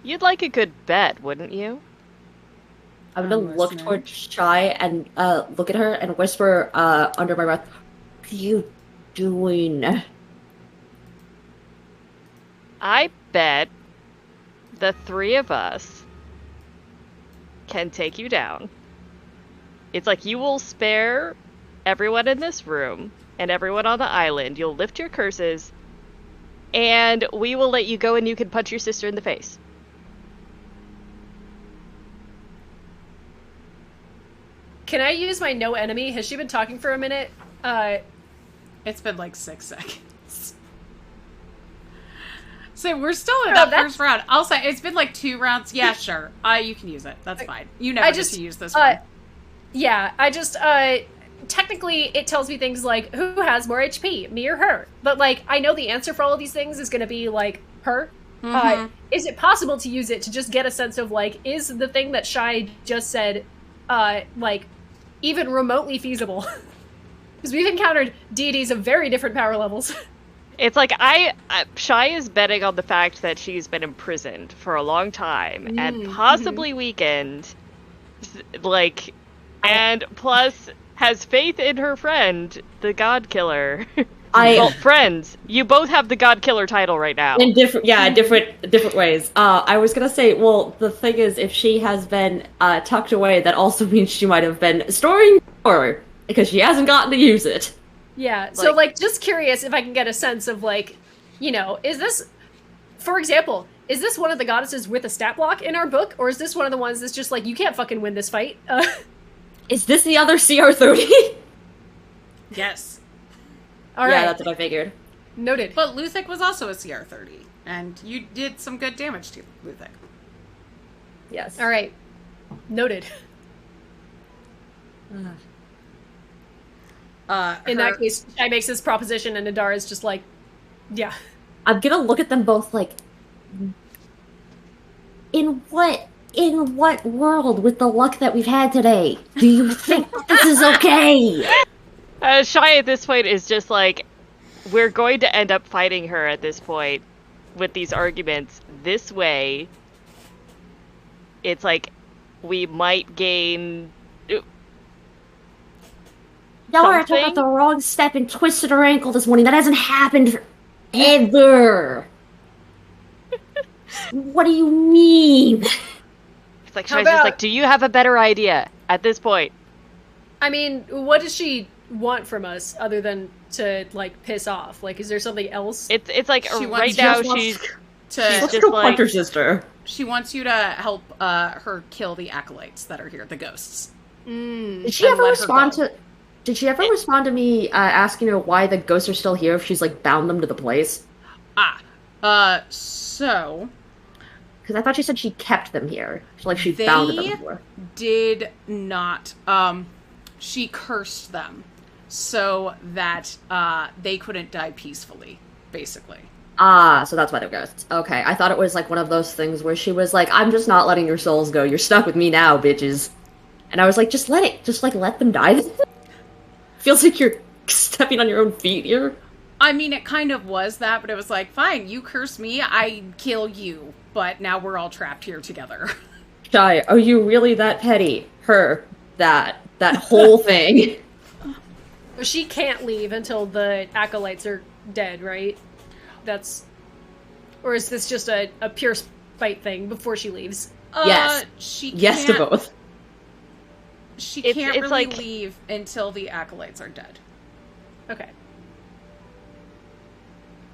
you'd like a good bet, wouldn't you? I'm gonna look towards Shy and look at her and whisper under my breath, "What are you doing?" I bet the 3 of us can take you down. It's like you will spare everyone in this room and everyone on the island. You'll lift your curses, and we will let you go and you can punch your sister in the face. Can I use my no enemy? Has she been talking for a minute? It's been like 6 seconds. So we're still in that first round. I'll say it's been like 2 rounds. Yeah, sure. You can use it. That's fine. You never get to use this one. Yeah, I just, technically it tells me things like, who has more HP, me or her? But, like, I know the answer for all of these things is gonna be, like, her. Mm-hmm. Is it possible to use it to just get a sense of, like, is the thing that Shai just said, like, even remotely feasible? Because we've encountered deities of very different power levels. It's like, Shai is betting on the fact that she's been imprisoned for a long time and possibly weakened, like, and plus has faith in her friend, the God Killer. Well, friends, you both have the God Killer title right now. In different ways. I was gonna say, well, the thing is, if she has been tucked away, that also means she might have been storing power, because she hasn't gotten to use it. Yeah, so, like, just curious if I can get a sense of, like, you know, is this, for example, is this one of the goddesses with a stat block in our book, or is this one of the ones that's just like, you can't fucking win this fight? Is this the other CR30? Yes. All right. Yeah, that's what I figured. Noted. But Luthic was also a CR30, and you did some good damage to Luthic. Yes. All right. Noted. In that case, Shai makes this proposition, and Nadar is just like, yeah. I'm gonna look at them both like, in what world, with the luck that we've had today, do you think this is okay? Shai at this point is just like, we're going to end up fighting her at this point with these arguments this way. It's like, we might gain... Yellara took out the wrong step and twisted her ankle this morning. That hasn't happened ever. What do you mean? It's like, Shai's just like, do you have a better idea at this point? I mean, what does she want from us other than to, like, piss off? Like, is there something else? It's like, She right now she's Let's just go like... punch her sister. She wants you to help her kill the acolytes that are here, the ghosts. Did she And ever let her respond go. to? Did she ever respond to me asking her why the ghosts are still here if she's like bound them to the place? So Because I thought she said she kept them here, like she bounded them they here. did not. She cursed them so that they couldn't die peacefully, basically. Ah, so that's why they're ghosts. Okay, I thought it was like one of those things where she was like, "I'm just not letting your souls go. You're stuck with me now, bitches." And I was like, "Just let it. Just like let them die." Feels like you're stepping on your own feet here. I mean, it kind of was that, but it was like, fine, you curse me, I kill you, but now we're all trapped here together. Shy, are you really that petty? Her, that whole thing. She can't leave until the acolytes are dead, right? That's... Or is this just a pure spite thing before she leaves? Yes. She Yes to can't- both. She It's can't really like- leave until the acolytes are dead. Okay.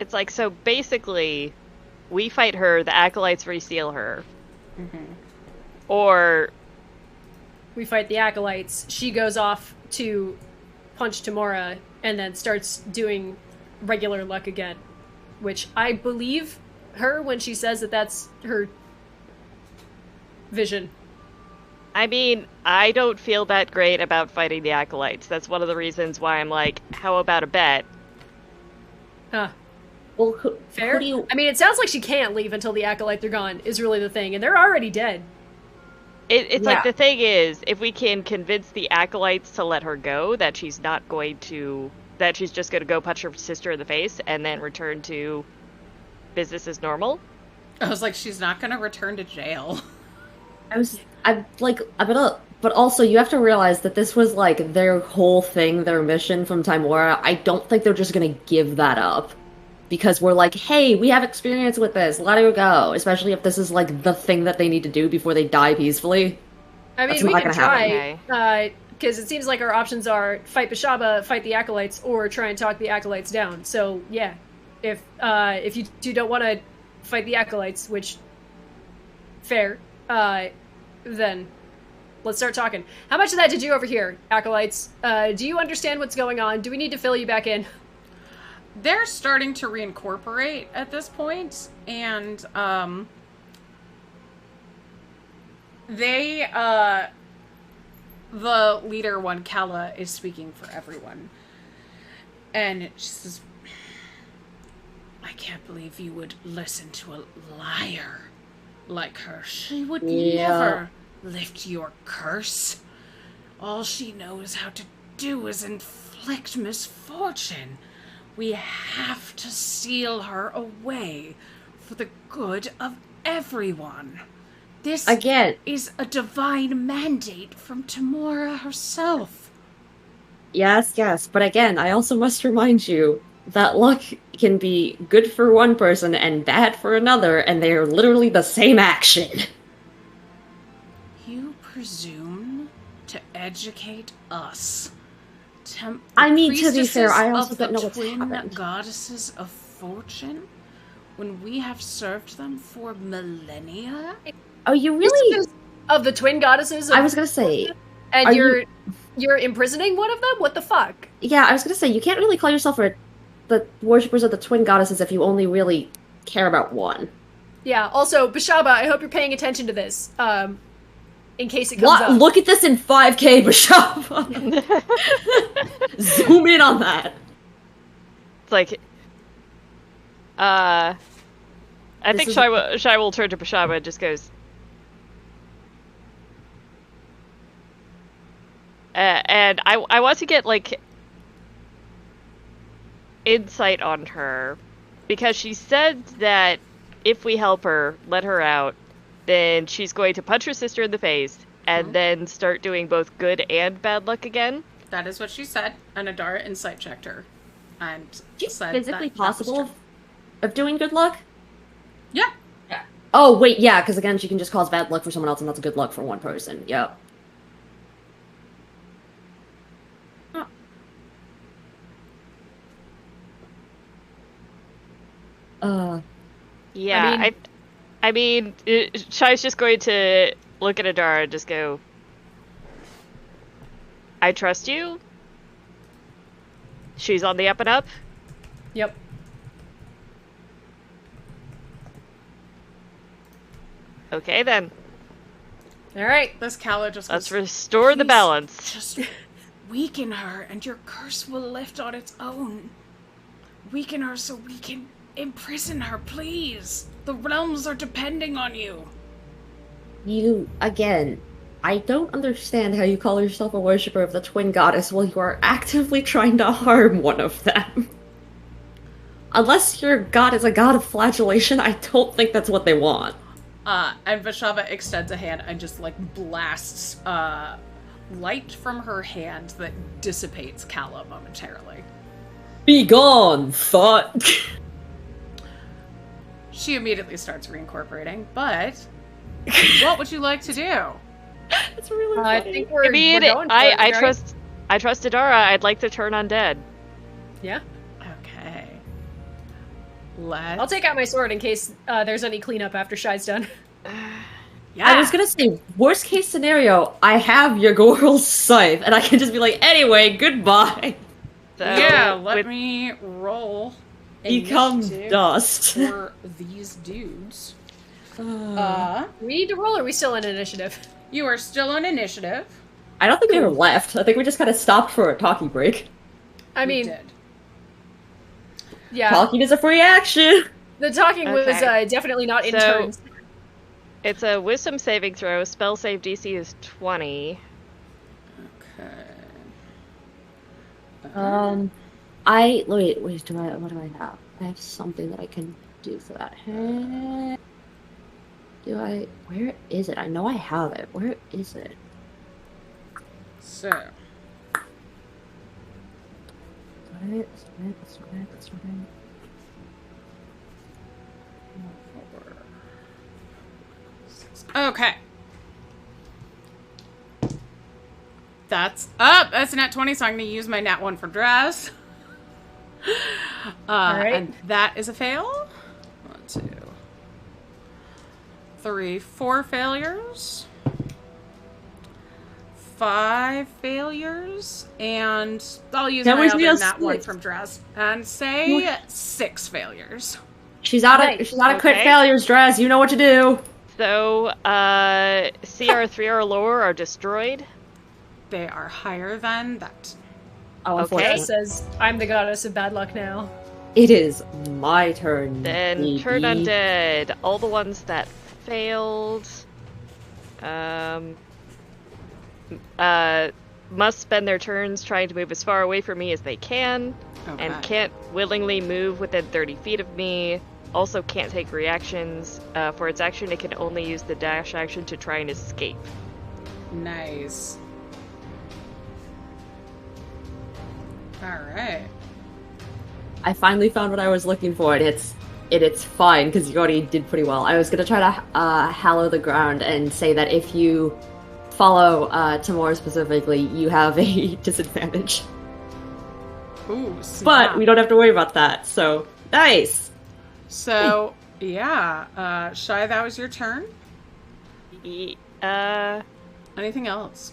It's like, so basically, we fight her, the acolytes reseal her. Or We fight the acolytes. She goes off to punch Tamora and then starts doing regular luck again. Which I believe her when she says that that's her vision. I mean, I don't feel that great about fighting the acolytes. That's one of the reasons why I'm like, how about a bet? Huh. Well, Fair? who do you... I mean, it sounds like she can't leave until the acolytes are gone, is really the thing. And they're already dead. It's Yeah. like, the thing is, if we can convince the acolytes to let her go, that she's not going to... that she's just going to go punch her sister in the face and then return to business as normal. I was like, she's not gonna return to jail. But also you have to realize that this was like their whole thing, their mission from Timora. I don't think they're just gonna give that up. Because we're like, hey, we have experience with this, let her go. Especially if this is like the thing that they need to do before they die peacefully. I mean, That's we not can gonna happen. try, because it seems like our options are fight Bashaba, fight the acolytes, or try and talk the acolytes down. So yeah, if you two don't want to fight the acolytes, which fair, then let's start talking. How much of that did you overhear, acolytes? Do you understand what's going on? Do we need to fill you back in? They're starting to reincorporate at this point, and they the leader one, Kala, is speaking for everyone. And she says, I can't believe you would listen to a liar like her. She would never lift your curse. All she knows how to do is inflict misfortune. We have to seal her away for the good of everyone. This Again, is a divine mandate from Tamora herself. yes, but again, I also must remind you that luck can be good for one person and bad for another, and they are literally the same action. You presume to educate us. I mean, to be fair, I also of the don't know what's twin happened. goddesses of fortune, when we have served them for millennia. Oh, you really? Of the twin goddesses? I was gonna say, And are you're imprisoning one of them? What the fuck? yeah, I was gonna say, you can't really call yourself the worshippers of the twin goddesses if you only really care about one. Yeah, also, Bashaba, I hope you're paying attention to this. In case it comes up. Look at this in 5K, Bashava! Zoom in on that! It's like, I This think is- Shai will turn to Bashaba and just goes, and I want to get, like, insight on her, because she said that if we help her, let her out, then she's going to punch her sister in the face, and then start doing both good and bad luck again. That is what she said, and Adara insight checked her. And Is said it physically that was possible true. of doing good luck? Yeah. Oh, wait, yeah, because again, she can just cause bad luck for someone else, and that's good luck for one person. Yep. Yeah, I mean, I mean, Shai's just going to look at Adara and just go, I trust you. She's on the up and up. Yep. Okay, then. All right. This Calla just Let's goes, restore the "Please, balance. Just weaken her, and your curse will lift on its own. Weaken her so we can imprison her, please. The realms are depending on you." You, again, I don't understand how you call yourself a worshipper of the twin goddess while you are actively trying to harm one of them. Unless your god is a god of flagellation, I don't think that's what they want. And Vashava extends a hand and just, like, blasts light from her hand that dissipates Calla momentarily. Be gone, thought! She immediately starts reincorporating, but what would you like to do? It's really I funny. think we're I going for it, I right? trust Adara. I'd like to turn undead. Yeah. Okay. Let's... I'll take out my sword in case there's any cleanup after Shy's done. Yeah. I was gonna say, worst case scenario, I have your Goral's scythe, and I can just be like, anyway, goodbye. So, Yeah, let with- me roll Become initiative dust. for these dudes. We need to roll, or are we still in initiative? You are still on initiative. I don't think we ever left. I think we just kind of stopped for a talkie break. I You mean, did. yeah, Talking is a free action! the talking was Okay. definitely not in So- turns. It's a wisdom saving throw. Spell save DC is 20. Okay. Wait, what do I have? I have something that I can do for that. Where is it? I know I have it. Where is it? So, okay. That's up. That's a nat 20, so I'm going to use my nat 1 for dress. Alright. And that is a fail. 1, 2, 3, 4 failures. 5 failures. And I'll use That my was other just nat 1 six. from dress. And say 6 failures. She's out of Nice. crit Okay. failures, Dress. You know what to do. So, CR 3 or lower are destroyed. They are higher than that. Oh, Okay. unfortunately. It says, I'm the goddess of bad luck now. It is my turn. Then baby. turn undead. All the ones that failed. Must spend their turns trying to move as far away from me as they can, Okay. and can't willingly move within 30 feet of me. Also can't take reactions. For its action, it can only use the dash action to try and escape. Nice. Alright. I finally found what I was looking for, and it's fine because you already did pretty well. I was gonna try to hallow the ground and say that if you follow Tamora specifically, you have a disadvantage. Ooh, snap. But we don't have to worry about that. So nice. So, yeah. Shy, that was your turn. Anything else?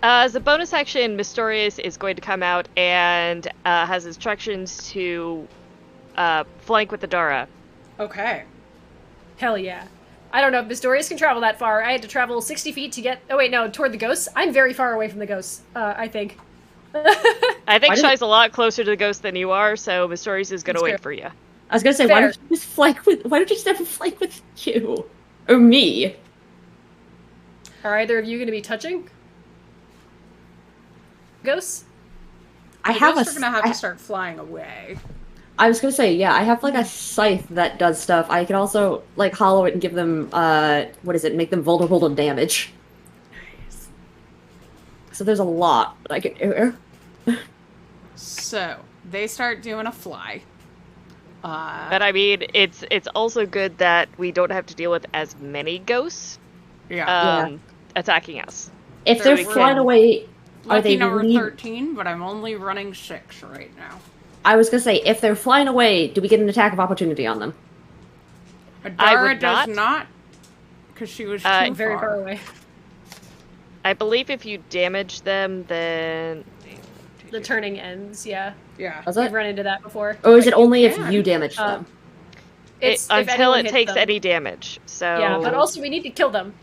As a bonus action, Mysterious is going to come out and has instructions to flank with Adara. Okay. Hell yeah. I don't know if Mysterious can travel that far. I had to travel 60 feet to get... Oh wait, no, toward the ghosts? I'm very far away from the ghosts, I think. I think Why did- Shai's a lot closer to the ghost than you are, so Mysterious is going to That's wait fair. for you. I was gonna say, Fair. why don't you just have a flank with you or me? Are either of you going to be touching ghosts? I The have ghosts are gonna have I- to start flying away. I was gonna say, yeah, I have like a scythe that does stuff. I can also like hollow it and give them make them vulnerable to damage. Nice. So there's a lot that I can do. So, they start doing a fly. But I mean, it's also good that we don't have to deal with as many ghosts Yeah. attacking us. If they're Very flying good. away, are Lucky they number lead- 13, but I'm only running 6 right now. I was gonna say, if they're flying away, do we get an attack of opportunity on them? Adara would does not. not, because she was too Very far away. I believe if you damage them, then The turning ends, yeah. Yeah. Was We've it? run into that before. Or is it only if can. you damage Uh, them? It's if until anyone it hits takes them. any damage. So Yeah, but also we need to kill them.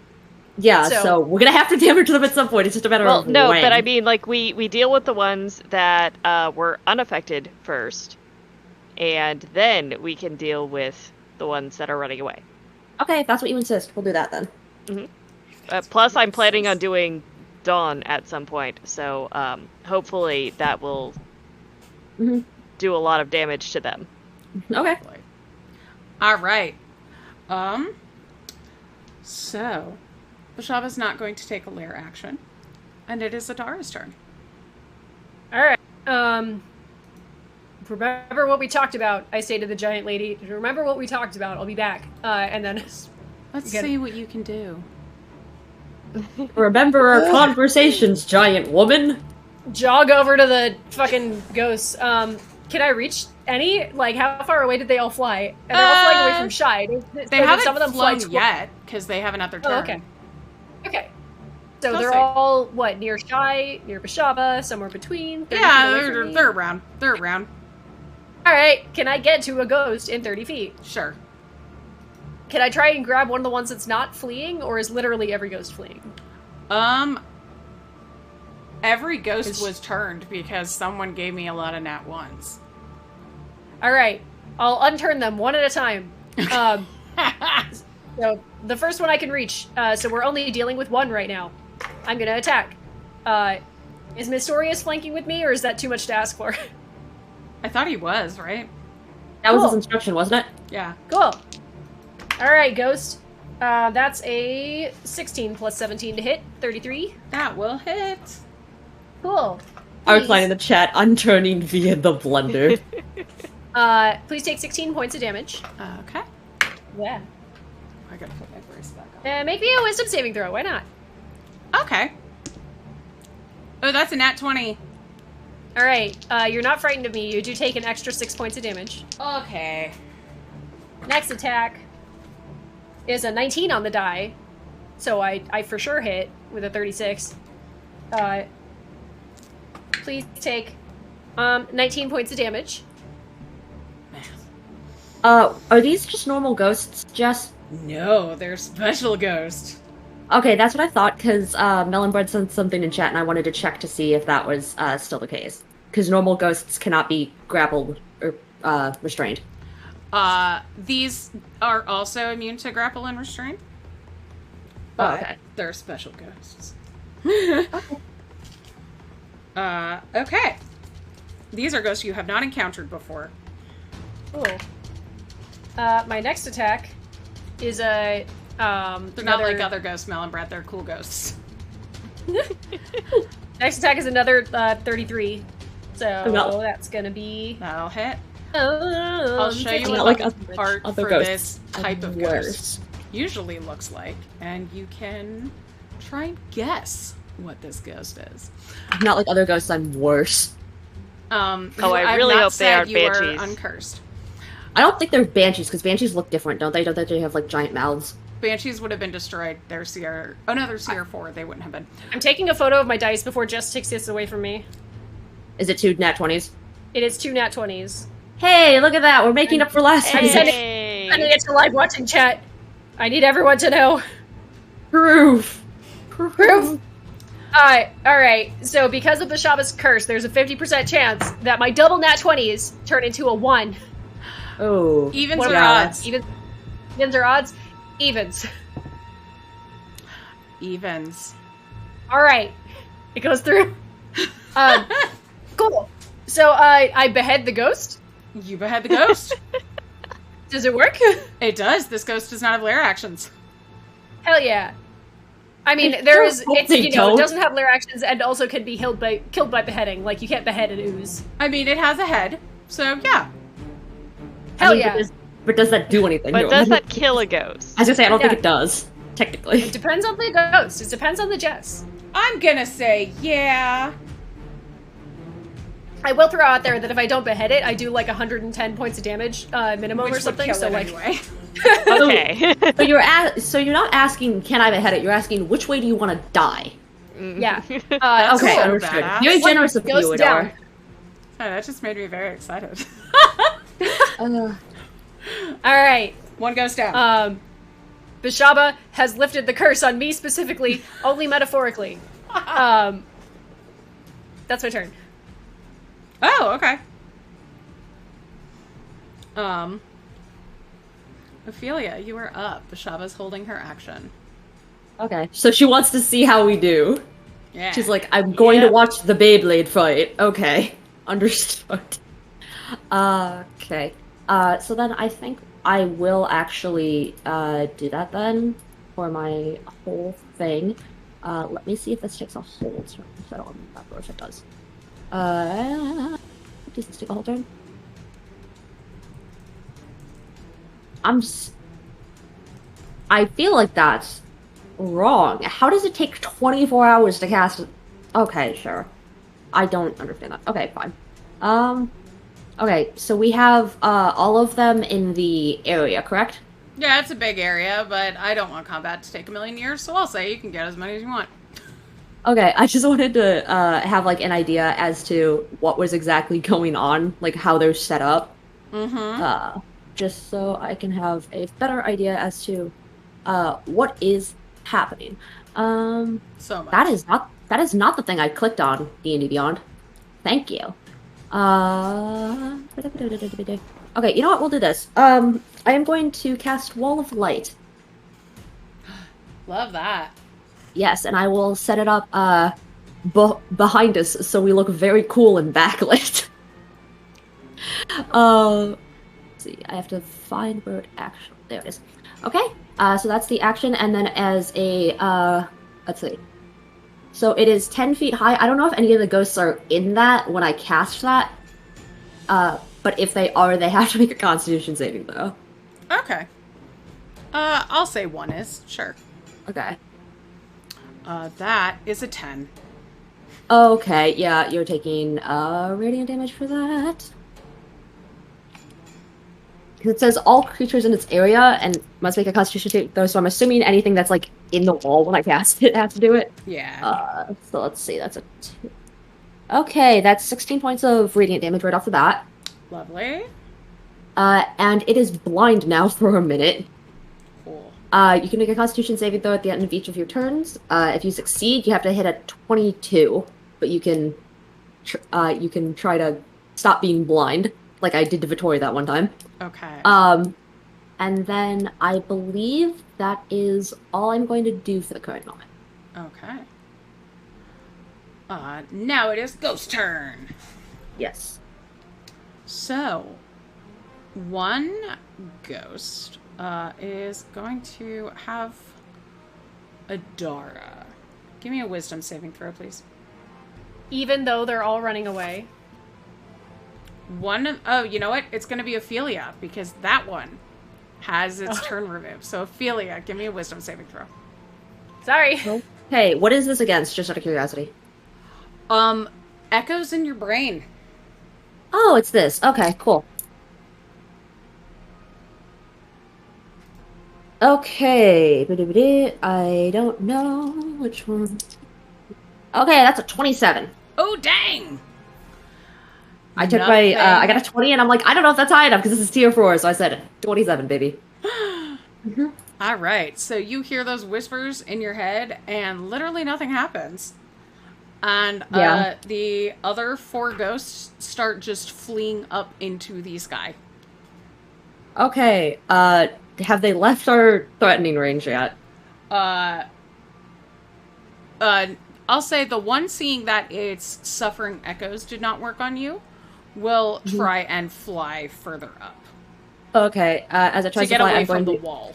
Yeah, so- so we're gonna have to damage them at some point. It's just a matter well, of no, when. but I mean, like we deal with the ones that were unaffected first, and then we can deal with the ones that are running away. Okay, if that's what you insist, we'll do that then. Plus, I'm planning on doing Dawn at some point, so hopefully that will Mhm. do a lot of damage to them. Okay. All right. So, Bashaba's not going to take a lair action, and it is Adara's turn. Alright. Remember what we talked about, I say to the giant lady. Remember what we talked about, I'll be back. And then Let's Get it. see what you can do. Remember our conversations, giant woman. jog over to the fucking ghosts. Can I reach any? Like, how far away did they all fly? And they're all flying away from Shy. They haven't some of them fly flown yet, because they haven't had their turn. Oh, okay. Okay. So I'll they're say. all, what, near Shy, near Bashaba, somewhere between? 30 Yeah, feet away from me? they're around. They're around. Alright, can I get to a ghost in 30 feet? Sure. Can I try and grab one of the ones that's not fleeing, or is literally every ghost fleeing? Every ghost was turned because someone gave me a lot of nat ones. Alright, I'll unturn them one at a time. So, the first one I can reach, so we're only dealing with one right now. I'm gonna attack. Is Mystorious flanking with me, or is that too much to ask for? I thought he was, right? That was his Cool. instruction, wasn't it? Yeah. Cool. Alright, Ghost. That's a 16 plus 17 to hit, 33. That will hit. Cool. I was Please. playing in the chat, unturning via the blender. Please take 16 points of damage. Okay. Yeah. I gotta put my brace back on. And make me a wisdom saving throw, why not? Okay. Oh, that's a nat 20. Alright, you're not frightened of me. You do take an extra 6 points of damage. Okay. Next attack is a 19 on the die. So I for sure hit with a 36. Please take 19 points of damage. Are these just normal ghosts, Jess? No, they're special ghost. Okay, that's what I thought, because Melonbread sent something in chat, and I wanted to check to see if that was still the case. Because normal ghosts cannot be grappled or restrained. These are also immune to grapple and restraint. But okay. they're special ghosts. Okay. These are ghosts you have not encountered before. Cool. My next attack is a They're not like other ghosts, Mel and Brad. They're cool ghosts. Next attack is another 33. So No. that's gonna be. That'll hit. I'll show you Not what like the art other for ghosts. this type of Worse. ghost usually looks like, and you can try and guess what this ghost is. Not like other ghosts, I'm worse. I I've really not hope they said aren't you are banshees. uncursed. I don't think they're banshees, because banshees look different, don't they? Don't they have, like, giant mouths? Banshees would have been destroyed. They're CR. Oh no, they're CR4. They wouldn't have been. I'm taking a photo of my dice before Jess takes this away from me. Is it 2 nat 20s? It is 2 nat 20s. Hey, look at that! We're making up for last I'm week! sending Hey! it to live watching chat. I need everyone to know. Proof! Proof! Alright. So because of Bashaba's curse, there's a 50% chance that my double nat 20s turn into a 1. Oh. Evens What or about odds? Evens or odds? Evens. Evens. Alright. It goes through. Cool. So I behead the ghost. You behead the ghost. Does it work? It does. This ghost does not have lair actions. Hell yeah. I mean, I there don't is, hope it's, they you know, it don't. doesn't have lair actions and also can be killed by beheading. Like, you can't behead an ooze. I mean, it has a head, so yeah. Hell yeah. But does that do anything? But to does him? that kill a ghost? I was gonna say, I don't think Yeah. it does. Technically. It depends on the ghost. It depends on the Jess. I'm gonna say yeah. I will throw out there that if I don't behead it, I do like 110 points of damage minimum Which or would something. kill So it like, anyway. Okay. So you're not asking, can I behead it? You're asking, which way do you want to die? yeah. That's Okay, cool, understood. badass. Very generous of Goes you, down. Adora. Oh, that just made me very excited. All right. One goes down. Bishaba has lifted the curse on me specifically, only metaphorically. That's my turn. Oh, okay. Ophelia, you are up. Bashaba's holding her action. Okay, so she wants to see how we do. Yeah. She's like, I'm going to Yep. watch the Beyblade fight. Okay, understood. Okay. So then I think I will actually do that then for my whole thing. Let me see if this takes a whole turn. I don't remember if it does. Does this take a whole turn? I feel like that's wrong. How does it take 24 hours to cast it? Okay, sure. I don't understand that. Okay, fine. Okay, so we have all of them in the area, correct? Yeah, it's a big area, but I don't want combat to take a million years, so I'll say you can get as many as you want. Okay, I just wanted to have like an idea as to what was exactly going on, like how they're set up. Mm-hmm. Just so I can have a better idea as to what is happening. So much. That is not the thing I clicked on, D&D Beyond. Thank you. Okay, you know what? We'll do this. I am going to cast Wall of Light. Love that. Yes, and I will set it up behind us so we look very cool and backlit. Let's see, I have to find where it actually... There it is. Okay, so that's the action, and then as a... let's see. So it is 10 feet high. I don't know if any of the ghosts are in that when I cast that. But if they are, they have to make a Constitution saving throw. Okay. I'll say one is. Sure. Okay. That is a 10. Okay, yeah, you're taking radiant damage for that. It says all creatures in its area and must make a Constitution saving throw, so I'm assuming anything that's like in the wall when I cast it has to do it. Yeah. So let's see, that's a 2. Okay, that's 16 points of radiant damage right off the bat. Lovely. And it is blind now for a minute. Cool. You can make a Constitution saving throw at the end of each of your turns. If you succeed, you have to hit a 22, but you can try to stop being blind, like I did to Vittori that one time. Okay. And then I believe that is all I'm going to do for the current moment. Okay. Now it is Ghost turn. Yes. So, one ghost is going to have Adara. Give me a wisdom saving throw, please. Even though they're all running away. Oh, you know what? It's going to be Ophelia, because that one has its turn removed. So, Ophelia, give me a wisdom saving throw. Sorry. Hey, what is this against, just out of curiosity? Echoes in your brain. Oh, it's this. Okay, cool. Okay. I don't know which one. Okay, that's a 27. Oh, dang! I took Nothing. I got a 20 and I'm like, I don't know if that's high enough because this is tier 4, so I said 27, baby. All right, so you hear those whispers in your head, and literally nothing happens. And Yeah. the other 4 ghosts start just fleeing up into the sky. Okay, have they left our threatening range yet? I'll say the one seeing that its suffering echoes did not work on you will try and fly further up Okay, as it to tries to get fly, away I'm from going the to... wall.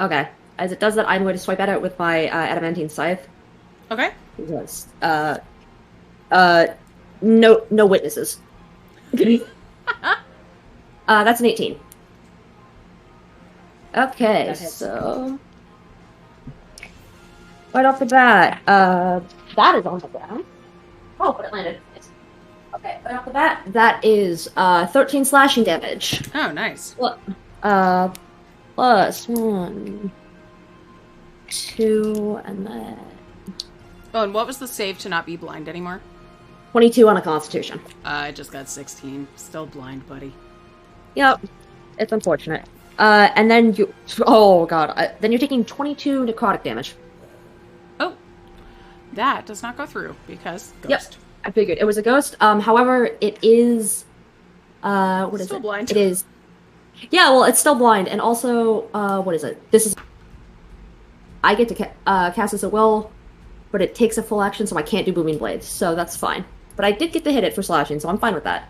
Okay, as it does that, I'm going to swipe at it with my adamantine scythe. Okay. Because, no witnesses. That's an 18. Okay, That hits. so... Right off the bat, that is on the ground. Oh, but it landed. Yes. Okay, right off the bat, that is 13 slashing damage. Oh, nice. Plus 1, 2, and then Oh, and what was the save to not be blind anymore? 22 on a Constitution. I just got 16. Still blind, buddy. Yep, it's unfortunate. And then you, oh god, then you're taking 22 necrotic damage. Oh, that does not go through because ghost. Yep, I figured it was a ghost. However, it is, what is Still it? blind. It is. Yeah, well, it's still blind, and also, what is it? This is. I get to cast as a will, but it takes a full action, so I can't do booming blades, so that's fine. But I did get to hit it for slashing, so I'm fine with that.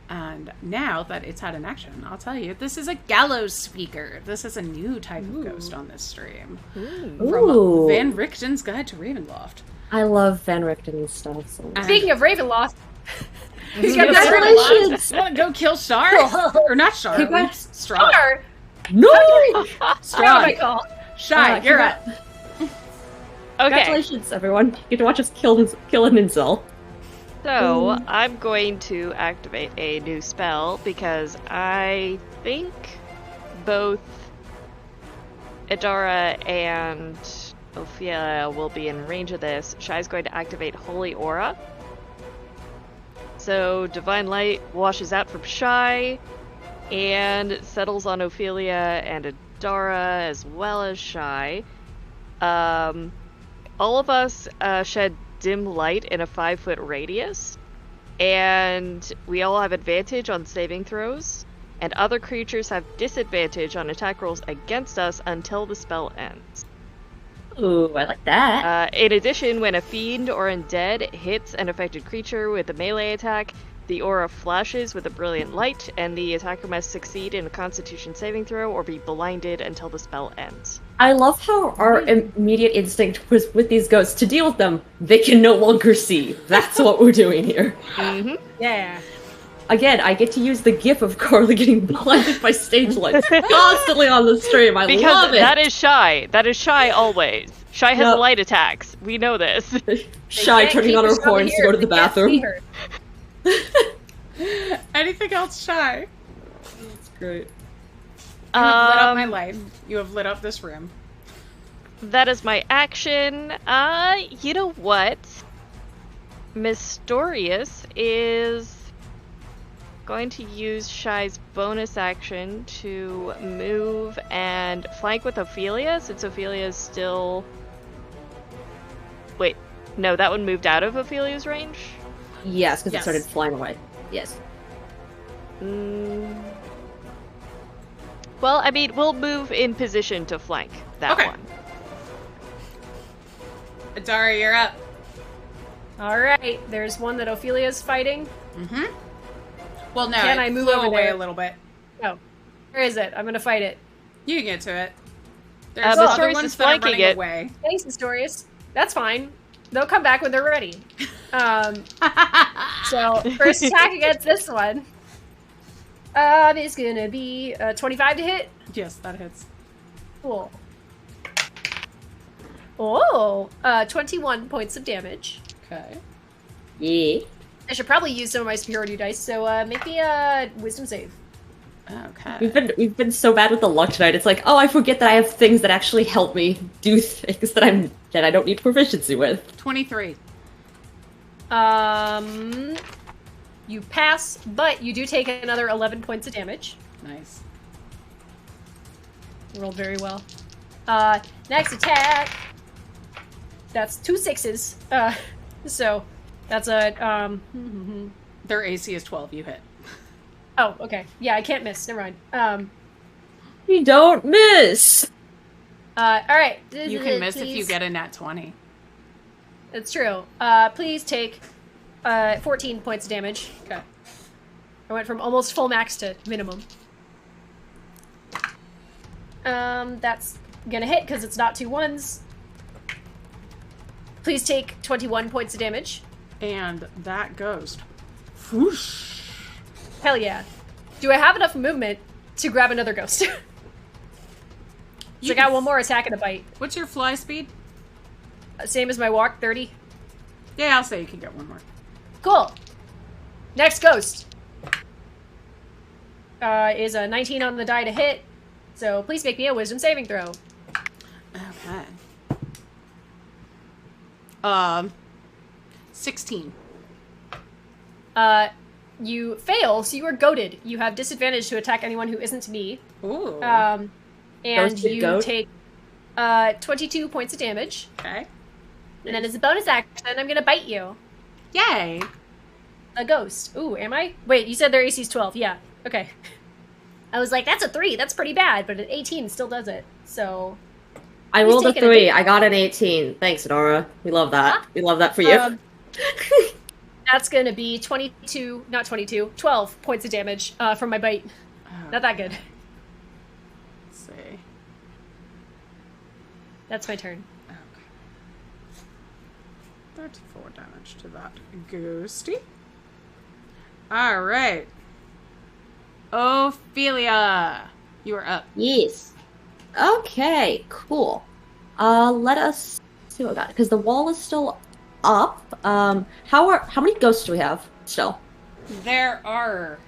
And now that it's had an action, I'll tell you, this is a gallows speaker. This is a new type of ghost on this stream. From Van Richten's Guide to Ravenloft. I love Van Richten stuff. So. Speaking of Ravenloft, He's got a Congratulations! Want to go kill Shar? Or not Shar. Congrats. Strahd. Star, No! my call. Shy, you're up. Okay. Congratulations, everyone. You get to watch us kill an incel. So, I'm going to activate a new spell because I think both Idara and Ophelia will be in range of this. Shai's going to activate Holy Aura. So, Divine Light washes out from Shai and settles on Ophelia and Idara as well as Shai. All of us shed dim light in a 5-foot radius, and we all have advantage on saving throws, and other creatures have disadvantage on attack rolls against us until the spell ends. Ooh, I like that. In addition, when a fiend or undead hits an affected creature with a melee attack, the aura flashes with a brilliant light, and the attacker must succeed in a Constitution saving throw or be blinded until the spell ends. I love how our immediate instinct was with these ghosts to deal with them. They can no longer see. That's what we're doing here. Mm-hmm. Yeah. Again, I get to use the gif of Carly getting blinded by stage lights constantly on the stream. I Because love it. that is Shai. That is Shai always. Shai has light attacks. We know this. Shy Can't turning keep on her herself horns to here go to if the they can't see bathroom. her. Anything else, Shy? That's great. You have lit up my life. You have lit up this room. That is my action. You know what? Mysterious is going to use Shai's bonus action to move and flank with Ophelia, since Ophelia is still... Wait, no, that one moved out of Ophelia's range? Yes, because Yes. it started flying away. Yes. Well, I mean, we'll move in position to flank that Okay. one. Adara, you're up. Alright, there's one that Ophelia's fighting. Mm-hmm. Well, no, Can it I move flew over away there? a little bit. Oh. Where is it? I'm gonna fight it. You can get to it. There's but other Stories ones is that are flanking running it. away. Thanks, Historius. That's fine. They'll come back when they're ready. So, first attack against this one. Is gonna be 25 to hit. Yes, that hits. Cool. Oh, 21 points of damage. Okay. Yeah. I should probably use some of my superiority dice, so make me a wisdom save. Okay. We've been so bad with the luck tonight. It's like, oh, I forget that I have things that actually help me do things that I don't need proficiency with. 23. You pass, but you do take another 11 points of damage. Nice. Rolled very well. Next attack. That's 2 6s. So that's a Their AC is 12. You hit. Oh, okay. Yeah, I can't miss. Never mind. You don't miss. All right. You can miss if you Please. get a nat 20. That's true. Please take 14 points of damage. Okay. I went from almost full max to minimum. That's gonna hit because it's not 2 1s. Please take 21 points of damage. And that ghost. Whoosh. Hell yeah. Do I have enough movement to grab another ghost? So I got one more attack and a bite. What's your fly speed? Same as my walk, 30. Yeah, I'll say you can get one more. Cool. Next ghost is a 19 on the die to hit. So please make me a wisdom saving throw. Okay. 16. You fail, so you are goaded. You have disadvantage to attack anyone who isn't me. Ooh. And Ghosted you goat? take 22 points of damage. Okay. And then as a bonus action, I'm gonna bite you. Yay. A ghost. Ooh, am I? Wait, you said their AC's 12. Yeah. Okay. I was like, that's a 3. That's pretty bad, but an 18 still does it. So. I Who's rolled a taking a 3. big- I got an 18. Thanks, Nora. We love that. We love that for you. That's gonna be 22, not 22, 12 points of damage from my bite. Not that good. Let's see. That's my turn. Okay. 34 damage to that ghosty. Alright. Ophelia. You are up. Yes. Okay, cool. Let us see what we got. Because the wall is still up. How many ghosts do we have still? There are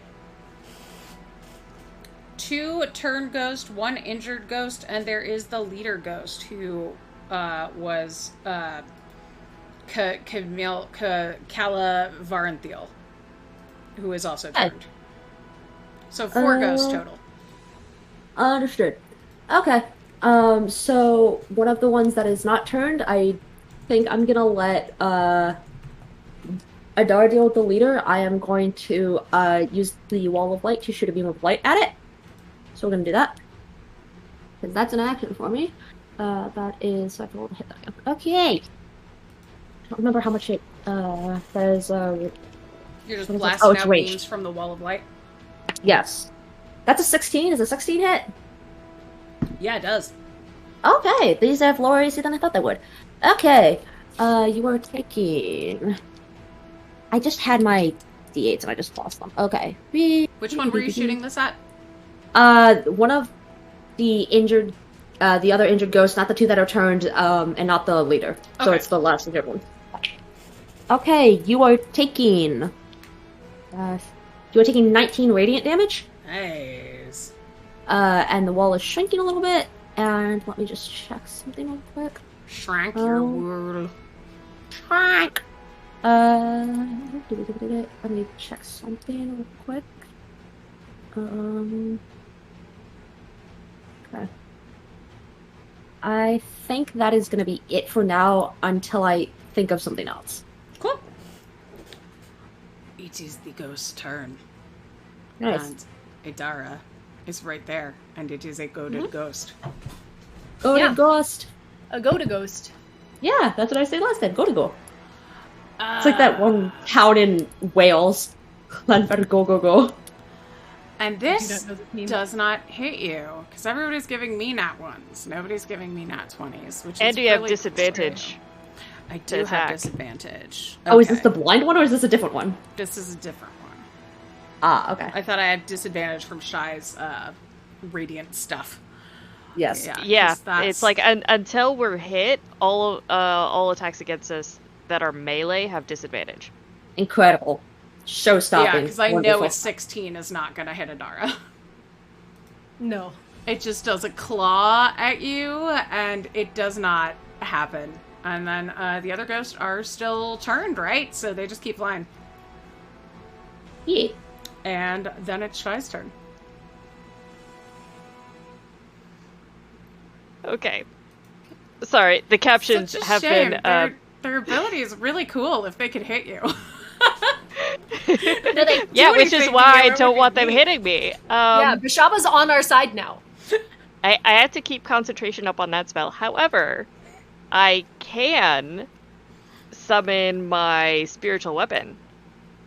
2 turn ghost, 1 injured ghost, and there is the leader ghost who was Cala Varanthiel, who is also turned. So 4 ghosts total. Understood. Okay. So one of the ones that is not turned, I think I'm gonna let Adar deal with the leader. I am going to use the wall of light to shoot a beam of light at it. So we're gonna do that. Because that's an action for me. That is, so I can roll to hit that again. Okay. I don't remember how much it, that is, You're just what is it? blasting Oh, it's out ranged. beams from the wall of light. yes. That's a 16. Is a 16 hit? Yeah, it does. Okay, these have lower AC than I thought they would. Okay, you are taking... I just had my D8s and I just lost them. Okay. Which one were you shooting this at? One of the injured, the other injured ghosts, not the 2 that are turned, and not the leader. So Okay. it's the last injured one. Okay, you are taking... you are taking 19 radiant damage. Nice. And the wall is shrinking a little bit. And let me just check something real quick. Shrank your Um, world. Shrank! Let me check something real quick. Okay. I think that is gonna be it for now until I think of something else. Cool. It is the ghost's turn. Nice. And Idara is right there, and it is a goaded ghost. Go Yeah. to ghost. A ghost. Yeah, that's what I said last time. Go to go. It's like that one town in Wales. Land better go go go. And I this do not know this meme. does not hit you, because everybody's giving me nat 1s. Nobody's giving me nat 20s, which And is you have really disadvantage. true. I to do have attack. disadvantage. Oh, is this Okay. the blind one or is this a different one? This is a different one. Ah, okay. I thought I had disadvantage from Shy's radiant stuff. Yes. Yeah, 'cause that's- it's like until we're hit, all attacks against us that are melee have disadvantage. Incredible. Show stopping. Yeah, because I know Wonderful. a 16 is not going to hit Adara. No. It just does a claw at you, and it does not happen. And then the other ghosts are still turned, right? So they just keep flying. Yeah. And then it's Shy's turn. Okay. Sorry, the captions Such a have shame. been. Their ability is really cool if they could hit you. No, they, Yeah, do which is anything why to you, I it don't would want be them neat. hitting me. yeah, Bishaba's on our side now. I have to keep concentration up on that spell. However, I can summon my spiritual weapon.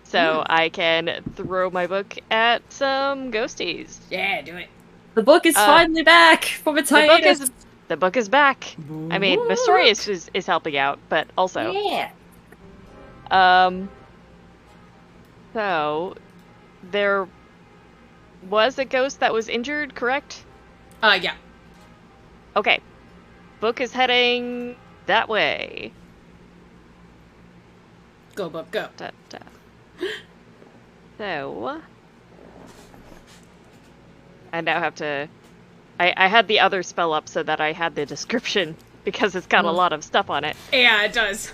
So I can throw my book at some ghosties. Yeah, do it. The book is finally back from its hiatus. The book is back. I mean, Mysterious is helping out, but also. Yeah. So there was a ghost that was injured, correct? Yeah. Okay. Book is heading that way. Go, book, go. Da, da. So I now have to. I had the other spell up so that I had the description because it's got a lot of stuff on it. Yeah, it does.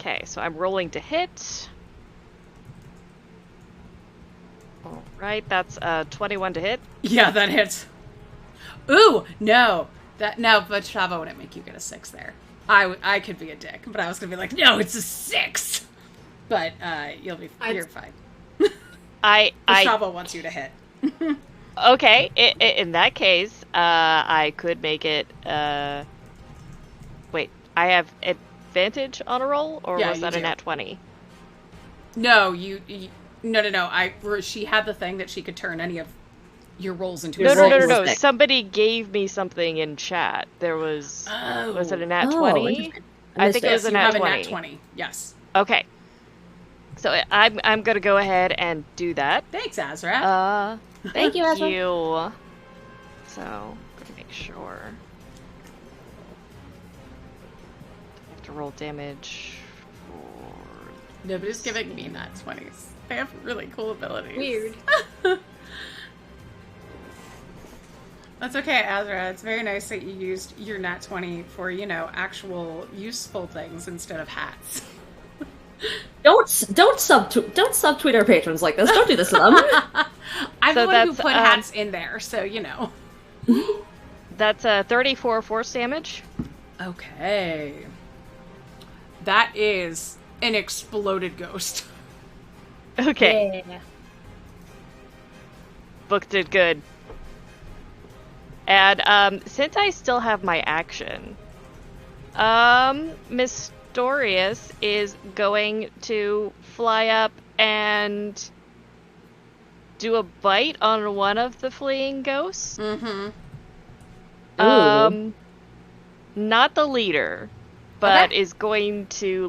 Okay, so I'm rolling to hit. Alright, that's 21 to hit. Yeah, that hits. Ooh, no. But Shava wouldn't make you get a 6 there. I could be a dick, but I was gonna be like, no, it's a 6. But you're fine. Shava wants you to hit. Okay, in that case, I could make it. Wait, I have advantage on a roll, or Yeah, was that you a do. nat 20? No, no. She had the thing that she could turn any of your rolls into. No. Somebody gave me something in chat. There was. Oh. Was it a nat Oh, 20? interesting. I think it was You a nat have 20. a nat 20. Yes. Okay. So I'm gonna go ahead and do that. Thanks, Azra. Thank you, Ezra. you. So, gonna make sure. I have to roll damage for... Nobody's giving me nat 20s. They have really cool abilities. Weird. That's okay, Azra. It's very nice that you used your nat 20 for, actual useful things instead of hats. Don't subtweet our patrons like this. Don't do this to them. I'm So the one who that's, put hats in there, so That's 34 force damage. Okay. That is an exploded ghost. Okay. Yeah. Book did good. And since I still have my action, Mystorious is going to fly up and do a bite on one of the fleeing ghosts. Mm-hmm. Not the leader, but Okay. is going to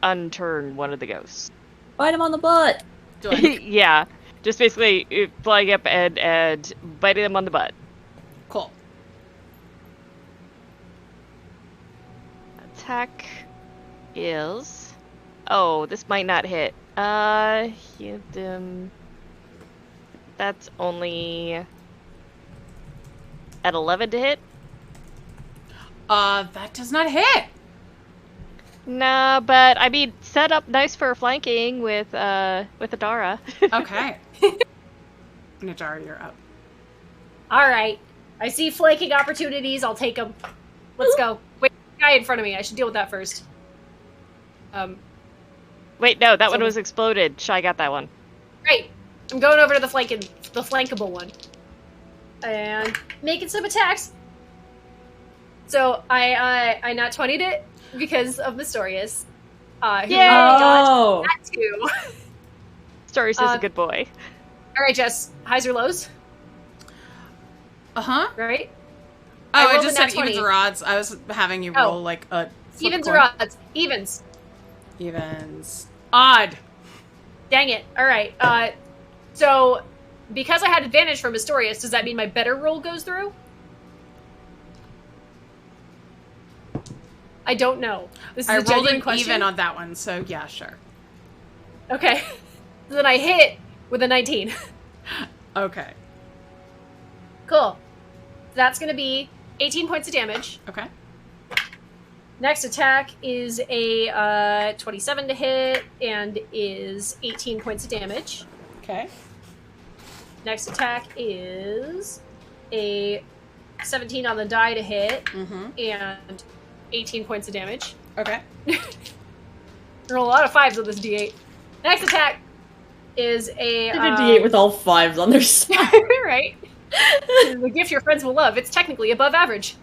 unturn one of the ghosts. Bite him on the butt. Yeah, just basically flying up and biting them on the butt. Cool. Attack is... Oh, this might not hit. Hit them. That's only at 11 to hit. That does not hit. Nah, but I mean, set up nice for flanking with Adara. Okay. Najara, you're up. Alright. I see flanking opportunities. I'll take them. Let's go. Wait, guy in front of me. I should deal with that first. Wait, no, that one was exploded. Shy got that one. Great. I'm going over to the flankable one. And making some attacks. So I not 20'd it because of Mystorious. Who Yay! dodged that too. Stories is a good boy. Alright, Jess. Highs or lows? Uh-huh. Right? Oh, I rolled just a nat said evens 20. or odds. I was having you roll like a flip Evens coin. or odds? Evens. Evens. Odd. Dang it. Alright. So because I had advantage from Mystorious, does that mean my better roll goes through? I don't know. This is I a rolled genuine an question. even on that one, so yeah, sure. Okay. So then I hit with a 19. Okay. Cool. So that's going to be 18 points of damage. Okay. Next attack is a 27 to hit and is 18 points of damage. Okay. Next attack is a 17 on the die to hit Mm-hmm. and 18 points of damage. Okay. Roll a lot of 5s on this d8. Next attack is a... I did a D8 with all 5s on their side. right. The gift your friends will love. It's technically above average.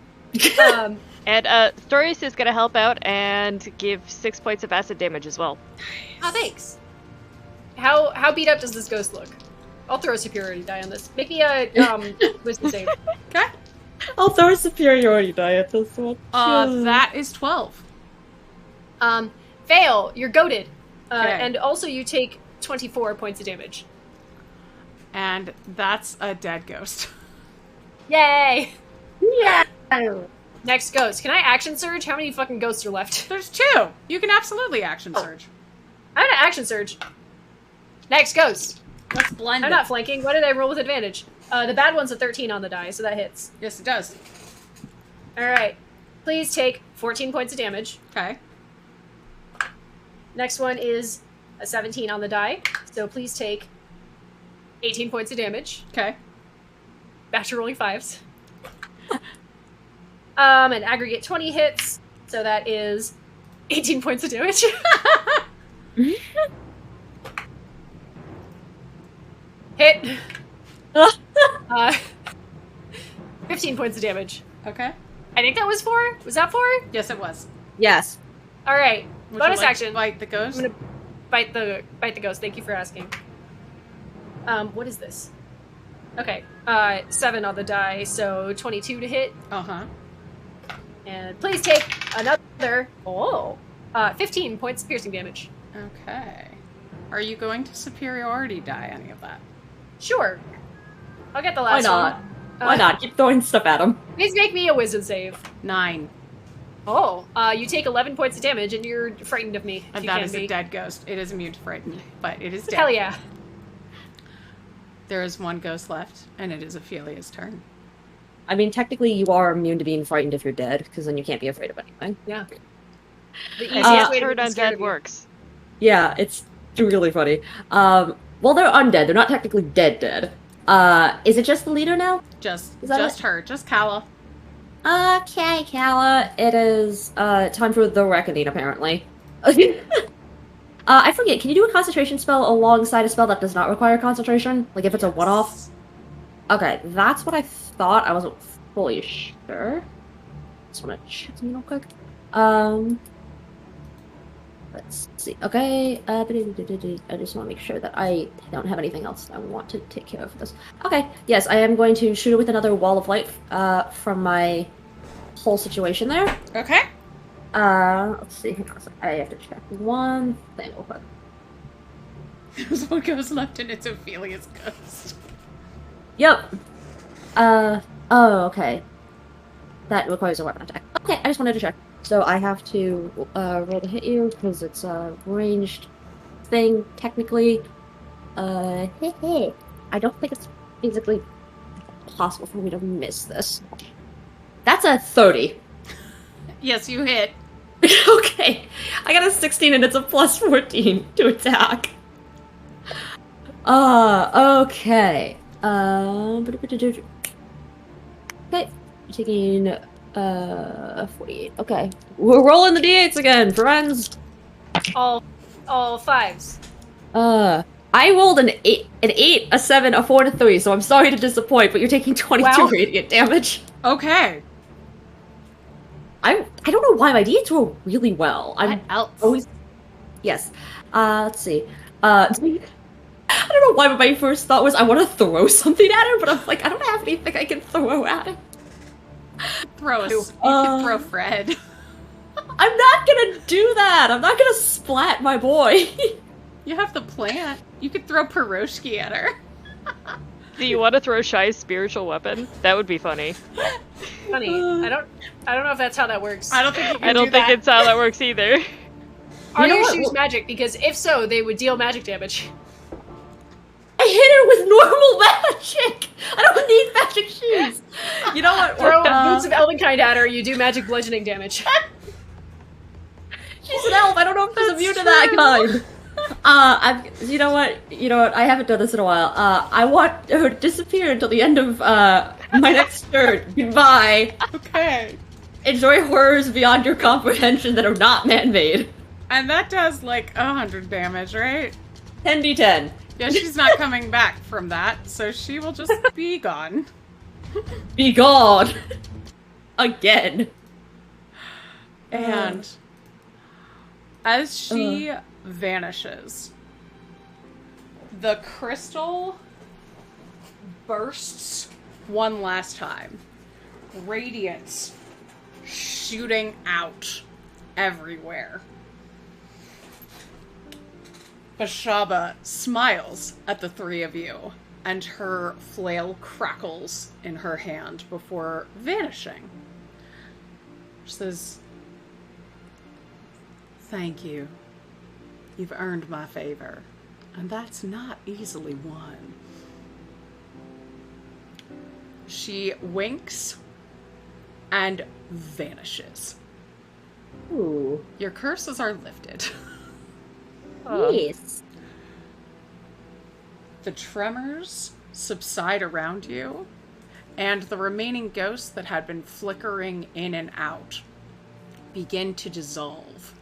And Stories is going to help out and give 6 points of acid damage as well. Oh, thanks. How beat up does this ghost look? I'll throw a superiority die on this. Make me a wisdom save. Okay. I'll throw a superiority die at this one. That is 12. Fail. You're goated. Okay. And also you take 24 points of damage. And that's a dead ghost. Yay! Yeah. Next ghost. Can I action surge? How many fucking ghosts are left? There's 2. You can absolutely action surge. I'm gonna action surge. Next, ghost. Let's blend I'm it. not flanking. What did I roll with advantage? The bad one's a 13 on the die, so that hits. Yes, it does. Alright. Please take 14 points of damage. Okay. Next one is a 17 on the die, so please take 18 points of damage. Okay. Back to rolling 5s. An aggregate 20 hits, so that is 18 points of damage. Hit. 15 points of damage. Okay. I think that was 4. Was that 4? Yes, it was. Yes. All right. Would Bonus you like action. to bite the ghost? I'm gonna bite the ghost. Thank you for asking. What is this? Okay. 7 on the die, so 22 to hit. Uh-huh. And please take another 15 points of piercing damage. Okay. Are you going to superiority die any of that? Sure. I'll get the Why last not? one. Why not? Keep throwing stuff at him. Please make me a wisdom save. 9. You take 11 points of damage and you're frightened of me. If And you that can is be. a dead ghost. It is immune to frighten, but it is dead. Hell yeah. There is one ghost left, and it is Ophelia's turn. I mean, technically, you are immune to being frightened if you're dead, because then you can't be afraid of anything. Yeah. The I easiest way to heard be scared undead of you. works. Yeah, it's really funny. Well, they're undead. They're not technically dead. Is it just the leader now? Just Is that her. Just Kala. Okay, Kala. It is time for the reckoning, apparently. I forget. Can you do a concentration spell alongside a spell that does not require concentration? Like if it's a one-off? Okay, that's what I thought. I wasn't fully sure. Just want to check something real quick. Let's see. Okay, I just want to make sure that I don't have anything else I want to take care of for this. Okay, yes, I am going to shoot it with another wall of light from my whole situation there. Okay. Let's see. Hang on a second. I have to check one thing real quick. There's one ghost left, and it's Ophelia's ghost. Yep. Okay. That requires a weapon attack. Okay, I just wanted to check. So I have to roll to hit you because it's a ranged thing, technically. I don't think it's physically possible for me to miss this. That's a 30. Yes, you hit. Okay. I got a 16 and it's a plus 14 to attack. Okay. Okay. Taking 48. Okay. We're rolling the d8s again, friends. All 5s. I rolled an 8, a 7, a 4, and a 3, so I'm sorry to disappoint, but you're taking 22 Wow. radiant damage. Okay. I don't know why my d8s roll really well. What I'm else? always... Yes. Let's see. I don't know why, but my first thought was I want to throw something at her, but I'm like, I don't have anything I can throw at her. You can throw Fred. I'm not gonna do that! I'm not gonna splat my boy. You have the plant. You could throw Piroshki at her. Do you want to throw Shy's spiritual weapon? That would be funny. Funny. I don't know if that's how that works. I don't think you can I don't do think that. it's how that works either. Are You know your what? shoes magic? Because if so, they would deal magic damage. I hit her with normal magic! I don't need magic shoes! You know what? Throw boots of Elvenkind at her, you do magic bludgeoning damage. She's an elf, I don't know if she's immune to that kind. You know what? I haven't done this in a while. I want her to disappear until the end of, my next turn. Goodbye. Okay. Enjoy horrors beyond your comprehension that are not man-made. And that does like 100 damage, right? 10d10. Yeah, she's not coming back from that, so she will just be gone. Be gone. Again. And as she vanishes, the crystal bursts one last time. Radiance shooting out everywhere. Bashaba smiles at the three of you, and her flail crackles in her hand before vanishing. She says, "Thank you. You've earned my favor, and that's not easily won. She winks and vanishes. Ooh. Your curses are lifted. Yes. The tremors subside around you, and the remaining ghosts that had been flickering in and out begin to dissolve.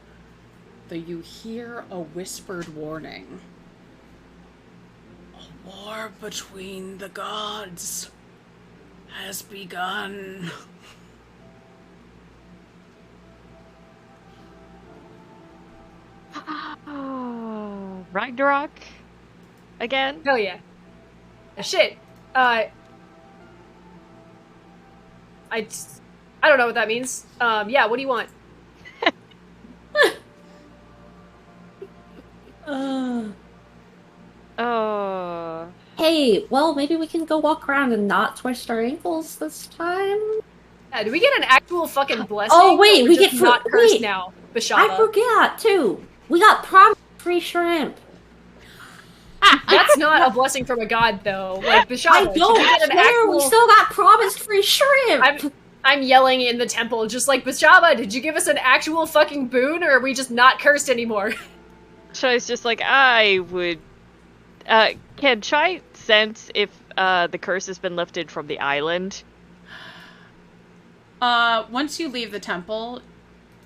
Though you hear a whispered warning. A war between the gods has begun. Ragnarok? Again? Hell yeah. Shit. I don't know what that means. Yeah, what do you want? Oh. Hey, well, maybe we can go walk around and not twist our ankles this time? Yeah, do we get an actual fucking blessing? Oh, wait, or we're we just get not cursed wait. now, I Bashaba. forgot, too. We got promised free shrimp. That's not a blessing from a god, though. Like, Bashaba, I did you don't get an care, actual... we still got promised free shrimp! I'm yelling in the temple, just like, Bashaba, did you give us an actual fucking boon, or are we just not cursed anymore? Shai's just like, I would... can Shai sense if the curse has been lifted from the island? Once you leave the temple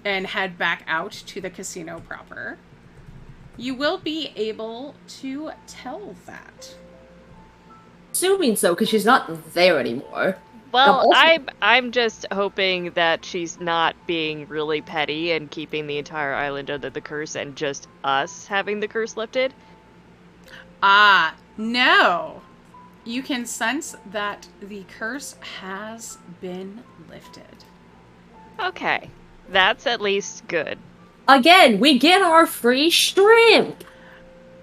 and head back out to the casino proper, you will be able to tell that. Assuming so, because she's not there anymore. Well, Also- I'm just hoping that she's not being really petty and keeping the entire island under the curse and just us having the curse lifted. No. You can sense that the curse has been lifted. Okay. That's at least good. Again, we get our free shrimp!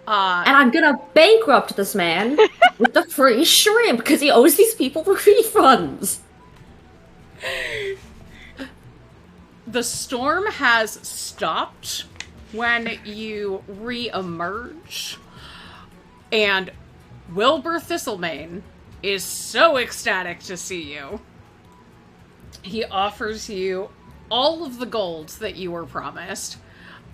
And I'm gonna bankrupt this man with the free shrimp, because he owes these people refunds! The storm has stopped when you re-emerge, and Wilbur Thistlemane is so ecstatic to see you. He offers you all of the gold that you were promised,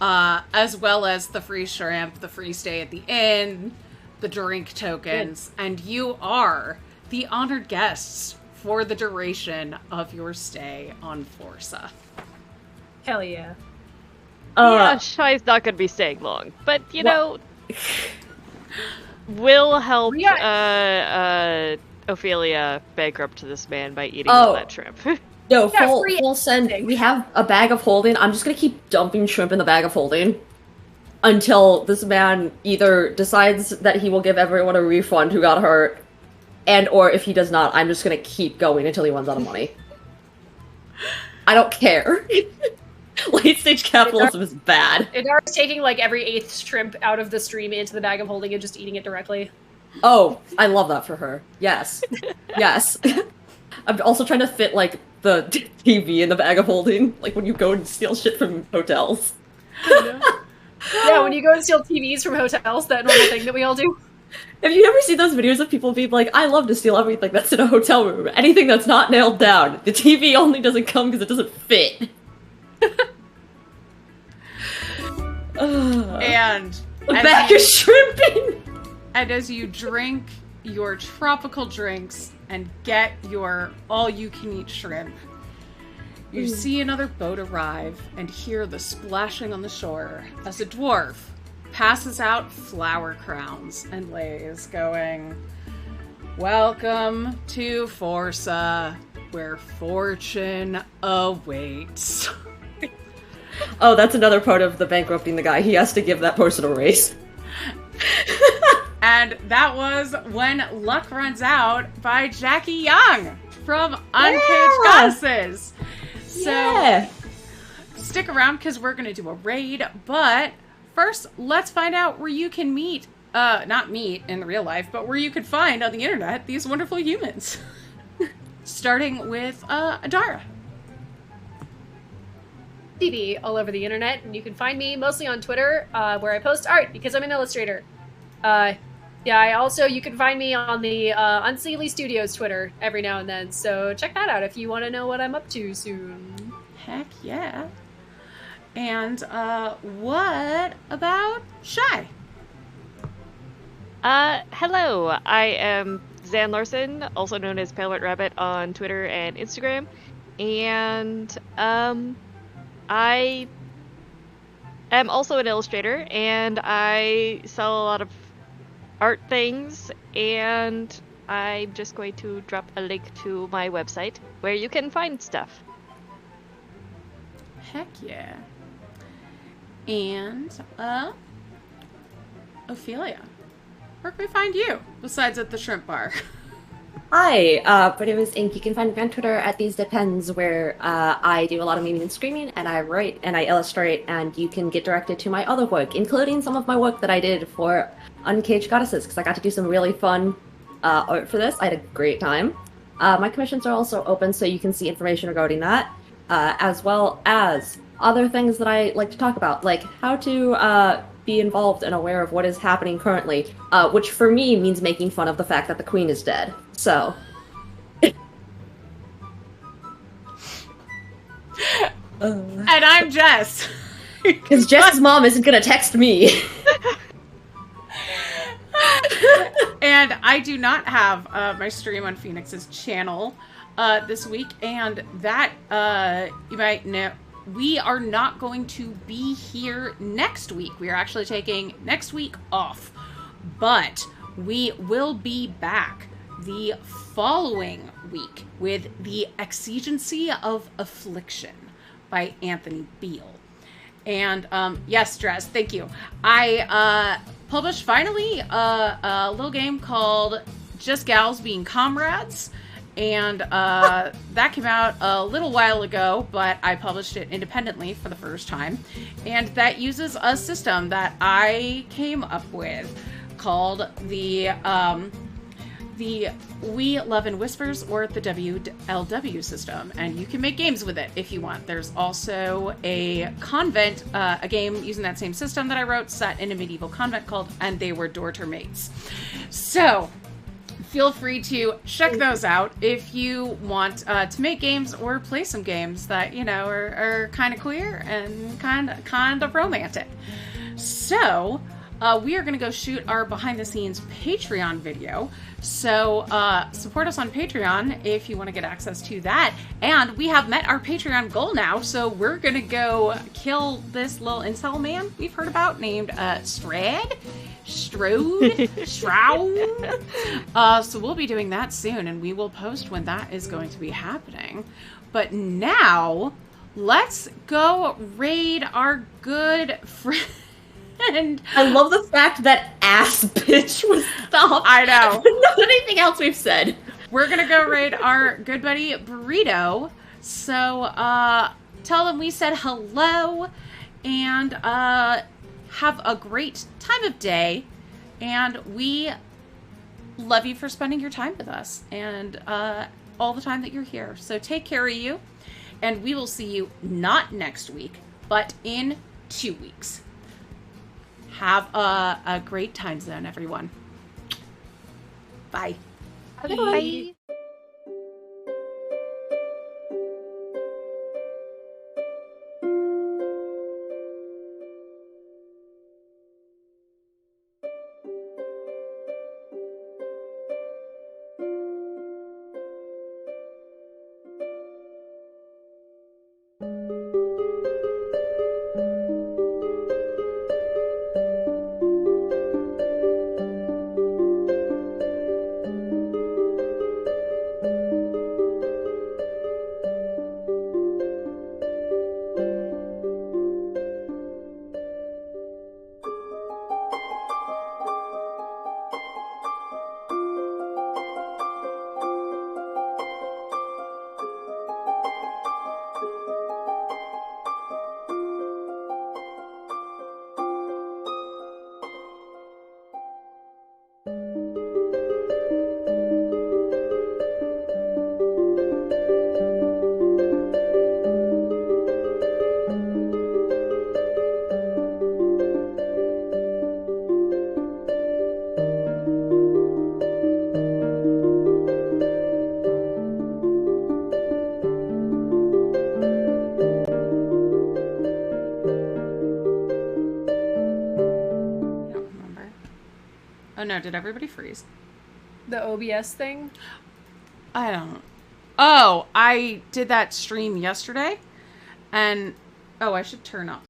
as well as the free shrimp, the free stay at the inn, the drink tokens, and you are the honored guests for the duration of your stay on Forza. Hell yeah. Yeah, Shai's not gonna be staying long, but you know, we'll help Ophelia bankrupt this man by eating all that shrimp. No, Yeah, full send. We have a bag of holding. I'm just gonna keep dumping shrimp in the bag of holding until this man either decides that he will give everyone a refund who got hurt, and or if he does not, I'm just gonna keep going until he runs out of money. I don't care. Late stage capitalism is bad. Idara's taking like every 8th shrimp out of the stream into the bag of holding and just eating it directly. Oh, I love that for her. Yes. Yes. I'm also trying to fit, like, the TV in the bag of holding, like when you go and steal shit from hotels. Yeah, when you go and steal TVs from hotels, that normal thing that we all do. Have you ever seen those videos of people being like, I love to steal everything that's in a hotel room, anything that's not nailed down. The TV only doesn't come because it doesn't fit. And a bag of shrimping! And as you drink your tropical drinks and get your all-you-can-eat shrimp, you see another boat arrive and hear the splashing on the shore as a dwarf passes out flower crowns and lays, going, "Welcome to Forza, where fortune awaits." Oh, that's another part of the bankrupting the guy. He has to give that person a raise. And that was When Luck Runs Out by Jackie Young from Uncaged Goddesses. So stick around because we're going to do a raid, but first let's find out where you can meet, not meet in real life, but where you could find on the internet these wonderful humans. Starting with Adara. TV all over the internet, and you can find me mostly on Twitter, where I post art because I'm an illustrator. You can find me on the Unseelie Studios Twitter every now and then, so check that out if you want to know what I'm up to soon. Heck yeah. And what about Shy? Hello, I am Zan Larson, also known as Pale White Rabbit on Twitter and Instagram, and I am also an illustrator, and I sell a lot of art things, and I'm just going to drop a link to my website where you can find stuff. Heck yeah. And, Ophelia, where can we find you besides at the shrimp bar? Hi, my name is Ink. You can find me on Twitter at These Depends, where I do a lot of memeing and screaming, and I write and I illustrate, and you can get directed to my other work, including some of my work that I did for Uncaged Goddesses, because I got to do some really fun art for this. I had a great time. My commissions are also open, so you can see information regarding that, as well as other things that I like to talk about, like how to be involved and aware of what is happening currently, which for me means making fun of the fact that the queen is dead. So. And I'm Jess. Because Jess's mom isn't gonna text me. And I do not have my stream on Phoenix's channel this week, and that, you might know, we are not going to be here next week. We are actually taking next week off, but we will be back the following week with The Exigency of Affliction by Anthony Beale. And yes, Dress, thank you. I published finally a little game called Just Gals Being Comrades. And that came out a little while ago, but I published it independently for the first time. And that uses a system that I came up with called the We Love and Whispers, or the WLW system. And you can make games with it if you want. There's also a convent, a game using that same system that I wrote, set in a medieval convent called And They Were Dorter Mates. So feel free to check those out if you want to make games or play some games that, you know, are kind of queer and kind of romantic. So we are going to go shoot our behind the scenes Patreon video. So support us on Patreon if you want to get access to that. And we have met our Patreon goal now, so we're going to go kill this little incel man we've heard about named Shroud. So we'll be doing that soon, and we will post when that is going to be happening. But now, let's go raid our good friend. I love the fact that ass bitch was stopped. I know. Not anything else we've said. We're gonna go raid our good buddy Burrito. So tell them we said hello, and have a great time of day, and we love you for spending your time with us and all the time that you're here. So take care of you, and we will see you not next week, but in 2 weeks. Have a great time zone, everyone. Bye. Bye. no, did everybody freeze? The OBS thing? I don't. Oh, I did that stream yesterday, and I should turn off